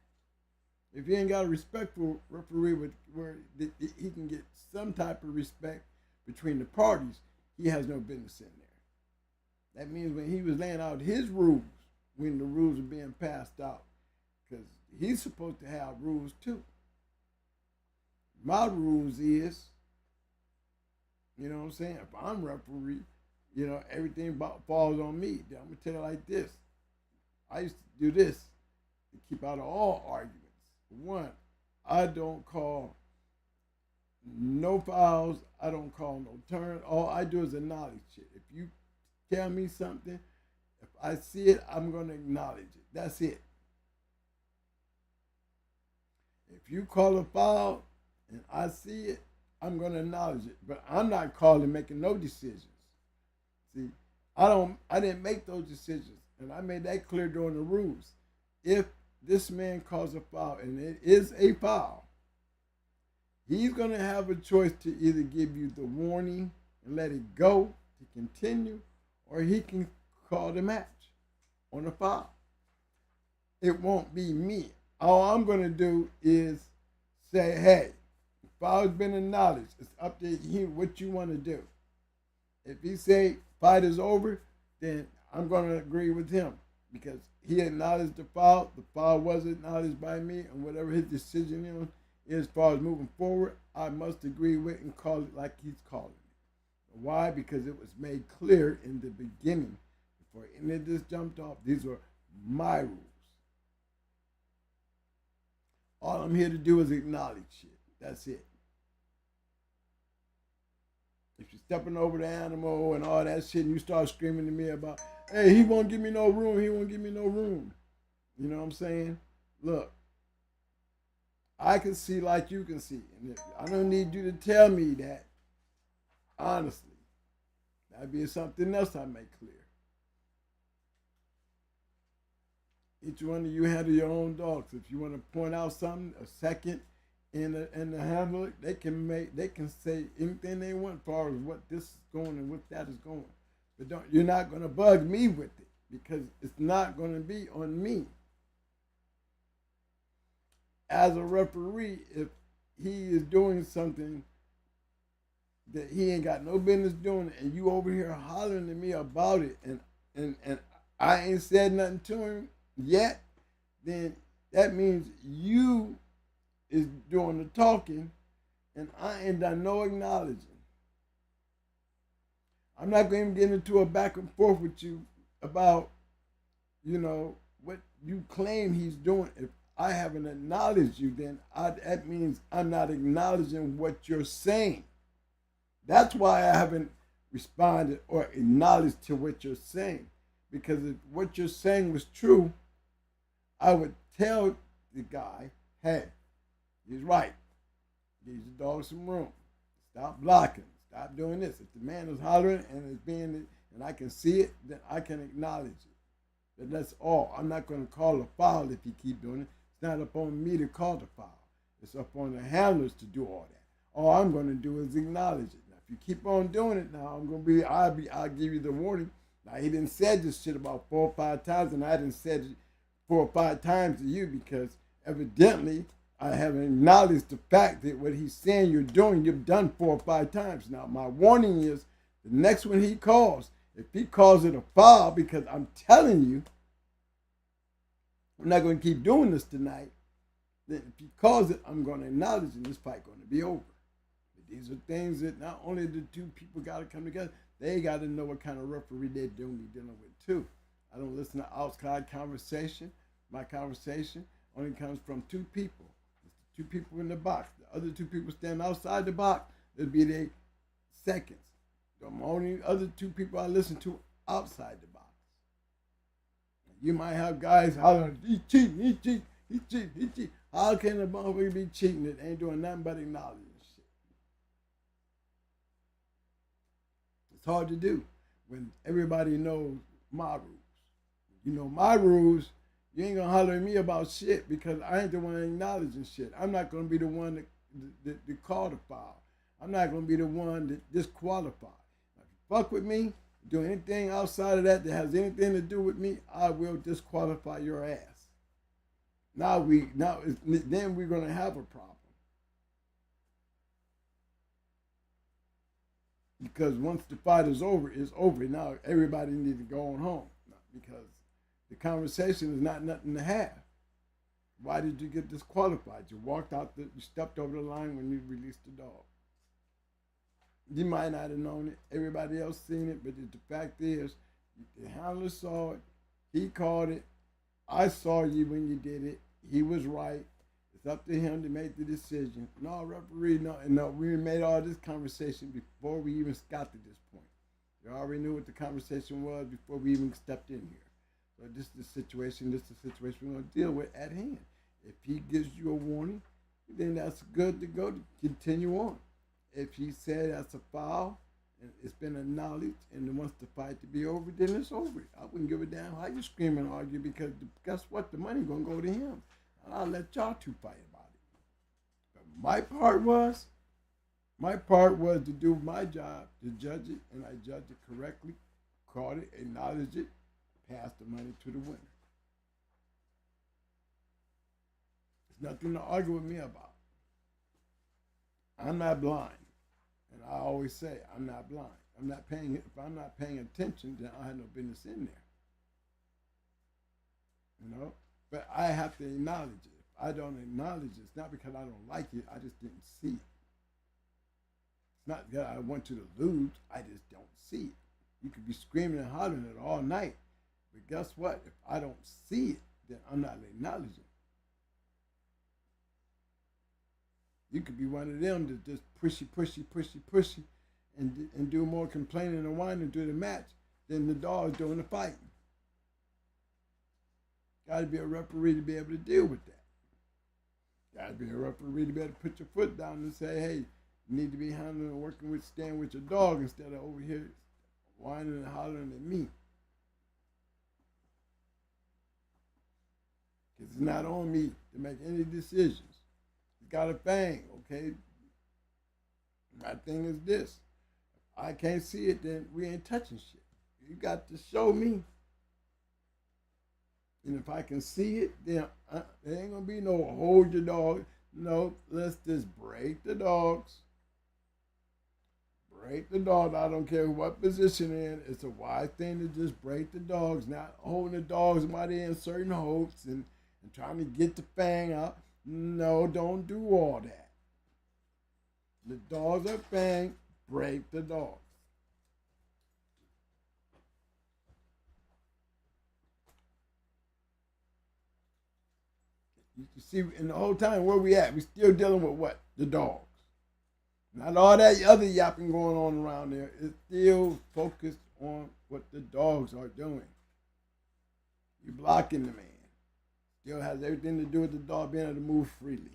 If you ain't got a respectful referee where he can get some type of respect between the parties, he has no business in there. That means when he was laying out his rules, when the rules are being passed out, because he's supposed to have rules too. My rules is, you know what I'm saying? If I'm referee, you know, everything falls on me. I'm going to tell you like this. I used to do this to keep out of all arguments. One, I don't call no fouls. I don't call no turn. All I do is acknowledge it. If you tell me something, if I see it, I'm going to acknowledge it. That's it. If you call a foul and I see it, I'm going to acknowledge it, but I'm not calling, making no decisions. See, I didn't make those decisions, and I made that clear during the rules. If this man calls a foul, and it is a foul, he's going to have a choice to either give you the warning and let it go to continue, or he can call the match on a foul. It won't be me. All I'm going to do is say, hey, foul's been acknowledged. It's up to you what you want to do. If he say fight is over, then I'm going to agree with him, because he acknowledged the foul. The foul was acknowledged by me, and whatever his decision is as far as moving forward, I must agree with and call it like he's calling it. Why? Because it was made clear in the beginning, before any of this jumped off, these were my rules. All I'm here to do is acknowledge shit. That's it. If you're stepping over the animal and all that shit and you start screaming to me about, hey, he won't give me no room, he won't give me no room. You know what I'm saying? Look, I can see like you can see. And I don't need you to tell me that, honestly. That'd be something else I make clear. Each one of you handle your own dogs. If you want to point out something, a second in the handler, they can say anything they want as far as what this is going and what that is going. But you're not going to bug me with it because it's not going to be on me. As a referee, if he is doing something that he ain't got no business doing, and you over here hollering at me about it, and I ain't said nothing to him yet, then that means you is doing the talking, and I ain't done no acknowledging. I'm not going to get into a back and forth with you about, what you claim he's doing. If I haven't acknowledged you, then that means I'm not acknowledging what you're saying. That's why I haven't responded or acknowledged to what you're saying. Because if what you're saying was true, I would tell the guy, hey, he's right. Give the dog some room. Stop blocking. Stop doing this. If the man is hollering and I can see it, then I can acknowledge it. But that's all. I'm not going to call a foul if he keep doing it. It's not up on me to call the foul. It's up on the handlers to do all that. All I'm going to do is acknowledge it. Now, if you keep on doing it, now I'll give you the warning. Now, he didn't say this shit about 4 or 5 times, and I didn't say it 4 or 5 times to you because evidently I haven't acknowledged the fact that what he's saying you're doing, you've done 4 or 5 times. Now, my warning is the next one he calls, if he calls it a foul, because I'm telling you, I'm not going to keep doing this tonight, then if he calls it, I'm going to acknowledge and this fight going to be over. But these are things that not only the two people got to come together, they got to know what kind of referee they're dealing with too. I don't listen to outside conversation. My conversation only comes from 2 people. It's the 2 people in the box. The other 2 people stand outside the box. It'll be their seconds. The only other 2 people I listen to outside the box. You might have guys hollering, he's cheating, he's cheating, he's cheating, he's cheating. How can a motherfucker be cheating that ain't doing nothing but acknowledging shit? It's hard to do when everybody knows my rules. You know my rules, you ain't gonna holler at me about shit because I ain't the one acknowledging shit. I'm not gonna be the one that call the foul. I'm not gonna be the one that disqualify. If you fuck with me, do anything outside of that has anything to do with me, I will disqualify your ass. Then we're gonna have a problem. Because once the fight is over, it's over. Now everybody needs to go on home because the conversation is not nothing to have. Why did you get disqualified? You walked out, you stepped over the line when you released the dog. You might not have known it. Everybody else seen it, but the fact is, the handler saw it. He called it. I saw you when you did it. He was right. It's up to him to make the decision. No, referee, no. We made all this conversation before we even got to this point. We already knew what the conversation was before we even stepped in here. So this is the situation. This is the situation we're going to deal with at hand. If he gives you a warning, then that's good to go to continue on. If he said that's a foul and it's been acknowledged and wants the fight to be over, then it's over. I wouldn't give a damn how you scream and argue because guess what? The money going to go to him. And I'll let y'all 2 fight about it. But my part was to do my job, to judge it, and I judged it correctly, caught it, acknowledged it, passed the money to the winner. There's nothing to argue with me about. I'm not blind. And I always say, I'm not blind. If I'm not paying attention, then I have no business in there. But I have to acknowledge it. If I don't acknowledge it, it's not because I don't like it, I just didn't see it. It's not that I want you to lose, I just don't see it. You could be screaming and hollering it all night. But guess what? If I don't see it, then I'm not acknowledging it. You could be one of them that just pushy, and do more complaining and whining through the match than the dog doing the fighting. Got to be a referee to be able to deal with that. Gotta be a referee to better put your foot down and say, hey, you need to be handling and working with, staying with your dog instead of over here whining and hollering at me. Because it's not on me to make any decisions. He's got a fang, okay? My thing is this. If I can't see it, then we ain't touching shit. You got to show me. And if I can see it, then there ain't going to be no hold your dog. No, let's just break the dogs. Break the dog. I don't care what position in. It's a wise thing to just break the dogs, not holding the dogs while they're in certain holds and trying to get the fang out. No, don't do all that. The dogs are fang, break the dogs. You see, in the whole time, where we at? We still dealing with what? The dogs. Not all that other yapping going on around there. It's still focused on what the dogs are doing. You're blocking the man. Still has everything to do with the dog being able to move freely.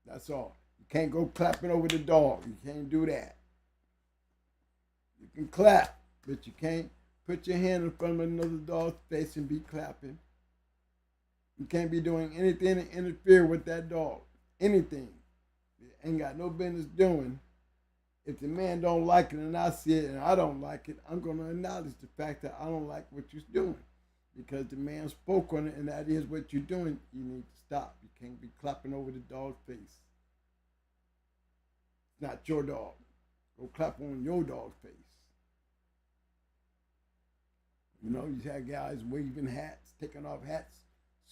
That's all. You can't go clapping over the dog. You can't do that. You can clap, but you can't put your hand in front of another dog's face and be clapping. You can't be doing anything to interfere with that dog. Anything. It ain't got no business doing. If the man don't like it and I see it and I don't like it, I'm going to acknowledge the fact that I don't like what you're doing. Because the man spoke on it and that is what you're doing. You need to stop. You can't be clapping over the dog's face. It's not your dog. Go clap on your dog's face. You know, you have guys waving hats, taking off hats,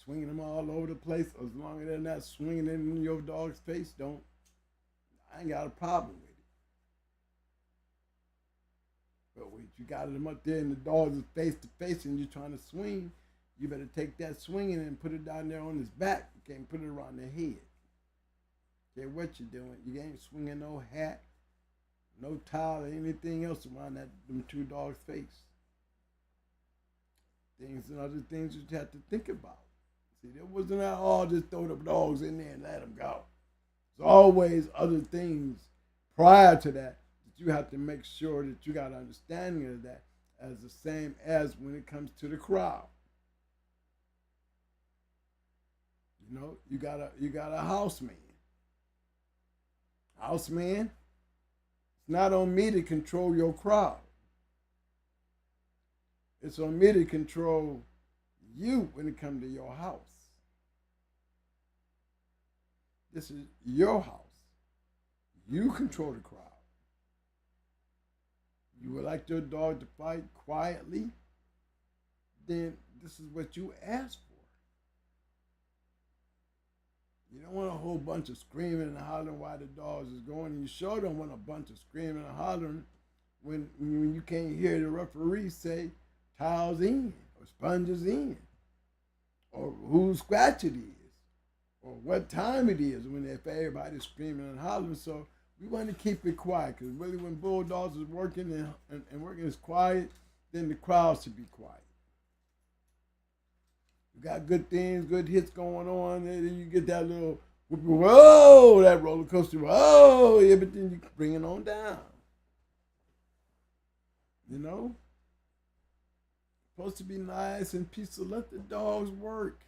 swinging them all over the place. As long as they're not swinging it in your dog's face, I ain't got a problem with it. But when you got them up there and the dogs are face to face and you're trying to swing, you better take that swinging and put it down there on his back. You can't put it around their head. Okay, what you doing? You ain't swinging no hat, no towel, or anything else around them two dogs' face. Things and other things you have to think about. See, there wasn't all just throw the dogs in there and let them go. There's always other things prior to that you have to make sure that you got an understanding of that as the same as when it comes to the crowd. You know, you got a houseman. Houseman, it's not on me to control your crowd. It's on me to control you when it comes to your house. This is your house. You control the crowd. You would like your dog to fight quietly, then this is what you ask for. You don't want a whole bunch of screaming and hollering while the dogs is going. You sure don't want a bunch of screaming and hollering when you can't hear the referee say towels in or sponges in or whose scratch it is or what time it is when if everybody's screaming and hollering. So we want to keep it quiet because really when Bulldogs is working and working is quiet, then the crowd should be quiet. You got good things, good hits going on, and then you get that little, whoa, that roller coaster, whoa, yeah, but then you bring it on down. You know? Supposed to be nice and peaceful. Let the dogs work.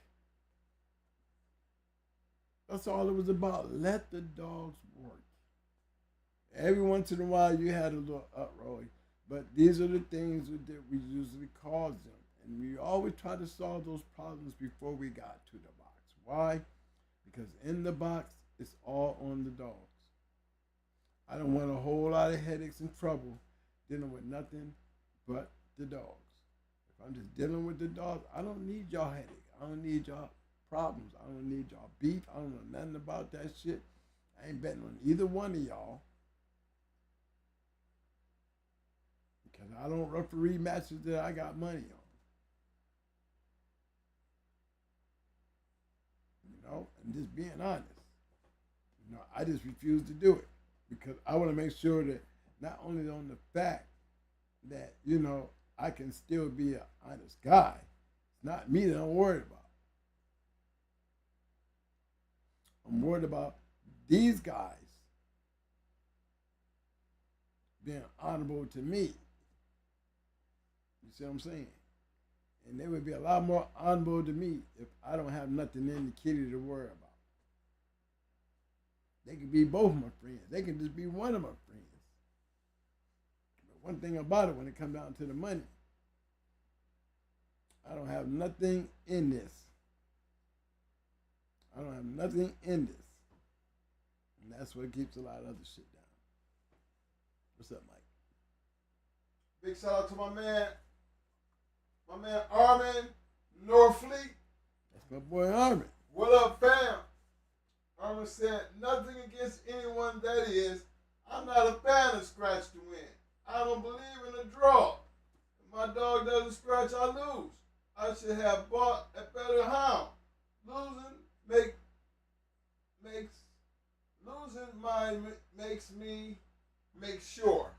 That's all it was about. Let the dogs work. Every once in a while, you had a little uproar, but these are the things that we usually cause them. And we always try to solve those problems before we got to the box. Why? Because in the box, it's all on the dogs. I don't want a whole lot of headaches and trouble dealing with nothing but the dogs. If I'm just dealing with the dogs, I don't need y'all headache. I don't need y'all problems. I don't need y'all beef. I don't know nothing about that shit. I ain't betting on either one of y'all. Because I don't referee matches that I got money on. You know, and just being honest. You know, I just refuse to do it. Because I want to make sure that not only on the fact that, you know, I can still be an honest guy. It's not me that I'm worried about. I'm worried about these guys being honorable to me. You see what I'm saying? And they would be a lot more honorable to me if I don't have nothing in the kitty to worry about. They could be both my friends. They can just be one of my friends. But one thing about it, when it comes down to the money, I don't have nothing in this. I don't have nothing in this. And that's what keeps a lot of other shit down. What's up, Mike? Big shout out to my man Armin Norfleet. That's my boy Armin. What up, fam? Armin said, nothing against anyone that is. I'm not a fan of scratch to win. I don't believe in a draw. If my dog doesn't scratch, I lose. I should have bought a better hound. Losing mine makes me make sure.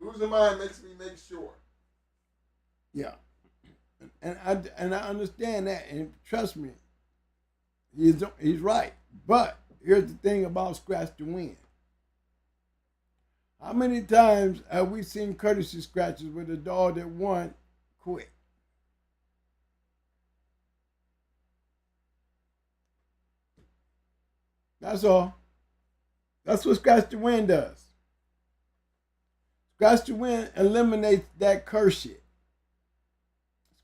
Losing mine makes me make sure. Yeah. And I understand that, and trust me, he's right. But here's the thing about scratch to win. How many times have we seen courtesy scratches where the dog that won quit? That's all. That's what scratch to win does. Scratch to win eliminates that curse shit.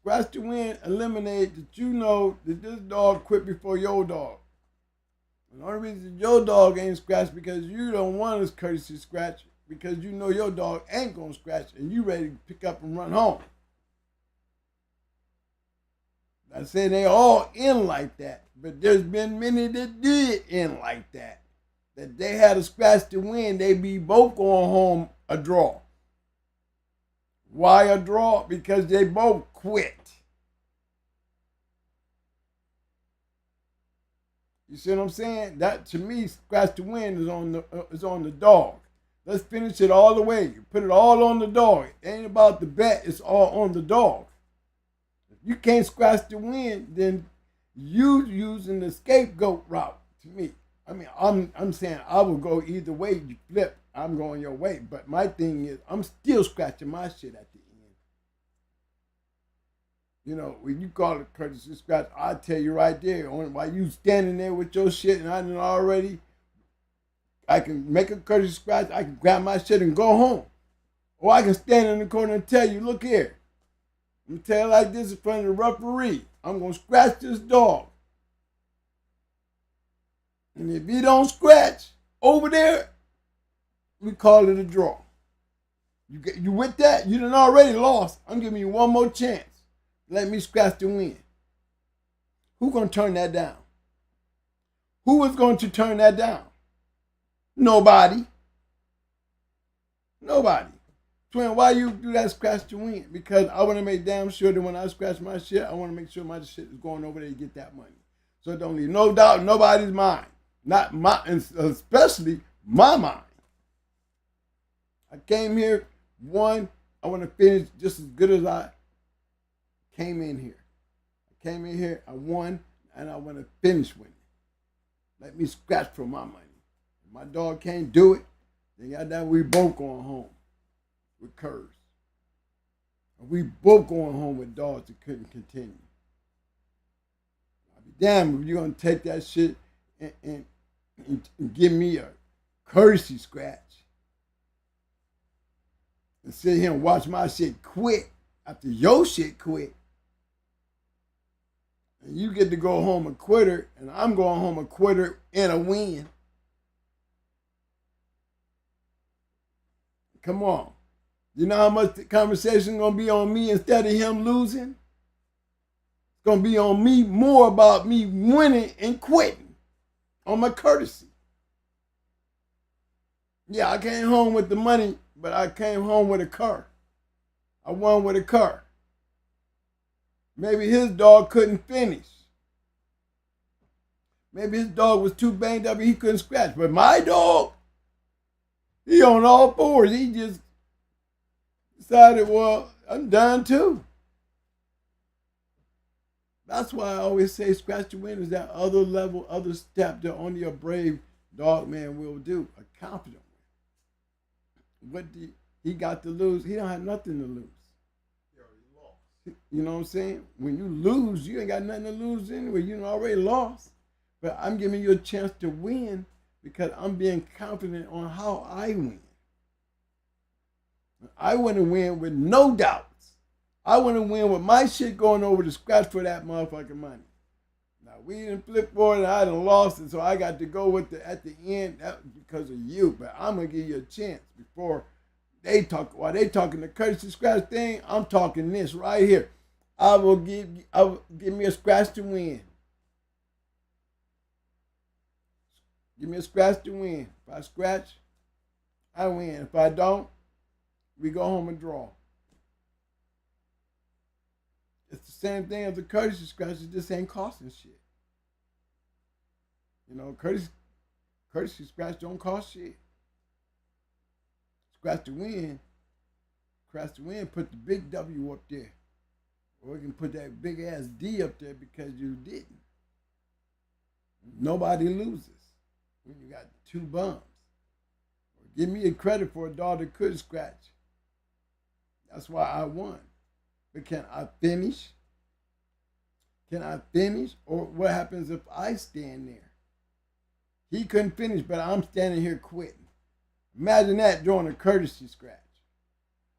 Scratch to win eliminates that you know that this dog quit before your dog. And the only reason your dog ain't scratched because you don't want his courtesy scratch, because you know your dog ain't gonna scratch and you ready to pick up and run home. I say they all end like that, but there's been many that did end like that. That they had a scratch to win, they be both going home a draw. Why a draw? Because they both quit. You see what I'm saying? That to me, scratch to win is on the dog. Let's finish it all the way. You put it all on the dog. It ain't about the bet. It's all on the dog. If you can't scratch to win, then you using the scapegoat route. To me, I mean, I'm saying I will go either way. You flip, I'm going your way. But my thing is, I'm still scratching my shit at the end. You know, when you call it courtesy scratch, I tell you right there, while you standing there with your shit and I done already, I can make a courtesy scratch, I can grab my shit and go home. Or I can stand in the corner and tell you, look here, I'm going to tell you like this in front of the referee. I'm going to scratch this dog. And if he don't scratch over there, we call it a draw. You with that? You done already lost. I'm giving you one more chance. Let me scratch to win. Who going to turn that down? Who is going to turn that down? Nobody. Nobody. Twin, why you do that scratch to win? Because I want to make damn sure that when I scratch my shit, I want to make sure my shit is going over there to get that money. So it don't leave no doubt in nobody's mind. Not my, especially my mind. I came here, won. I want to finish just as good as I came in here. I came in here, I won, and I want to finish winning. Let me scratch for my money. If my dog can't do it, then goddamn, we both going home with curves. We both going home with dogs that couldn't continue. I'll be damned if you're going to take that shit and give me a courtesy scratch and sit here and watch my shit quit after your shit quit. And you get to go home a quitter, and I'm going home a quitter and a win. Come on. You know how much the conversation is going to be on me instead of him losing? It's going to be on me, more about me winning and quitting on my courtesy. Yeah, I came home with the money, but I came home with a car. I won with a car. Maybe his dog couldn't finish. Maybe his dog was too banged up and he couldn't scratch. But my dog, he on all fours. He just decided, well, I'm done too. That's why I always say scratch to win is that other level, other step that only a brave dog man will do, a confident one. What he got to lose? He don't have nothing to lose. He already lost. You know what I'm saying? When you lose, you ain't got nothing to lose anyway. You already lost. But I'm giving you a chance to win because I'm being confident on how I win. I want to win with no doubts. I want to win with my shit going over to scratch for that motherfucking money. Now, we didn't flip forward and I done lost it, so I got to go with at the end. That was because of you. But I'm going to give you a chance before they talk. While they talking the courtesy scratch thing, I'm talking this right here. I will give me a scratch to win. Give me a scratch to win. If I scratch, I win. If I don't, we go home and draw. It's the same thing as the courtesy scratch. It just ain't costing shit. You know, courtesy scratch don't cost shit. Scratch to win, put the big W up there. Or we can put that big ass D up there because you didn't. Nobody loses when you got two bums. Give me a credit for a dog that could scratch. That's why I won. But can I finish? Can I finish? Or what happens if I stand there? He couldn't finish, but I'm standing here quitting. Imagine that during a courtesy scratch.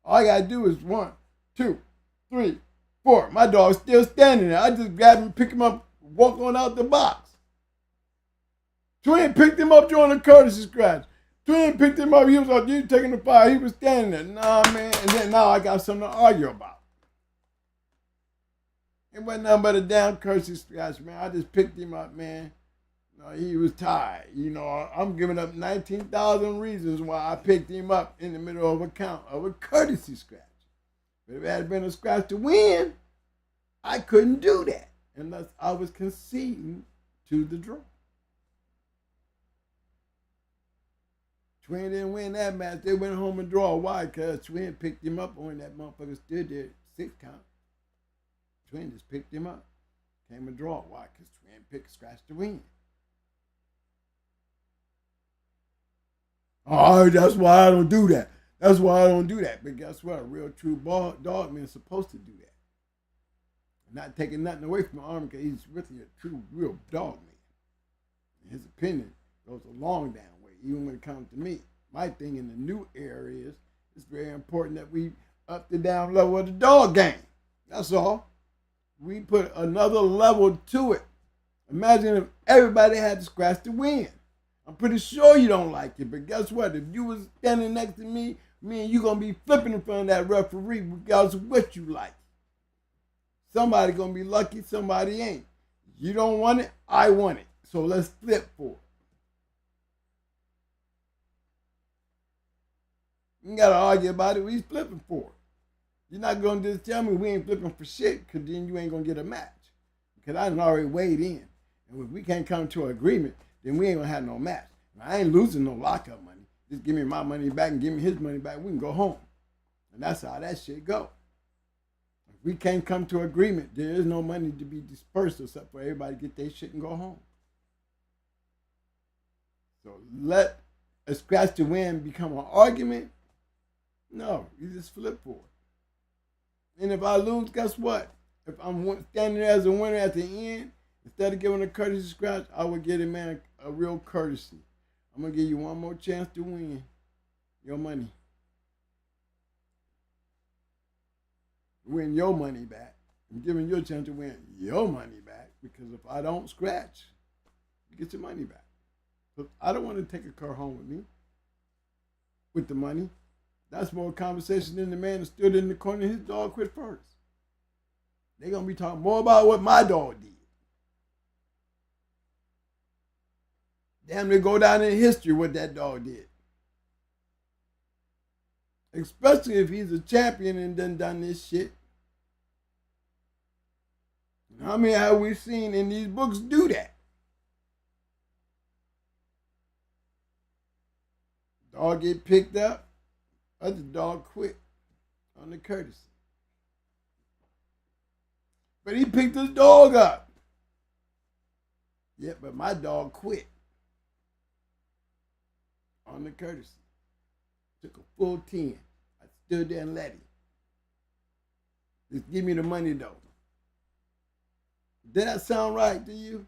All I got to do is 1, 2, 3, 4. My dog's still standing there. I just grab him, pick him up, walk on out the box. Twin picked him up during a courtesy scratch. Twin picked him up. He was like, you taking the fire. He was standing there. Nah, man. And then now I got something to argue about. It wasn't nothing but a damn courtesy scratch, man. I just picked him up, man. No, he was tired. You know, I'm giving up 19,000 reasons why I picked him up in the middle of a courtesy scratch. But if it had been a scratch to win, I couldn't do that unless I was conceding to the draw. Twin didn't win that match. They went home and draw. Why? Because Twin picked him up on that motherfucker stood there 6 count. Twin just picked him up. Came and draw. Why? Because Twin picked scratch to win. Oh, that's why I don't do that. That's why I don't do that. But guess what? A real true dog man is supposed to do that. Not taking nothing away from Army because he's really a true, real dog man. His opinion goes a long damn way, even when it comes to me. My thing in the new era is it's very important that we up the down level of the dog game. That's all. We put another level to it. Imagine if everybody had to scratch to win. I'm pretty sure you don't like it, but guess what? If you was standing next to me and you gonna be flipping in front of that referee regardless of what you like. Somebody gonna be lucky, somebody ain't. You don't want it, I want it. So let's flip for it. You ain't gotta argue about it, we flipping for it. You're not gonna just tell me we ain't flipping for shit, cause then you ain't gonna get a match. Because I done already weighed in. And if we can't come to an agreement, then we ain't gonna have no match. I ain't losing no lockup money. Just give me my money back and give me his money back. We can go home. And that's how that shit go. If we can't come to agreement, there is no money to be dispersed except for everybody to get their shit and go home. So let a scratch to win become an argument? No, you just flip for it. And if I lose, guess what? If I'm standing there as a winner at the end, instead of giving a courtesy scratch, I would give a man a real courtesy. I'm going to give you one more chance to win your money. Win your money back. I'm giving you a chance to win your money back because if I don't scratch, you get your money back. So I don't want to take a car home with me with the money. That's more conversation than the man that stood in the corner and his dog quit first. They're going to be talking more about what my dog did. Damn, they go down in history what that dog did. Especially if he's a champion and done this shit. How many have we seen in these books do that? Dog get picked up, other dog quit on the courtesy. But he picked his dog up. Yeah, but my dog quit on the courtesy. Took a full 10. I stood there and let him. Just give me the money though. Did that sound right to you?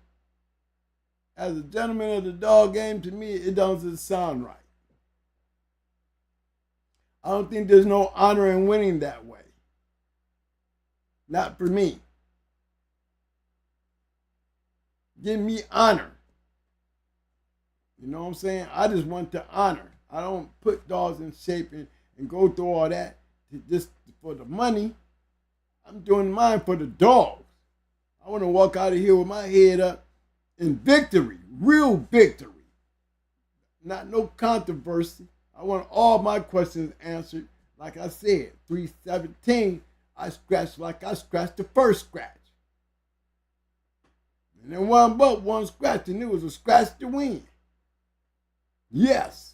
As a gentleman of the dog game, to me, it doesn't sound right. I don't think there's no honor in winning that way. Not for me. Give me honor. You know what I'm saying? I just want to honor. I don't put dogs in shape and go through all that just for the money. I'm doing mine for the dogs. I want to walk out of here with my head up in victory, real victory. Not no controversy. I want all my questions answered. Like I said, 317, I scratched like I scratched the first scratch. And then one but one scratch, and it was a scratch to win. Yes.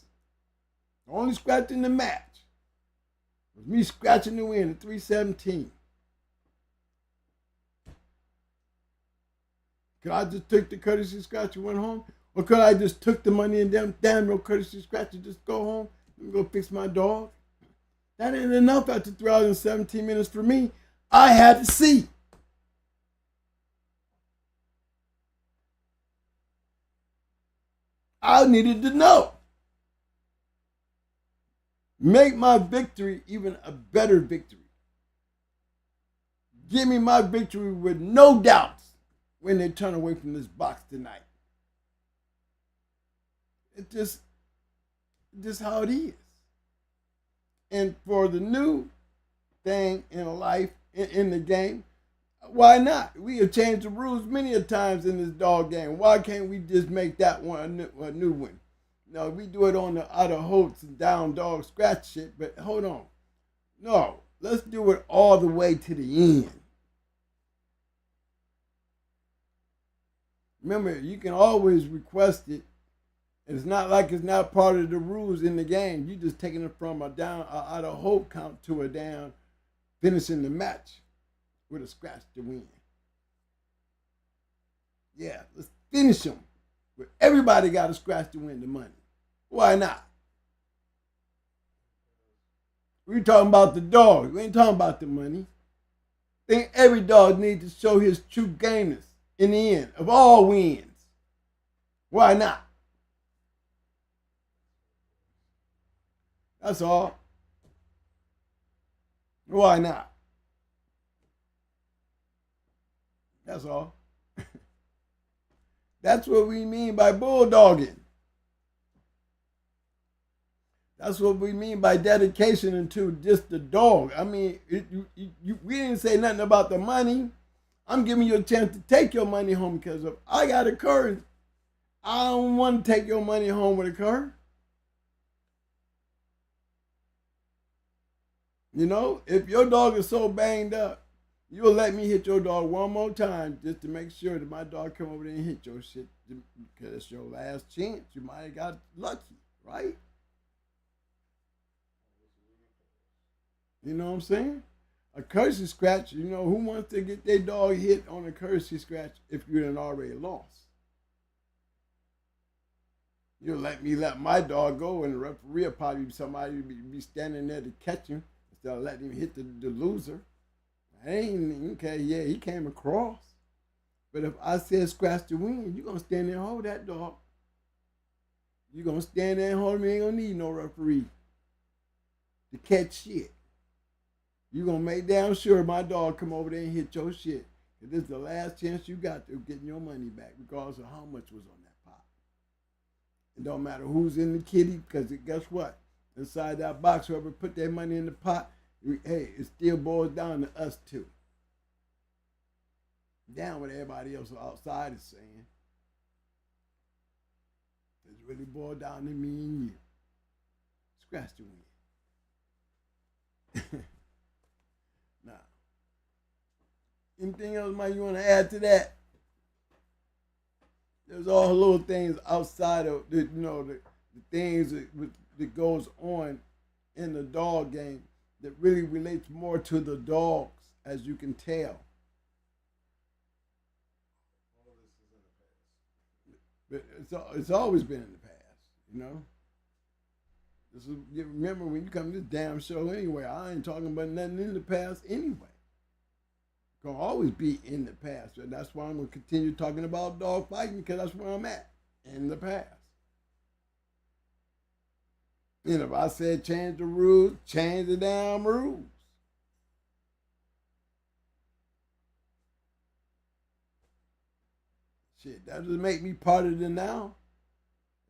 The only scratch in the match was me scratching to win at 317. Could I just take the courtesy scratch and went home? Or could I just took the money and damn no courtesy scratch and just go home and go fix my dog? That ain't enough after 3 hours and 17 minutes for me. I had to see. I needed to know. Make my victory even a better victory. Give me my victory with no doubts when they turn away from this box tonight. It's just how it is. And for the new thing in life, in the game, why not? We have changed the rules many a times in this dog game. Why can't we just make that one a new one? No, we do it on the out of hopes and down dog scratch shit, but hold on. No, let's do it all the way to the end. Remember, you can always request it. It's not like it's not part of the rules in the game. You just taking it from a down, out of hope count to a down, finishing the match with a scratch to win. Yeah, let's finish them. But everybody got a scratch to win the money. Why not? We're talking about the dog. We ain't talking about the money. I think every dog needs to show his true gameness in the end of all wins. Why not? That's all. Why not? That's all. That's what we mean by bulldogging. That's what we mean by dedication into just the dog. I mean, we didn't say nothing about the money. I'm giving you a chance to take your money home because if I got a cur, I don't want to take your money home with a cur. You know, if your dog is so banged up, you'll let me hit your dog one more time just to make sure that my dog come over there and hit your shit because it's your last chance. You might have got lucky, right? You know what I'm saying? A courtesy scratch, you know, who wants to get their dog hit on a courtesy scratch if you done already lost? You'll let my dog go and the referee will probably somebody be standing there to catch him instead of letting him hit the loser. I ain't, okay, yeah, he came across. But if I said scratch to win, you're going to stand there and hold that dog. You're going to stand there and hold him. You ain't going to need no referee to catch shit. You're going to make damn sure my dog come over there and hit your shit. This is the last chance you got to getting your money back regardless of how much was on that pot. It don't matter who's in the kitty because guess what? Inside that box, whoever put their money in the pot, hey, it still boils down to us two. Down what everybody else outside is saying. It's really boiled down to me and you. Scratch the win. Now, anything else, Mike, you want to add to that? There's all little things outside of the, the things that goes on in the dog game that really relates more to the dogs, as you can tell. It's always been in the past, you know. Remember when you come to this damn show anyway, I ain't talking about nothing in the past anyway. Gonna always be in the past. And that's why I'm gonna continue talking about dog fighting, because that's where I'm at, in the past. And if I said change the rules, change the damn rules. Shit, that doesn't make me part of the now.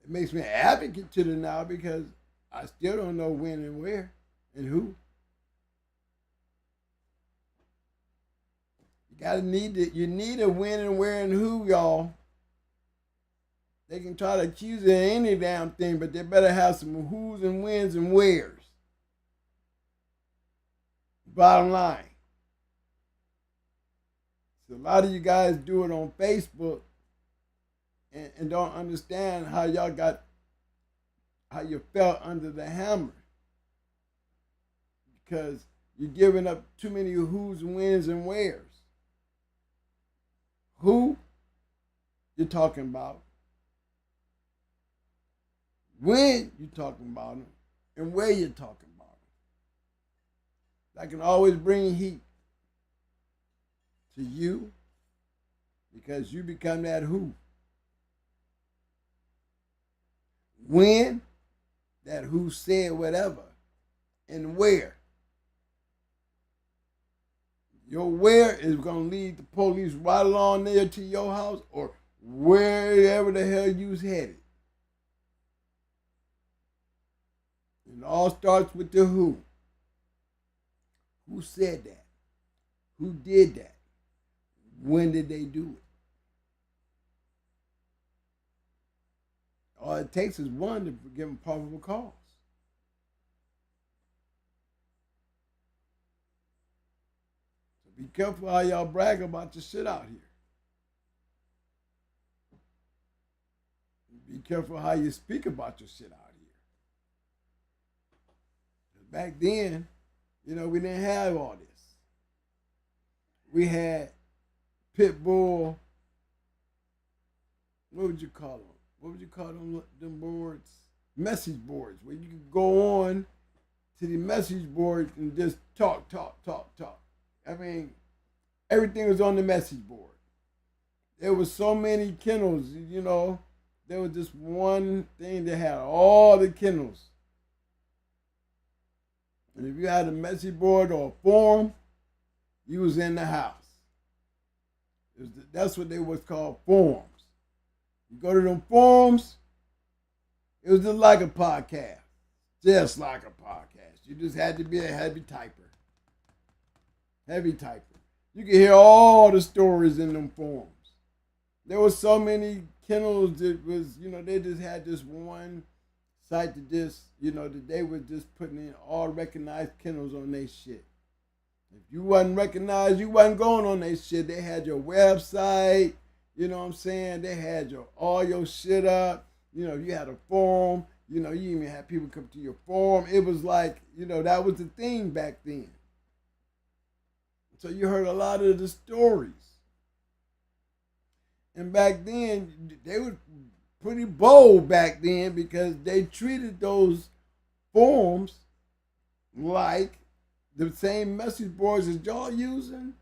It makes me an advocate to the now, because I still don't know when and where and who. You need a when and where and who, y'all. They can try to accuse you of any damn thing, but they better have some who's and whens and wheres. Bottom line. So a lot of you guys do it on Facebook and don't understand how you felt under the hammer. Because you're giving up too many who's, whens, and wheres. Who you're talking about, when you're talking about them, and where you're talking about them. That can always bring heat to you, because you become that who. When, that who said whatever, and where. Your where is going to lead the police right along there to your house or wherever the hell you's headed. It all starts with the who. Who said that? Who did that? When did they do it? All it takes is one to give them probable cause. So be careful how y'all brag about your shit out here. Be careful how you speak about your shit out here. Back then, we didn't have all this. We had pit bull. What would you call them? What would you call them boards? Message boards, where you could go on to the message board and just talk. I mean, everything was on the message board. There was so many kennels, There was just one thing that had all the kennels. And if you had a message board or a forum, you was in the house. That's what they was called, forums. You go to them forums, it was just like a podcast. Just like a podcast. You just had to be a heavy typer. Heavy typer. You could hear all the stories in them forums. There were so many kennels that was, they just had this one site to just, that they were just putting in all recognized kennels on their shit. If you wasn't recognized, you wasn't going on their shit. They had your website, you know what I'm saying? They had all your shit up. You had a forum. You even had people come to your forum. It was like, that was the thing back then. So you heard a lot of the stories. And back then, they were pretty bold back then, because they treated those forums like the same message boards as y'all using.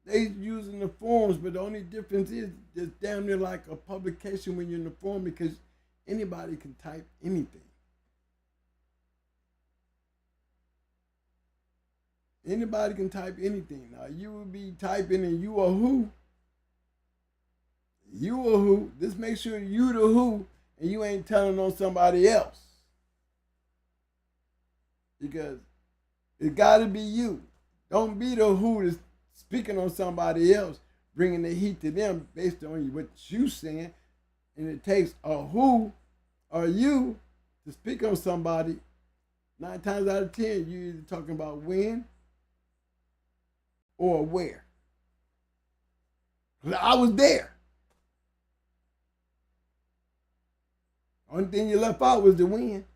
They using the forums, but the only difference is it's damn near like a publication when you're in the forum, because anybody can type anything. Anybody can type anything. Now, you would be typing and you a who. You a who. Just make sure you the who and you ain't telling on somebody else. Because it got to be you. Don't be the who that's speaking on somebody else, bringing the heat to them based on what you saying. And it takes a who or you to speak on somebody. 9 times out of 10, you're either talking about when or where. I was there. Only thing you left out was the when.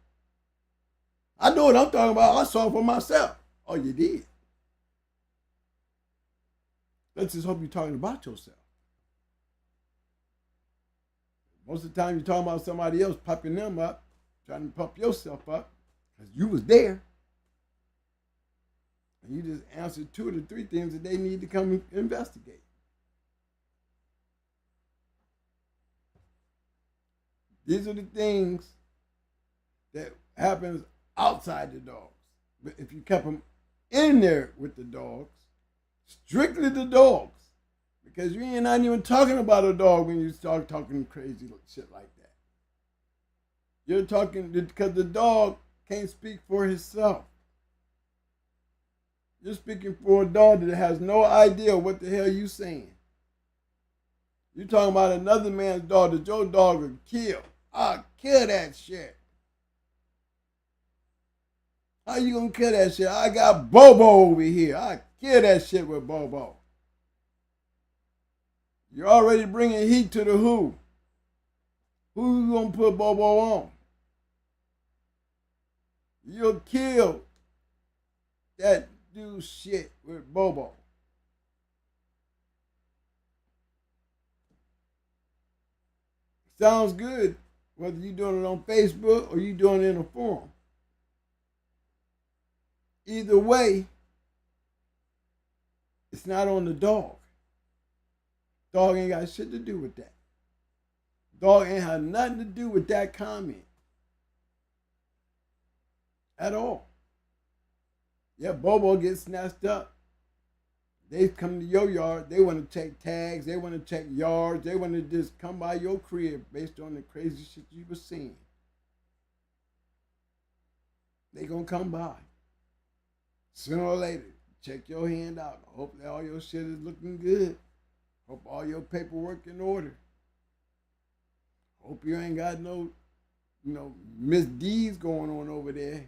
I know what I'm talking about. I saw it for myself. Oh, you did? Let's just hope you're talking about yourself. Most of the time you're talking about somebody else pumping them up, trying to pump yourself up, because you was there. And you just answered 2 to 3 things that they need to come investigate. These are the things that happens outside the dogs. But if you kept them in there with the dogs, strictly the dogs, because you ain't not even talking about a dog when you start talking crazy shit like that. You're talking because the dog can't speak for himself. You're speaking for a dog that has no idea what the hell you saying. You're talking about another man's dog that your dog would kill. I'll kill that shit. How you gonna kill that shit? I got Bobo over here. I kill that shit with Bobo. You're already bringing heat to the who. Who you gonna put Bobo on? You'll kill that dude's shit with Bobo. Sounds good, whether you're doing it on Facebook or you're doing it in a forum. Either way, it's not on the dog. Dog ain't got shit to do with that. Dog ain't had nothing to do with that comment. At all. Yeah, Bobo gets snatched up. They come to your yard. They want to check tags. They want to check yards. They want to just come by your crib based on the crazy shit you were seeing. They gonna come by. Sooner or later, check your hand out. Hope that all your shit is looking good. Hope all your paperwork in order. Hope you ain't got no, misdeeds going on over there.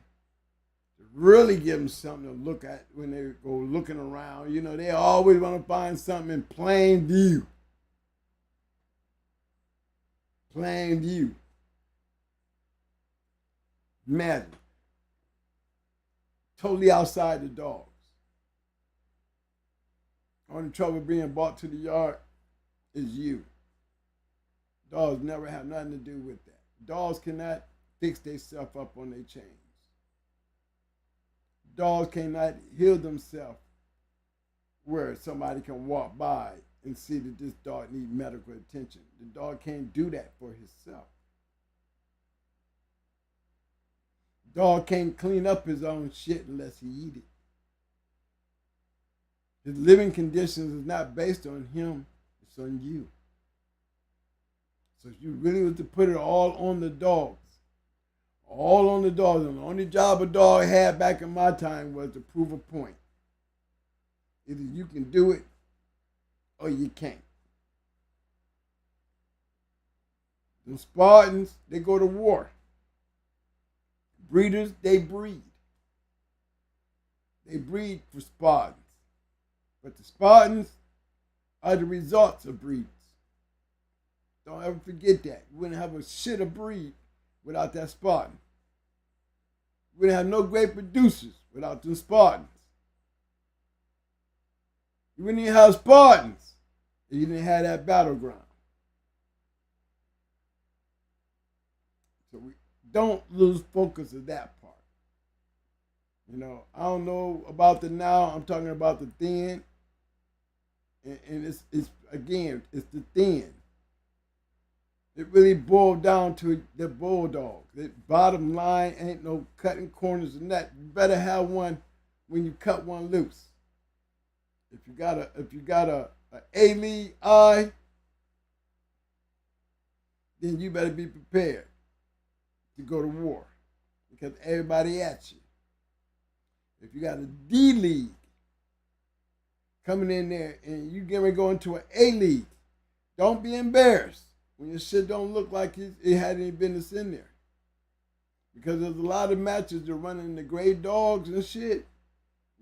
To really give them something to look at when they go looking around. They always want to find something in plain view. Plain view. Imagine. Totally outside the dogs. Only trouble being brought to the yard is you. Dogs never have nothing to do with that. Dogs cannot fix themselves up on their chains. Dogs cannot heal themselves where somebody can walk by and see that this dog needs medical attention. The dog can't do that for himself. Dog can't clean up his own shit unless he eat it. His living conditions is not based on him, it's on you. So if you really was to put it all on the dogs, all on the dogs, and the only job a dog had back in my time was to prove a point. Either you can do it or you can't. The Spartans, they go to war. Breeders, they breed. They breed for Spartans. But the Spartans are the results of breeders. Don't ever forget that. You wouldn't have a shit of breed without that Spartan. You wouldn't have no great producers without the Spartans. You wouldn't even have Spartans if you didn't have that battleground. So we don't lose focus of that part. I don't know about the now. I'm talking about the then. And it's the thin. It really boiled down to the bulldog. The bottom line ain't no cutting corners and that. You better have one when you cut one loose. If you got a A-League eye, then you better be prepared to go to war because everybody at you. If you got a D-League coming in there and you get ready to go into an A-League, don't be embarrassed when your shit don't look like it had any business in there. Because there's a lot of matches that running the great dogs and shit.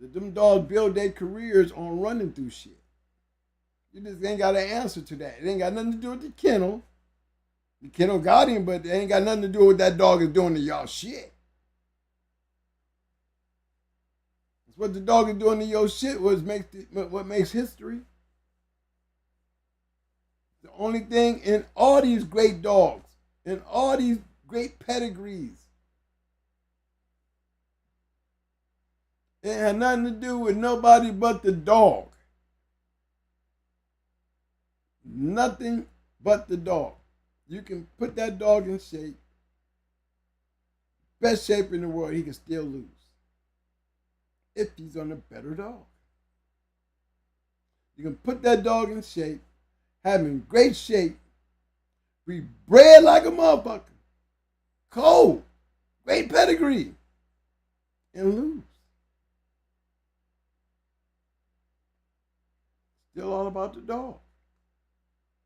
That them dogs build their careers on running through shit. You just ain't got an answer to that. It ain't got nothing to do with the kennel. The kennel got him, but it ain't got nothing to do with what that dog is doing to y'all shit. It's what the dog is doing to your shit what makes history. The only thing in all these great dogs, in all these great pedigrees, it had nothing to do with nobody but the dog. Nothing but the dog. You can put that dog in shape, best shape in the world, he can still lose if he's on a better dog. You can put that dog in shape, have him in great shape, be bred like a motherfucker, cold, great pedigree, and lose. Still all about the dog.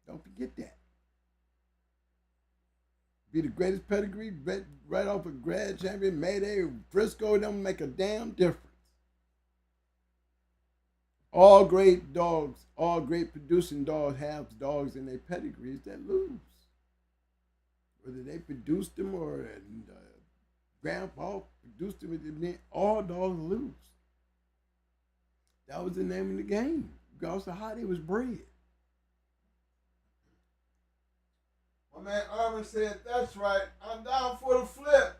Don't forget that. Be the greatest pedigree, right off a grad champion, Mayday, Frisco, don't make a damn difference. All great dogs, all great producing dogs have dogs in their pedigrees that lose. Whether they produced them or grandpa produced them, all dogs lose. That was the name of the game, regardless of how they was bred. My man Arvin said, that's right, I'm down for the flip.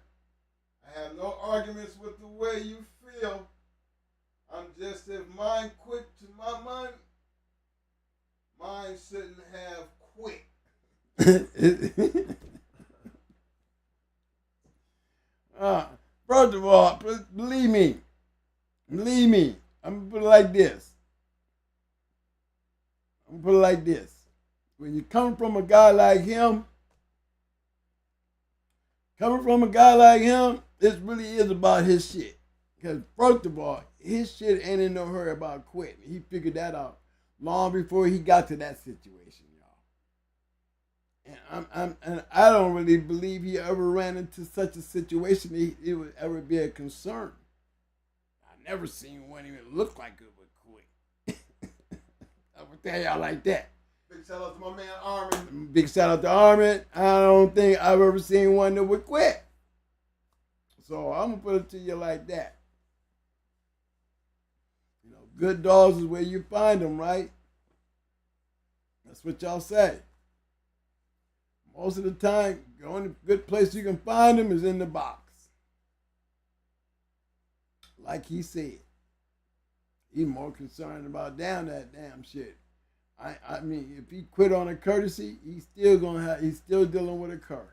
I have no arguments with the way you feel. I'm just, if mine quick to my money, mine shouldn't have quit. First of all, believe me, I'm gonna put it like this. When you come from a guy like him, this really is about his shit. Because first of all, his shit ain't in no hurry about quitting. He figured that out long before he got to that situation, y'all. And I don't really believe he ever ran into such a situation it would ever be a concern. I never seen one even look like it would quit. I would tell y'all like that. Big shout out to my man Armin. Big shout out to Armin. I don't think I've ever seen one that would quit. So I'm going to put it to you like that. You know, good dogs is where you find them, right? That's what y'all say. Most of the time, the only good place you can find them is in the box. Like he said. He's more concerned about down that damn shit. I mean, if he quit on a courtesy, he's still dealing with a cur.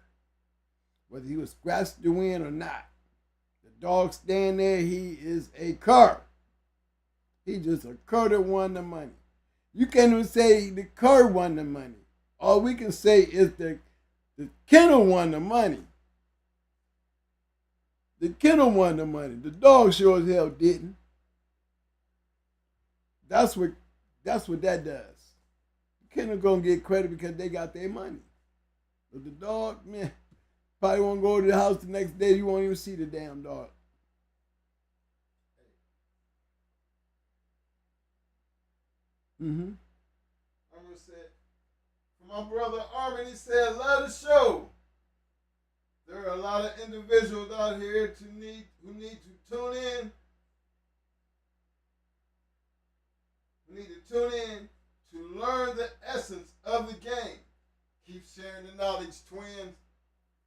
Whether he was scratched to win or not. The dog stand there, he is a cur. He just a cur that won the money. You can't even say the cur won the money. All we can say is the kennel won the money. The kennel won the money. The dog sure as hell didn't. That's what that does. Kennel gonna get credit because they got their money. But the dog, man, probably won't go to the house the next day. You won't even see the damn dog. I'm gonna say, for my brother Armin, he said, love the show. There are a lot of individuals out here who need to tune in. Who need to tune in to learn the essence of the game. Keep sharing the knowledge, twins.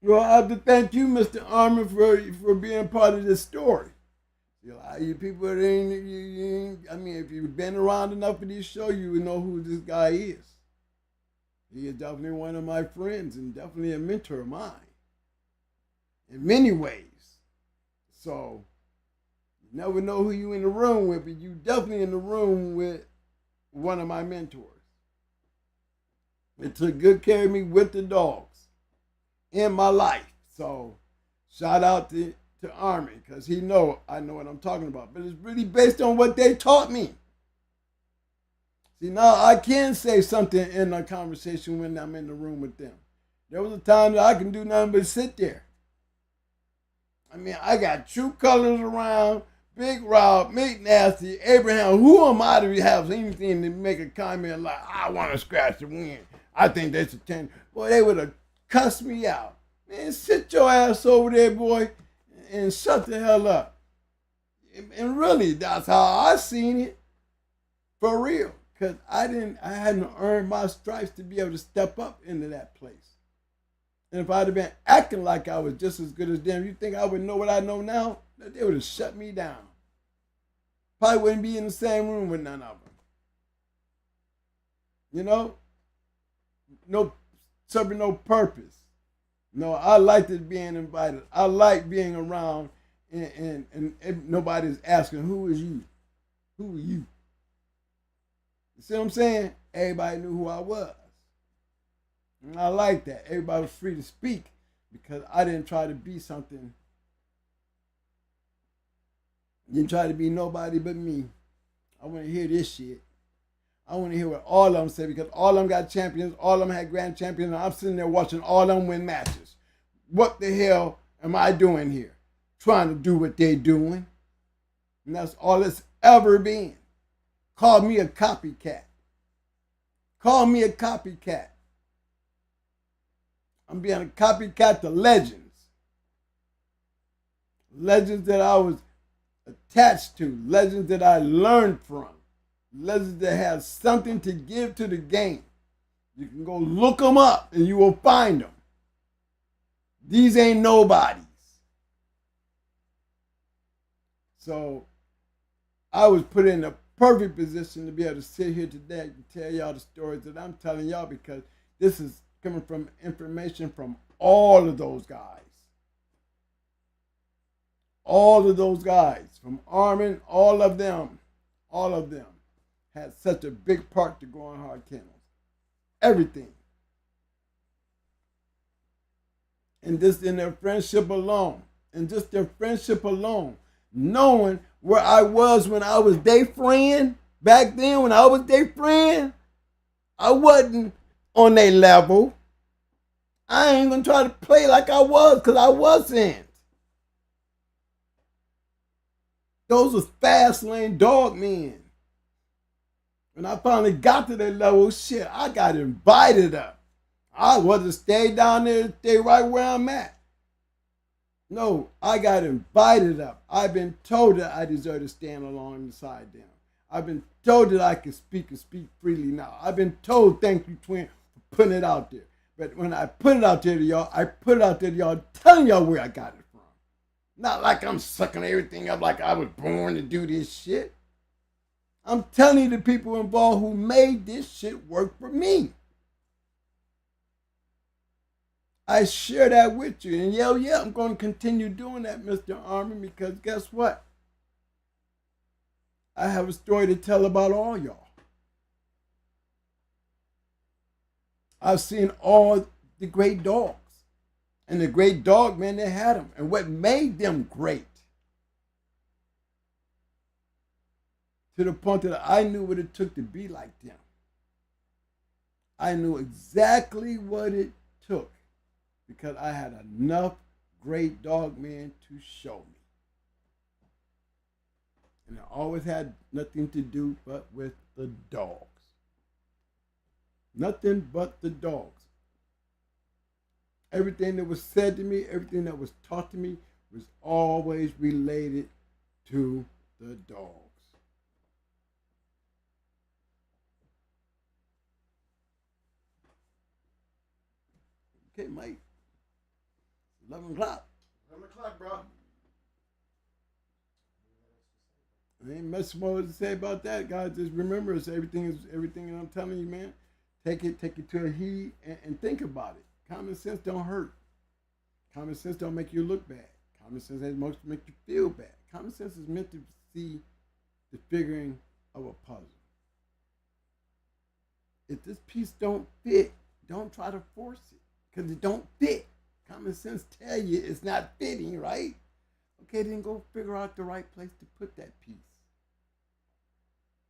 Well, I have to thank you, Mr. Armin, for being part of this story. You people that I mean, if you've been around enough for this show, you would know who this guy is. He is definitely one of my friends and definitely a mentor of mine. In many ways. So, you never know who you in the room with, but you definitely in the room with one of my mentors. It took good care of me with the dogs in my life. So, shout out to Armin, because I know what I'm talking about. But it's really based on what they taught me. See, now I can say something in a conversation when I'm in the room with them. There was a time that I can do nothing but sit there. I mean, I got True Colors around, Big Rob, Meat Nasty, Abraham. Who am I to have anything to make a comment like, I want to scratch the win? I think that's a 10. Boy, they would have cussed me out. Man, sit your ass over there, boy, and shut the hell up. And really, that's how I seen it. For real. Because I hadn't earned my stripes to be able to step up into that place. And if I'd have been acting like I was just as good as them, you think I would know what I know now? They would have shut me down. Probably wouldn't be in the same room with none of them. You know? No, serving no purpose. No, I liked it being invited. I like being around and nobody's asking, who is you? Who are you? You see what I'm saying? Everybody knew who I was. And I like that. Everybody was free to speak because I didn't try to be something. Didn't try to be nobody but me. I want to hear this shit. I want to hear what all of them say because all of them got champions. All of them had grand champions. And I'm sitting there watching all of them win matches. What the hell am I doing here? Trying to do what they're doing. And that's all it's ever been. Call me a copycat. Call me a copycat. I'm being a copycat to legends. Legends that I was attached to. Legends that I learned from. Legends that have something to give to the game. You can go look them up and you will find them. These ain't nobodies. So I was put in a perfect position to be able to sit here today and tell y'all the stories that I'm telling y'all because this is coming from information from all of those guys. All of those guys from Armin, all of them had such a big part to go on Hard Kennels. Everything. And just in their friendship alone, knowing where I was when I was their friend, back then when I was their friend, I wasn't on their level. I ain't gonna try to play like I was because I wasn't. Those was fast lane dog men. When I finally got to that level, shit, I got invited up. I wasn't stay down there, stay right where I'm at. No, I got invited up. I've been told that I deserve to stand alongside them. I've been told that I can speak and speak freely now. I've been told, thank you, twin, for putting it out there. But when I put it out there to y'all, I put it out there to y'all, telling y'all where I got it from. Not like I'm sucking everything up like I was born to do this shit. I'm telling you the people involved who made this shit work for me. I share that with you. And yeah, I'm going to continue doing that, Mr. Armin, because guess what? I have a story to tell about all y'all. I've seen all the great dogs. And the great dog, man, they had them. And what made them great? To the point that I knew what it took to be like them. I knew exactly what it took because I had enough great dog men to show me. And I always had nothing to do but with the dogs. Nothing but the dogs. Everything that was said to me, everything that was taught to me was always related to the dogs. Okay, Mike. 11 o'clock. 11 o'clock, bro. There ain't much more to say about that, guys. Just remember, it's everything that I'm telling you, man. Take it to a heed and think about it. Common sense don't hurt. Common sense don't make you look bad. Common sense ain't supposed to make you feel bad. Common sense is meant to see the figuring of a puzzle. If this piece don't fit, don't try to force it because it don't fit. Common sense tell you it's not fitting, right? Okay, then go figure out the right place to put that piece.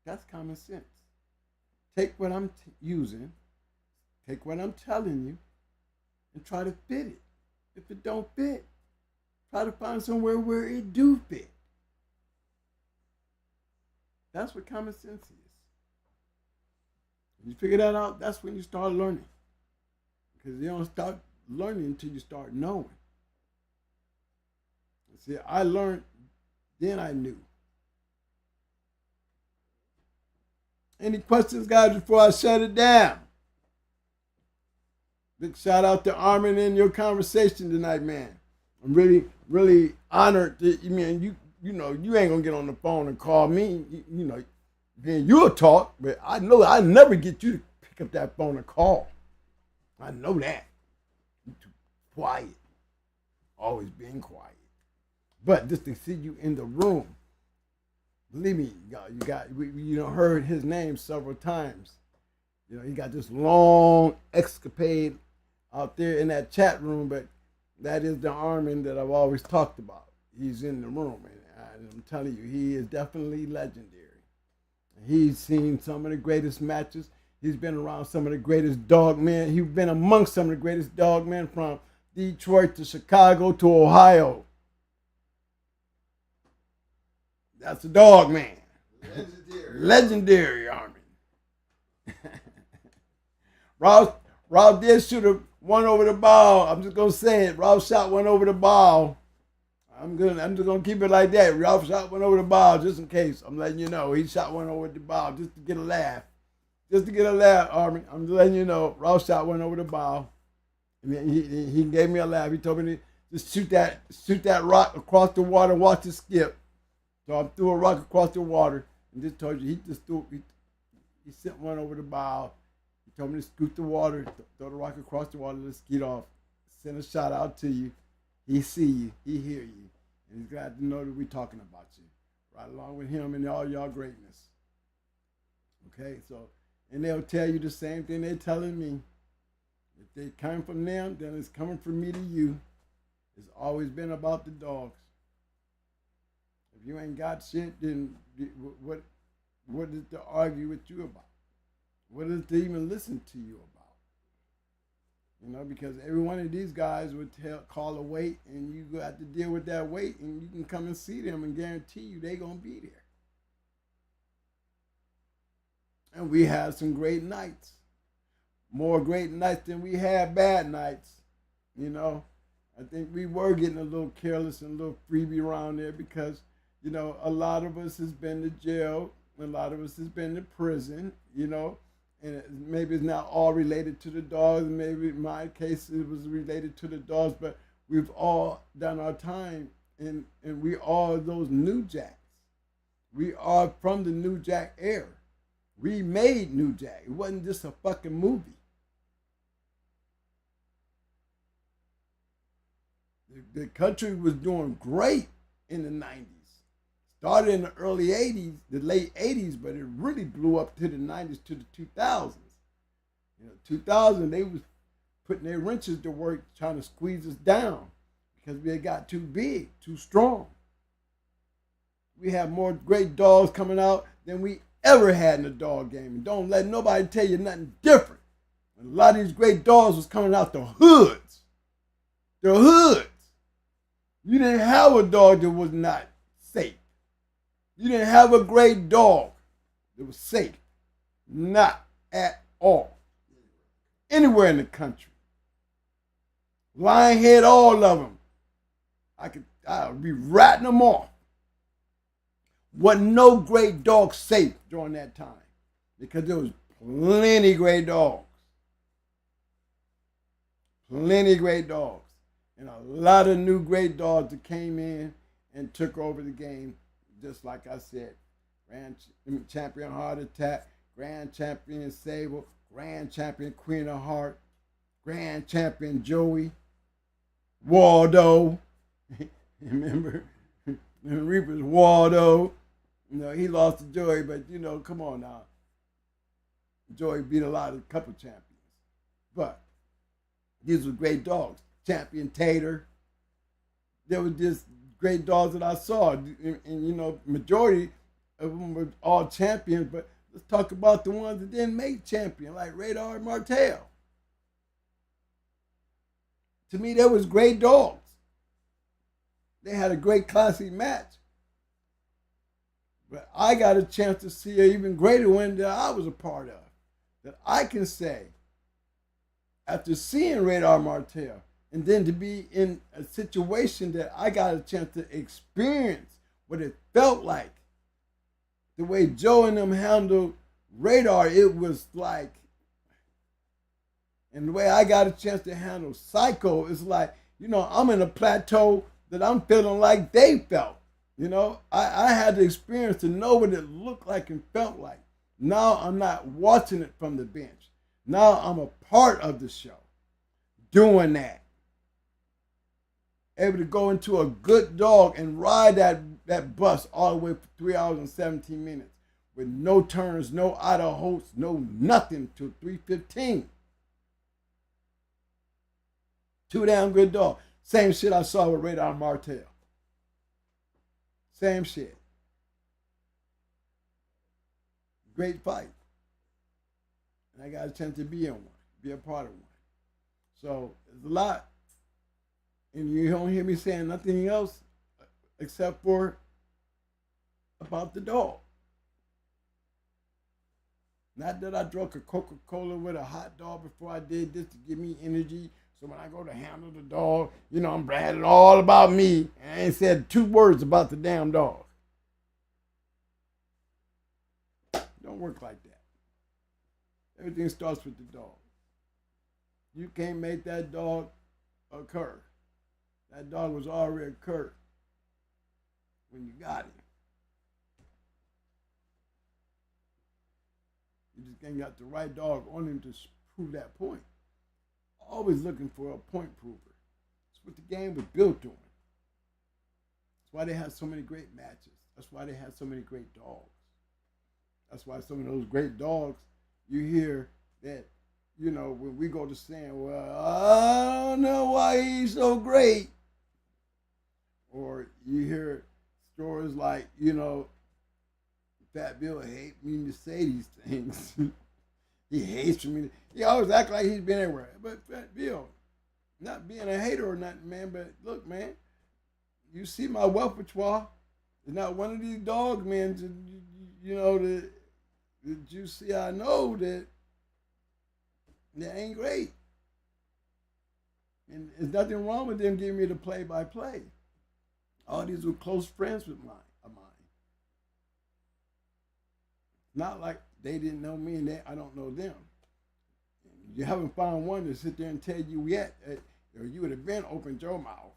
That's common sense. Take what I'm using, take what I'm telling you, and try to fit it. If it don't fit, try to find somewhere where it do fit. That's what common sense is. When you figure that out, that's when you start learning. Because you don't start learning until you start knowing. See, I learned, then I knew. Any questions, guys, before I shut it down? Big shout out to Armin in your conversation tonight, man. I'm really, really honored that you ain't gonna get on the phone and call me. Then you'll talk, but I know I never get you to pick up that phone and call. I know that. You're too quiet. Always being quiet. But just to see you in the room, believe me, you heard his name several times. He got this long escapade out there in that chat room, but that is the Armin that I've always talked about. He's in the room, and I'm telling you, he is definitely legendary. He's seen some of the greatest matches. He's been around some of the greatest dog men. He's been amongst some of the greatest dog men from Detroit to Chicago to Ohio. That's a dog man. Legendary Armin. Ralph did shoot one over the ball. I'm just gonna say it. Ralph shot one over the ball. I'm just gonna keep it like that. Ralph shot one over the ball just in case. I'm letting you know he shot one over the ball just to get a laugh. Just to get a laugh, Armin. I'm just letting you know Ralph shot one over the ball. And he gave me a laugh. He told me to just shoot that rock across the water and watch it skip. So I threw a rock across the water and just told you he sent one over the bow. He told me to scoot the water, throw the rock across the water, let's get off. Send a shout out to you. He see you, he hear you, and he's glad to know that we're talking about you. Right along with him and all y'all greatness. Okay, so, and they'll tell you the same thing they're telling me. If they come from them, then it's coming from me to you. It's always been about the dogs. If you ain't got shit, then what is to argue with you about? What is to even listen to you about? Because every one of these guys would call a weight, and you have to deal with that weight, and you can come and see them and guarantee you they're going to be there. And we had some great nights. More great nights than we had bad nights. I think we were getting a little careless and a little freebie around there because, a lot of us has been to jail. A lot of us has been to prison, and maybe it's not all related to the dogs. Maybe in my case it was related to the dogs, but we've all done our time, and we are those New Jacks. We are from the New Jack era. We made New Jack. It wasn't just a fucking movie. The country was doing great in the 90s. Started in the early 80s, the late 80s, but it really blew up to the 90s, to the 2000s. 2000, they was putting their wrenches to work trying to squeeze us down because we had got too big, too strong. We have more great dogs coming out than we ever had in the dog game. And don't let nobody tell you nothing different. And a lot of these great dogs was coming out the hoods. The hoods. You didn't have a dog that was not safe. You didn't have a great dog that was safe. Not at all. Anywhere in the country. Lionhead, all of them. I'll be ratting them off. Wasn't no great dog safe during that time because there was plenty great dogs. Plenty great dogs. And a lot of new great dogs that came in and took over the game, just like I said. Grand Champion Heart Attack, Grand Champion Sable, Grand Champion Queen of Heart, Grand Champion Joey, Waldo. Remember Reaper's Waldo. He lost to Joey, but come on now. Joey beat a couple champions. But these were great dogs. Champion Tater. There were just great dogs that I saw. And majority of them were all champions, but let's talk about the ones that didn't make champion, like Radar Martel. To me, they was great dogs. They had a great classic match. But I got a chance to see an even greater one that I was a part of. That I can say, after seeing Radar Martel, and then to be in a situation that I got a chance to experience what it felt like. The way Joe and them handled Radar, it was like, and the way I got a chance to handle Psycho is like, I'm in a plateau that I'm feeling like they felt. I had the experience to know what it looked like and felt like. Now I'm not watching it from the bench. Now I'm a part of the show doing that. Able to go into a good dog and ride that bus all the way for 3 hours and 17 minutes with no turns, no idle hosts, no nothing till 3:15. Two damn good dogs. Same shit I saw with Radar Martel. Same shit. Great fight. And I got a chance to be in one, be a part of one. So there's a lot. And you don't hear me saying nothing else except for about the dog. Not that I drank a Coca-Cola with a hot dog before I did this to give me energy. So when I go to handle the dog, I'm bragging all about me. And I ain't said 2 words about the damn dog. Don't work like that. Everything starts with the dog. You can't make that dog occur. That dog was already occurred when you got him. You just ain't got the right dog on him to prove that point. Always looking for a point prover. That's what the game was built on. That's why they had so many great matches. That's why they had so many great dogs. That's why some of those great dogs, you hear that, when we go to saying, well, I don't know why he's so great. Or you hear stories like, Fat Bill hate me to say these things. He hates me. He always act like he's been everywhere. But Fat Bill, not being a hater or nothing, man, but look, man, you see my repertoire. It's not one of these dogs, man, that you see, I know that ain't great. And there's nothing wrong with them giving me the play-by-play. All these were close friends of mine. Not like they didn't know me and I don't know them. You haven't found one to sit there and tell you yet, or you would have been opened your mouth.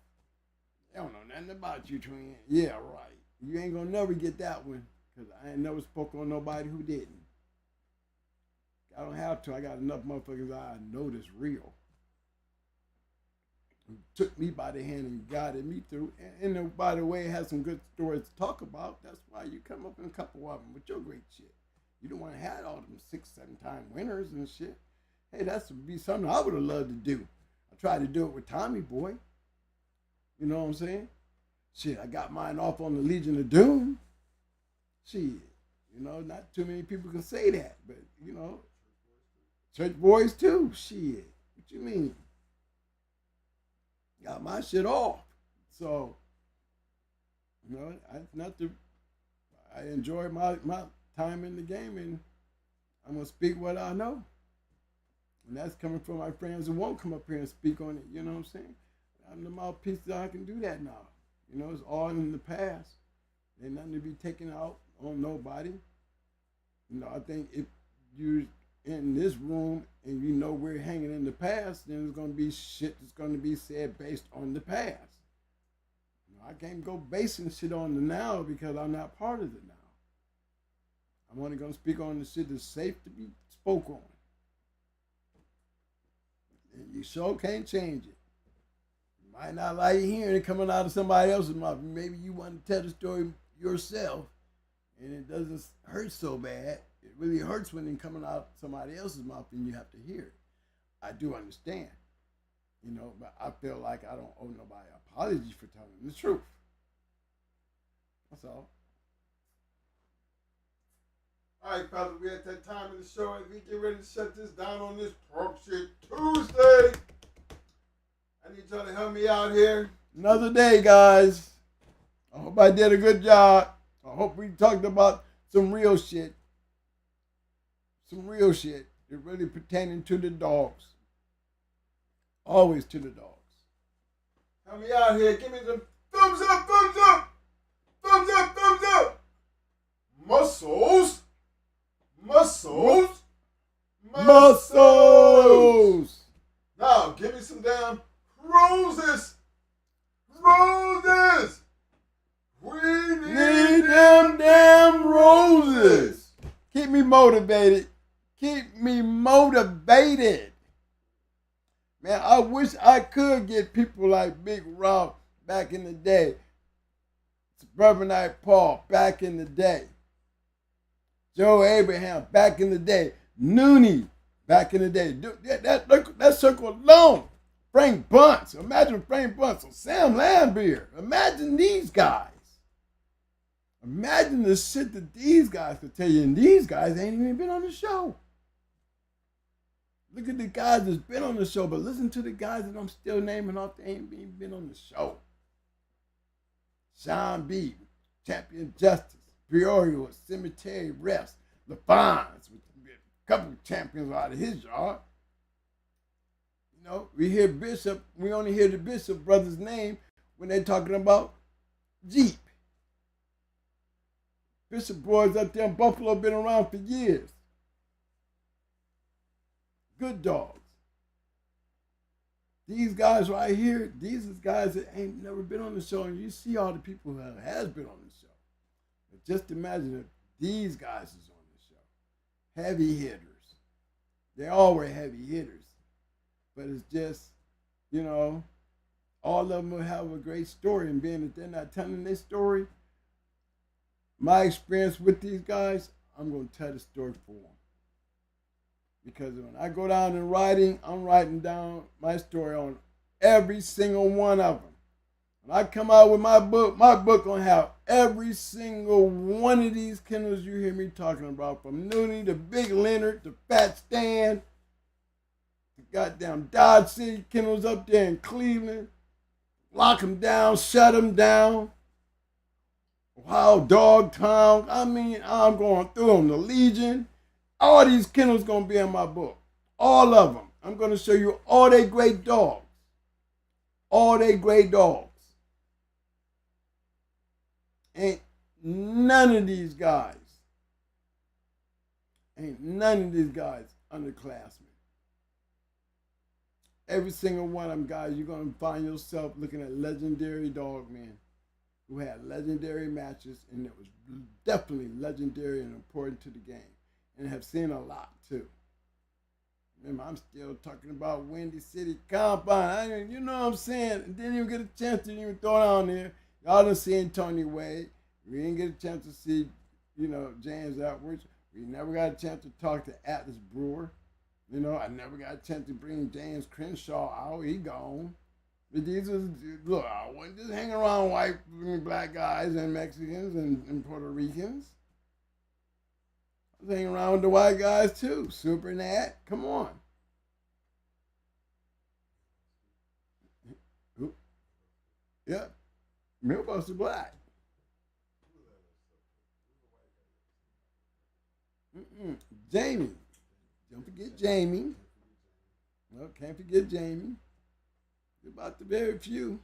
They don't know nothing about you, twin. Yeah, right. You ain't gonna never get that one, because I ain't never spoke on nobody who didn't. I don't have to. I got enough motherfuckers I know that's real. Who took me by the hand and guided me through. And by the way, has some good stories to talk about. That's why you come up in a couple of them with your great shit. You don't want to have all them 6-7 time winners and shit. Hey, that's be something I would have loved to do. I tried to do it with Tommy Boy. You know what I'm saying? Shit, I got mine off on the Legion of Doom. Shit, not too many people can say that, but Church Boys too. Shit, what you mean? Got my shit off. So, I enjoy my time in the game, and I'm gonna speak what I know. And that's coming from my friends who won't come up here and speak on it. You know what I'm saying? I'm the mouthpiece that I can do that now. It's all in the past. Ain't nothing to be taken out on nobody. I think if you're in this room and we're hanging in the past, then there's going to be shit that's going to be said based on the past. I can't go basing shit on the now because I'm not part of it now. I'm only going to speak on the shit that's safe to be spoke on. And you sure can't change it. You might not like hearing it coming out of somebody else's mouth. Maybe you want to tell the story yourself and it doesn't hurt so bad. It really hurts when it's coming out of somebody else's mouth and you have to hear it. I do understand, but I feel like I don't owe nobody an apology for telling the truth. That's all. All right, fellas, we at that time of the show as we get ready to shut this down on this Pork Shit Tuesday. I need y'all to help me out here. Another day, guys. I hope I did a good job. I hope we talked about some real shit. Some real shit. It's really pertaining to the dogs. Always to the dogs. Help me out here. Give me the thumbs up, thumbs up. Thumbs up, thumbs up. Muscles. Muscles. Muscles. Now, give me some damn roses. Roses. We Need them damn roses. Keep me motivated. Keep me motivated. Man, I wish I could get people like Big Rob back in the day. Suburbanite Paul back in the day. Joe Abraham back in the day. Noonie back in the day. That circle alone. Frank Bunce. Imagine Frank Bunce or Sam Lambier. Imagine these guys. Imagine the shit that these guys could tell you, and these guys ain't even been on the show. Look at the guys that's been on the show, but listen to the guys that I'm still naming off that ain't even been on the show. Sean B, Champion Justice, Peoria, Cemetery Refs, LaFons, with a couple of champions out of his yard. You know, we hear Bishop, we only hear the Bishop brother's name when they're talking about Jeep. Bishop boys up there in Buffalo been around for years. Good dogs. These guys right here, these is guys that ain't never been on the show, and you see all the people who has been on the show. But just imagine if these guys is on the show. Heavy hitters. They all were heavy hitters. But it's just, you know, all of them will have a great story, and being that they're not telling their story, my experience with these guys, I'm going to tell the story for them. Because when I go down in writing, I'm writing down my story on every single one of them. When I come out with my book going to have every single one of these kennels you hear me talking about, from Noonie to Big Leonard to Fat Stan, the goddamn Dodge City kennels up there in Cleveland, lock them down, shut them down, Wild Dog Town. I mean, I'm going through them, the Legion. All these kennels going to be in my book. All of them. I'm going to show you all they great dogs. All they great dogs. Ain't none of these guys underclassmen. Every single one of them guys, you're going to find yourself looking at legendary dog men who had legendary matches, and it was definitely legendary and important to the game. And have seen a lot too. Remember, I'm still talking about Windy City Compound. You know what I'm saying? Didn't even get a chance to even throw it on there. Y'all done seen Tony Wade. We didn't get a chance to see, you know, James Edwards. We never got a chance to talk to Atlas Brewer. You know, I never got a chance to bring James Crenshaw out. He gone. But these was, look, I wasn't just hanging around white, black guys and Mexicans and Puerto Ricans. I was hanging around with the white guys too. Super Nat, come on. Yep. Millbuster Black. Jamie. Don't forget Jamie. No, can't forget Jamie. About the very few.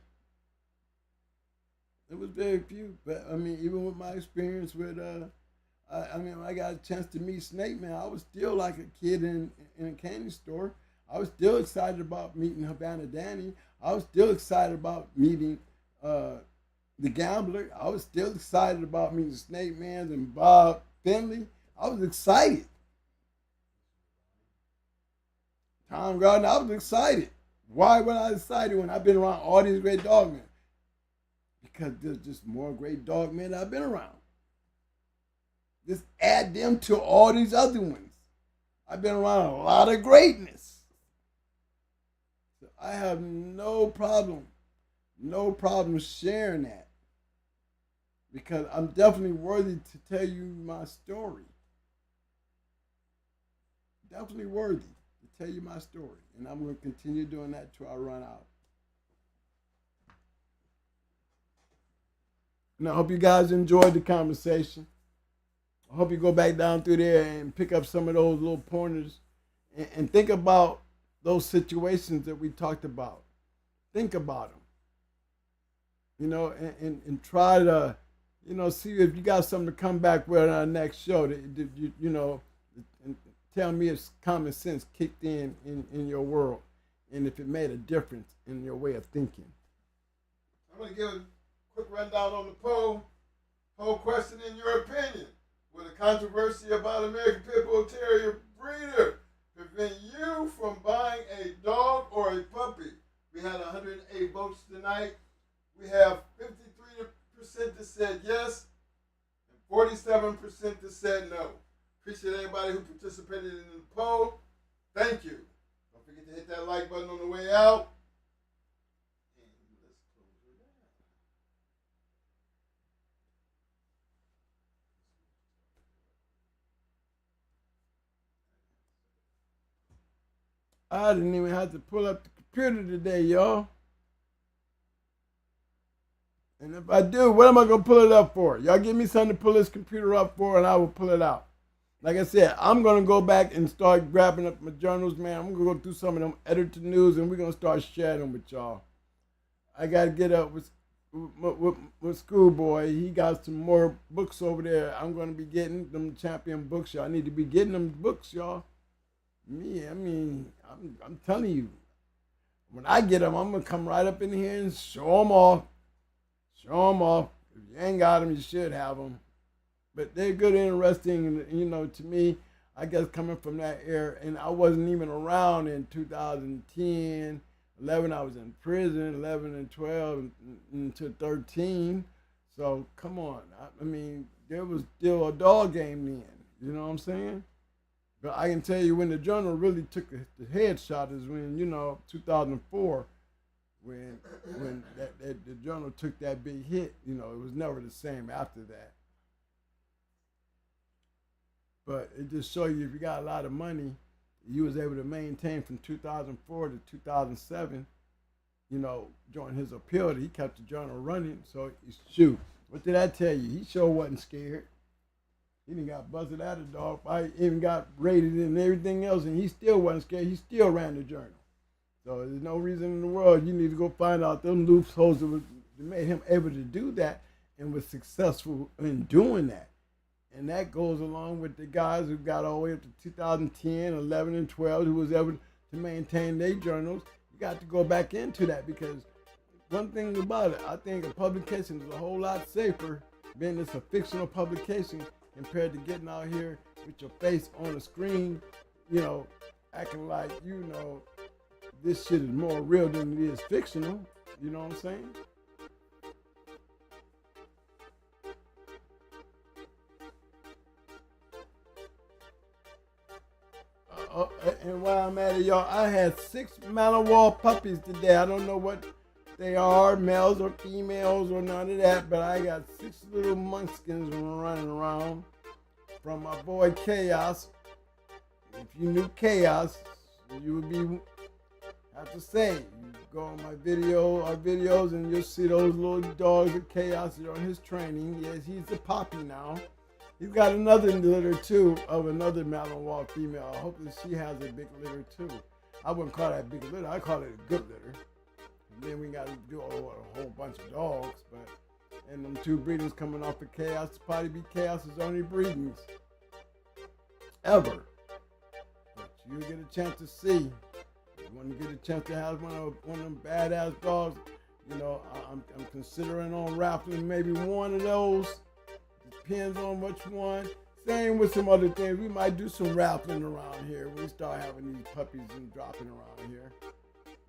It was very few. But I mean, even with my experience with I mean, when I got a chance to meet Snake Man, I was still like a kid in a candy store. I was still excited about meeting Havana Danny. I was still excited about meeting the Gambler. I was still excited about meeting Snake Man and Bob Finley. I was excited. Tom Gardner, I was excited. Why was I excited when I've been around all these great dog men? Because there's just more great dog men I've been around. Just add them to all these other ones. I've been around a lot of greatness. So I have no problem sharing that. Because I'm definitely worthy to tell you my story. Definitely worthy to tell you my story. And I'm going to continue doing that till I run out. And I hope you guys enjoyed the conversation. I hope you go back down through there and pick up some of those little pointers and think about those situations that we talked about. Think about them. You know, and try to, you know, see if you got something to come back with on our next show. That, you know, tell me if common sense kicked in your world, and if it made a difference in your way of thinking. I'm going to give a quick rundown on the poll. Poll question: in your opinion, will the controversy about American Pit Bull Terrier breeder prevent you from buying a dog or a puppy? We had 108 votes tonight. We have 53% that said yes and 47% that said no. Appreciate everybody who participated in the poll. Thank you. Don't forget to hit that like button on the way out. And let's close her down. I didn't even have to pull up the computer today, y'all. And if I do, what am I going to pull it up for? Y'all give me something to pull this computer up for, and I will pull it out. Like I said, I'm going to go back and start grabbing up my journals, man. I'm going to go through some of them editor news, and we're going to start sharing them with y'all. I got to get up with Schoolboy. He got some more books over there. I'm going to be getting them champion books, y'all. I need to be getting them books, y'all. I'm telling you, when I get them, I'm going to come right up in here and show them off. Show them off. If you ain't got them, you should have them. But they're good and interesting. And, you know, to me, I guess coming from that era, and I wasn't even around in 2010, 11, I was in prison, 11 and 12 into 13. So, come on. I mean, there was still a dog game then. You know what I'm saying? But I can tell you when the journal really took the headshot is when, 2004, when the journal took that big hit. It was never the same after that. But it just shows you if you got a lot of money, you was able to maintain from 2004 to 2007, during his appeal, he kept the journal running. So, shoot, what did I tell you? He sure wasn't scared. He done got busted out of dog fight, even got raided and everything else, and he still wasn't scared. He still ran the journal. So there's no reason in the world you need to go find out them loopholes that made him able to do that and was successful in doing that. And that goes along with the guys who got all the way up to 2010, 11, and 12 who was able to maintain their journals. You got to go back into that because one thing about it, I think a publication is a whole lot safer being it's a fictional publication compared to getting out here with your face on a screen, acting like, this shit is more real than it is fictional. You know what I'm saying? And while I'm at it, y'all, I had 6 Malinois puppies today. I don't know what they are, males or females or none of that, but I got 6 little munchkins running around from my boy Chaos. If you knew Chaos, you would be, have to say, you go on our videos, and you'll see those little dogs that Chaos is on his training. Yes, he's a poppy now. He's got another litter too of another Malinois female. I hope that she has a big litter too. I wouldn't call that a big litter. I call it a good litter. And then we got to do a whole bunch of dogs. And them 2 breedings coming off of Chaos probably be Chaos's only breedings ever. But you get a chance to see. You want to get a chance to have one of them badass dogs. I'm considering on raffling maybe one of those. Depends on which one. Same with some other things. We might do some raffling around here. We start having these puppies and dropping around here.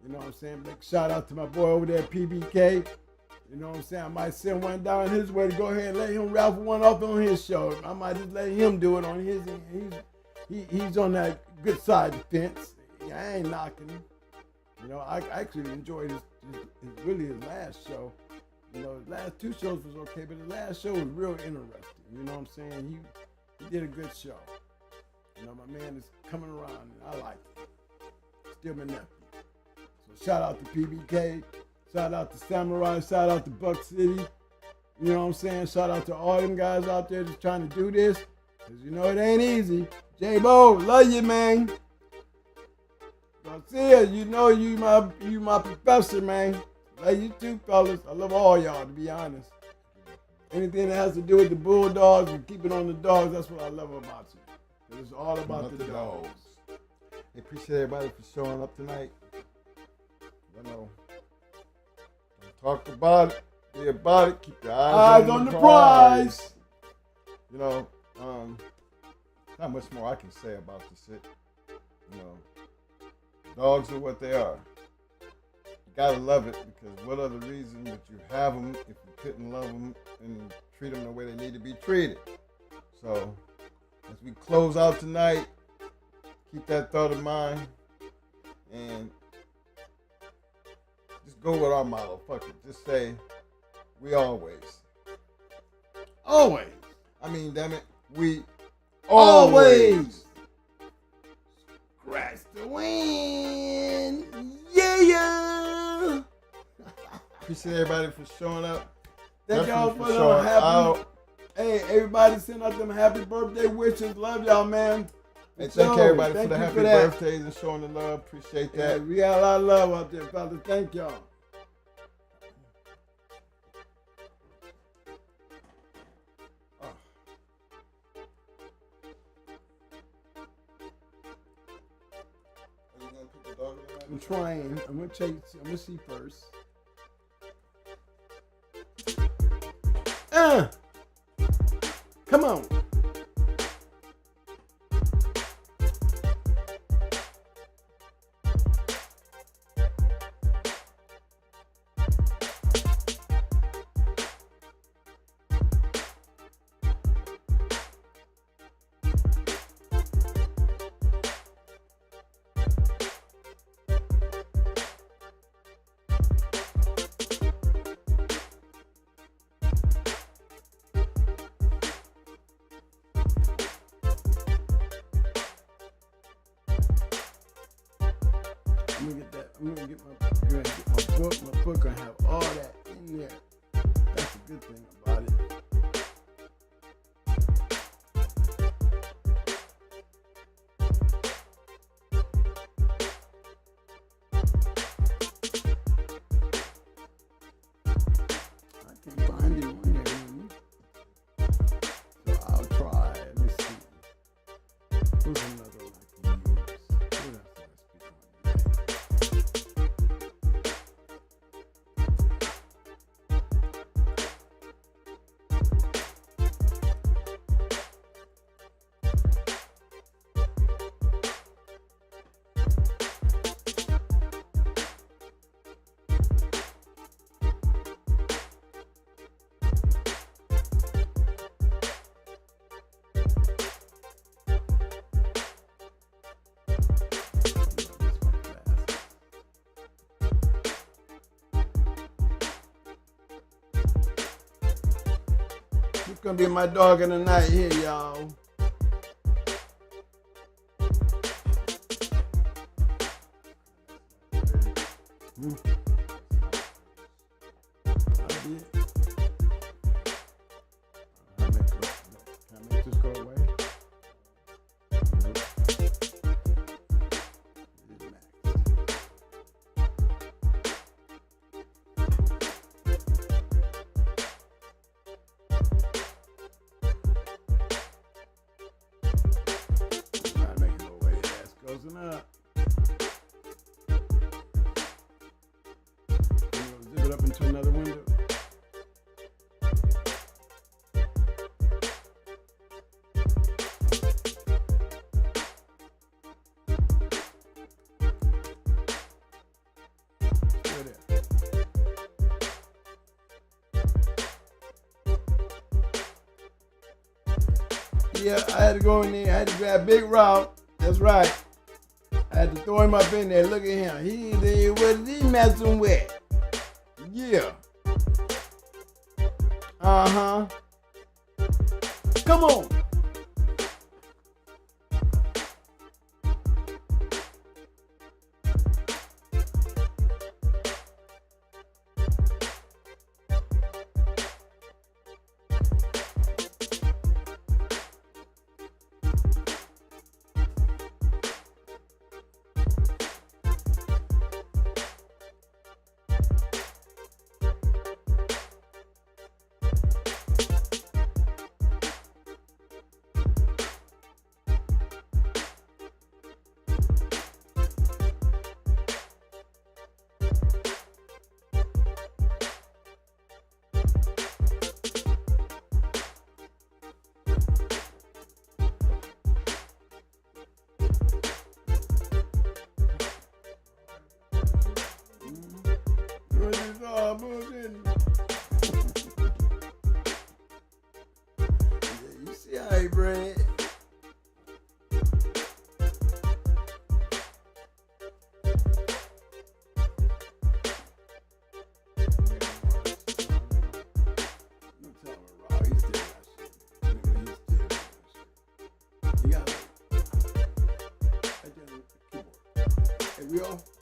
You know what I'm saying? Big shout out to my boy over there at PBK. You know what I'm saying? I might send one down his way to go ahead and let him raffle one off on his show. I might just let him do it on his end. He's on that good side of the fence. Yeah, I ain't knocking him. I actually enjoyed his last show. His last 2 shows was okay, but the last show was real interesting. You know what I'm saying? He did a good show. My man is coming around, and I like it. Still my nephew. So shout out to PBK. Shout out to Samurai. Shout out to Buck City. You know what I'm saying? Shout out to all them guys out there just trying to do this. Because it ain't easy. J-Bo, love you, man. Garcia, you my professor, man. Love you too, fellas. I love all y'all, to be honest. Anything that has to do with the Bulldogs and keeping on the dogs, that's what I love about you. But it's all about the dogs. Hey, appreciate everybody for showing up tonight. You know, don't talk about it, be about it, keep your eyes on the prize. You know, not much more I can say about this shit. You know, dogs are what they are. You gotta love it, because what other reason would you have them if you couldn't love them and treat them the way they need to be treated? So, as we close out tonight, keep that thought in mind and just go with our motto. Fuck it. Just say, we always. Always. I mean, damn it, we always scratch the wind. Yeah. Appreciate everybody for showing up. Thank y'all Definitely for showing them happy. out. Hey, everybody send out them happy birthday wishes. Love y'all, man. Hey, thank everybody Thank for the you happy that. birthdays and showing the love. Appreciate Yeah, that. we got a lot of love out there, Father. Thank y'all. Are you gonna pick the dog tonight? I'm trying. I'm gonna see first. Come on. I'm gonna get my book. My book gonna have all that in there. That's a good thing about it. I can't find it on there. So I'll try. Let me see. Who's another one I can use? What else did I speak on? It's gonna be my dog in the night here, y'all. Can I make this go away? Nope. It is maxed. Trying to make it go away. That's closing up. Zip it up into another window. Still there. Yeah, I had to go in there. I had to grab Big Route. That's right. I had to throw him up in there. Look at him. He there. What is he messing with? Yeah. Uh-huh. Come on. we all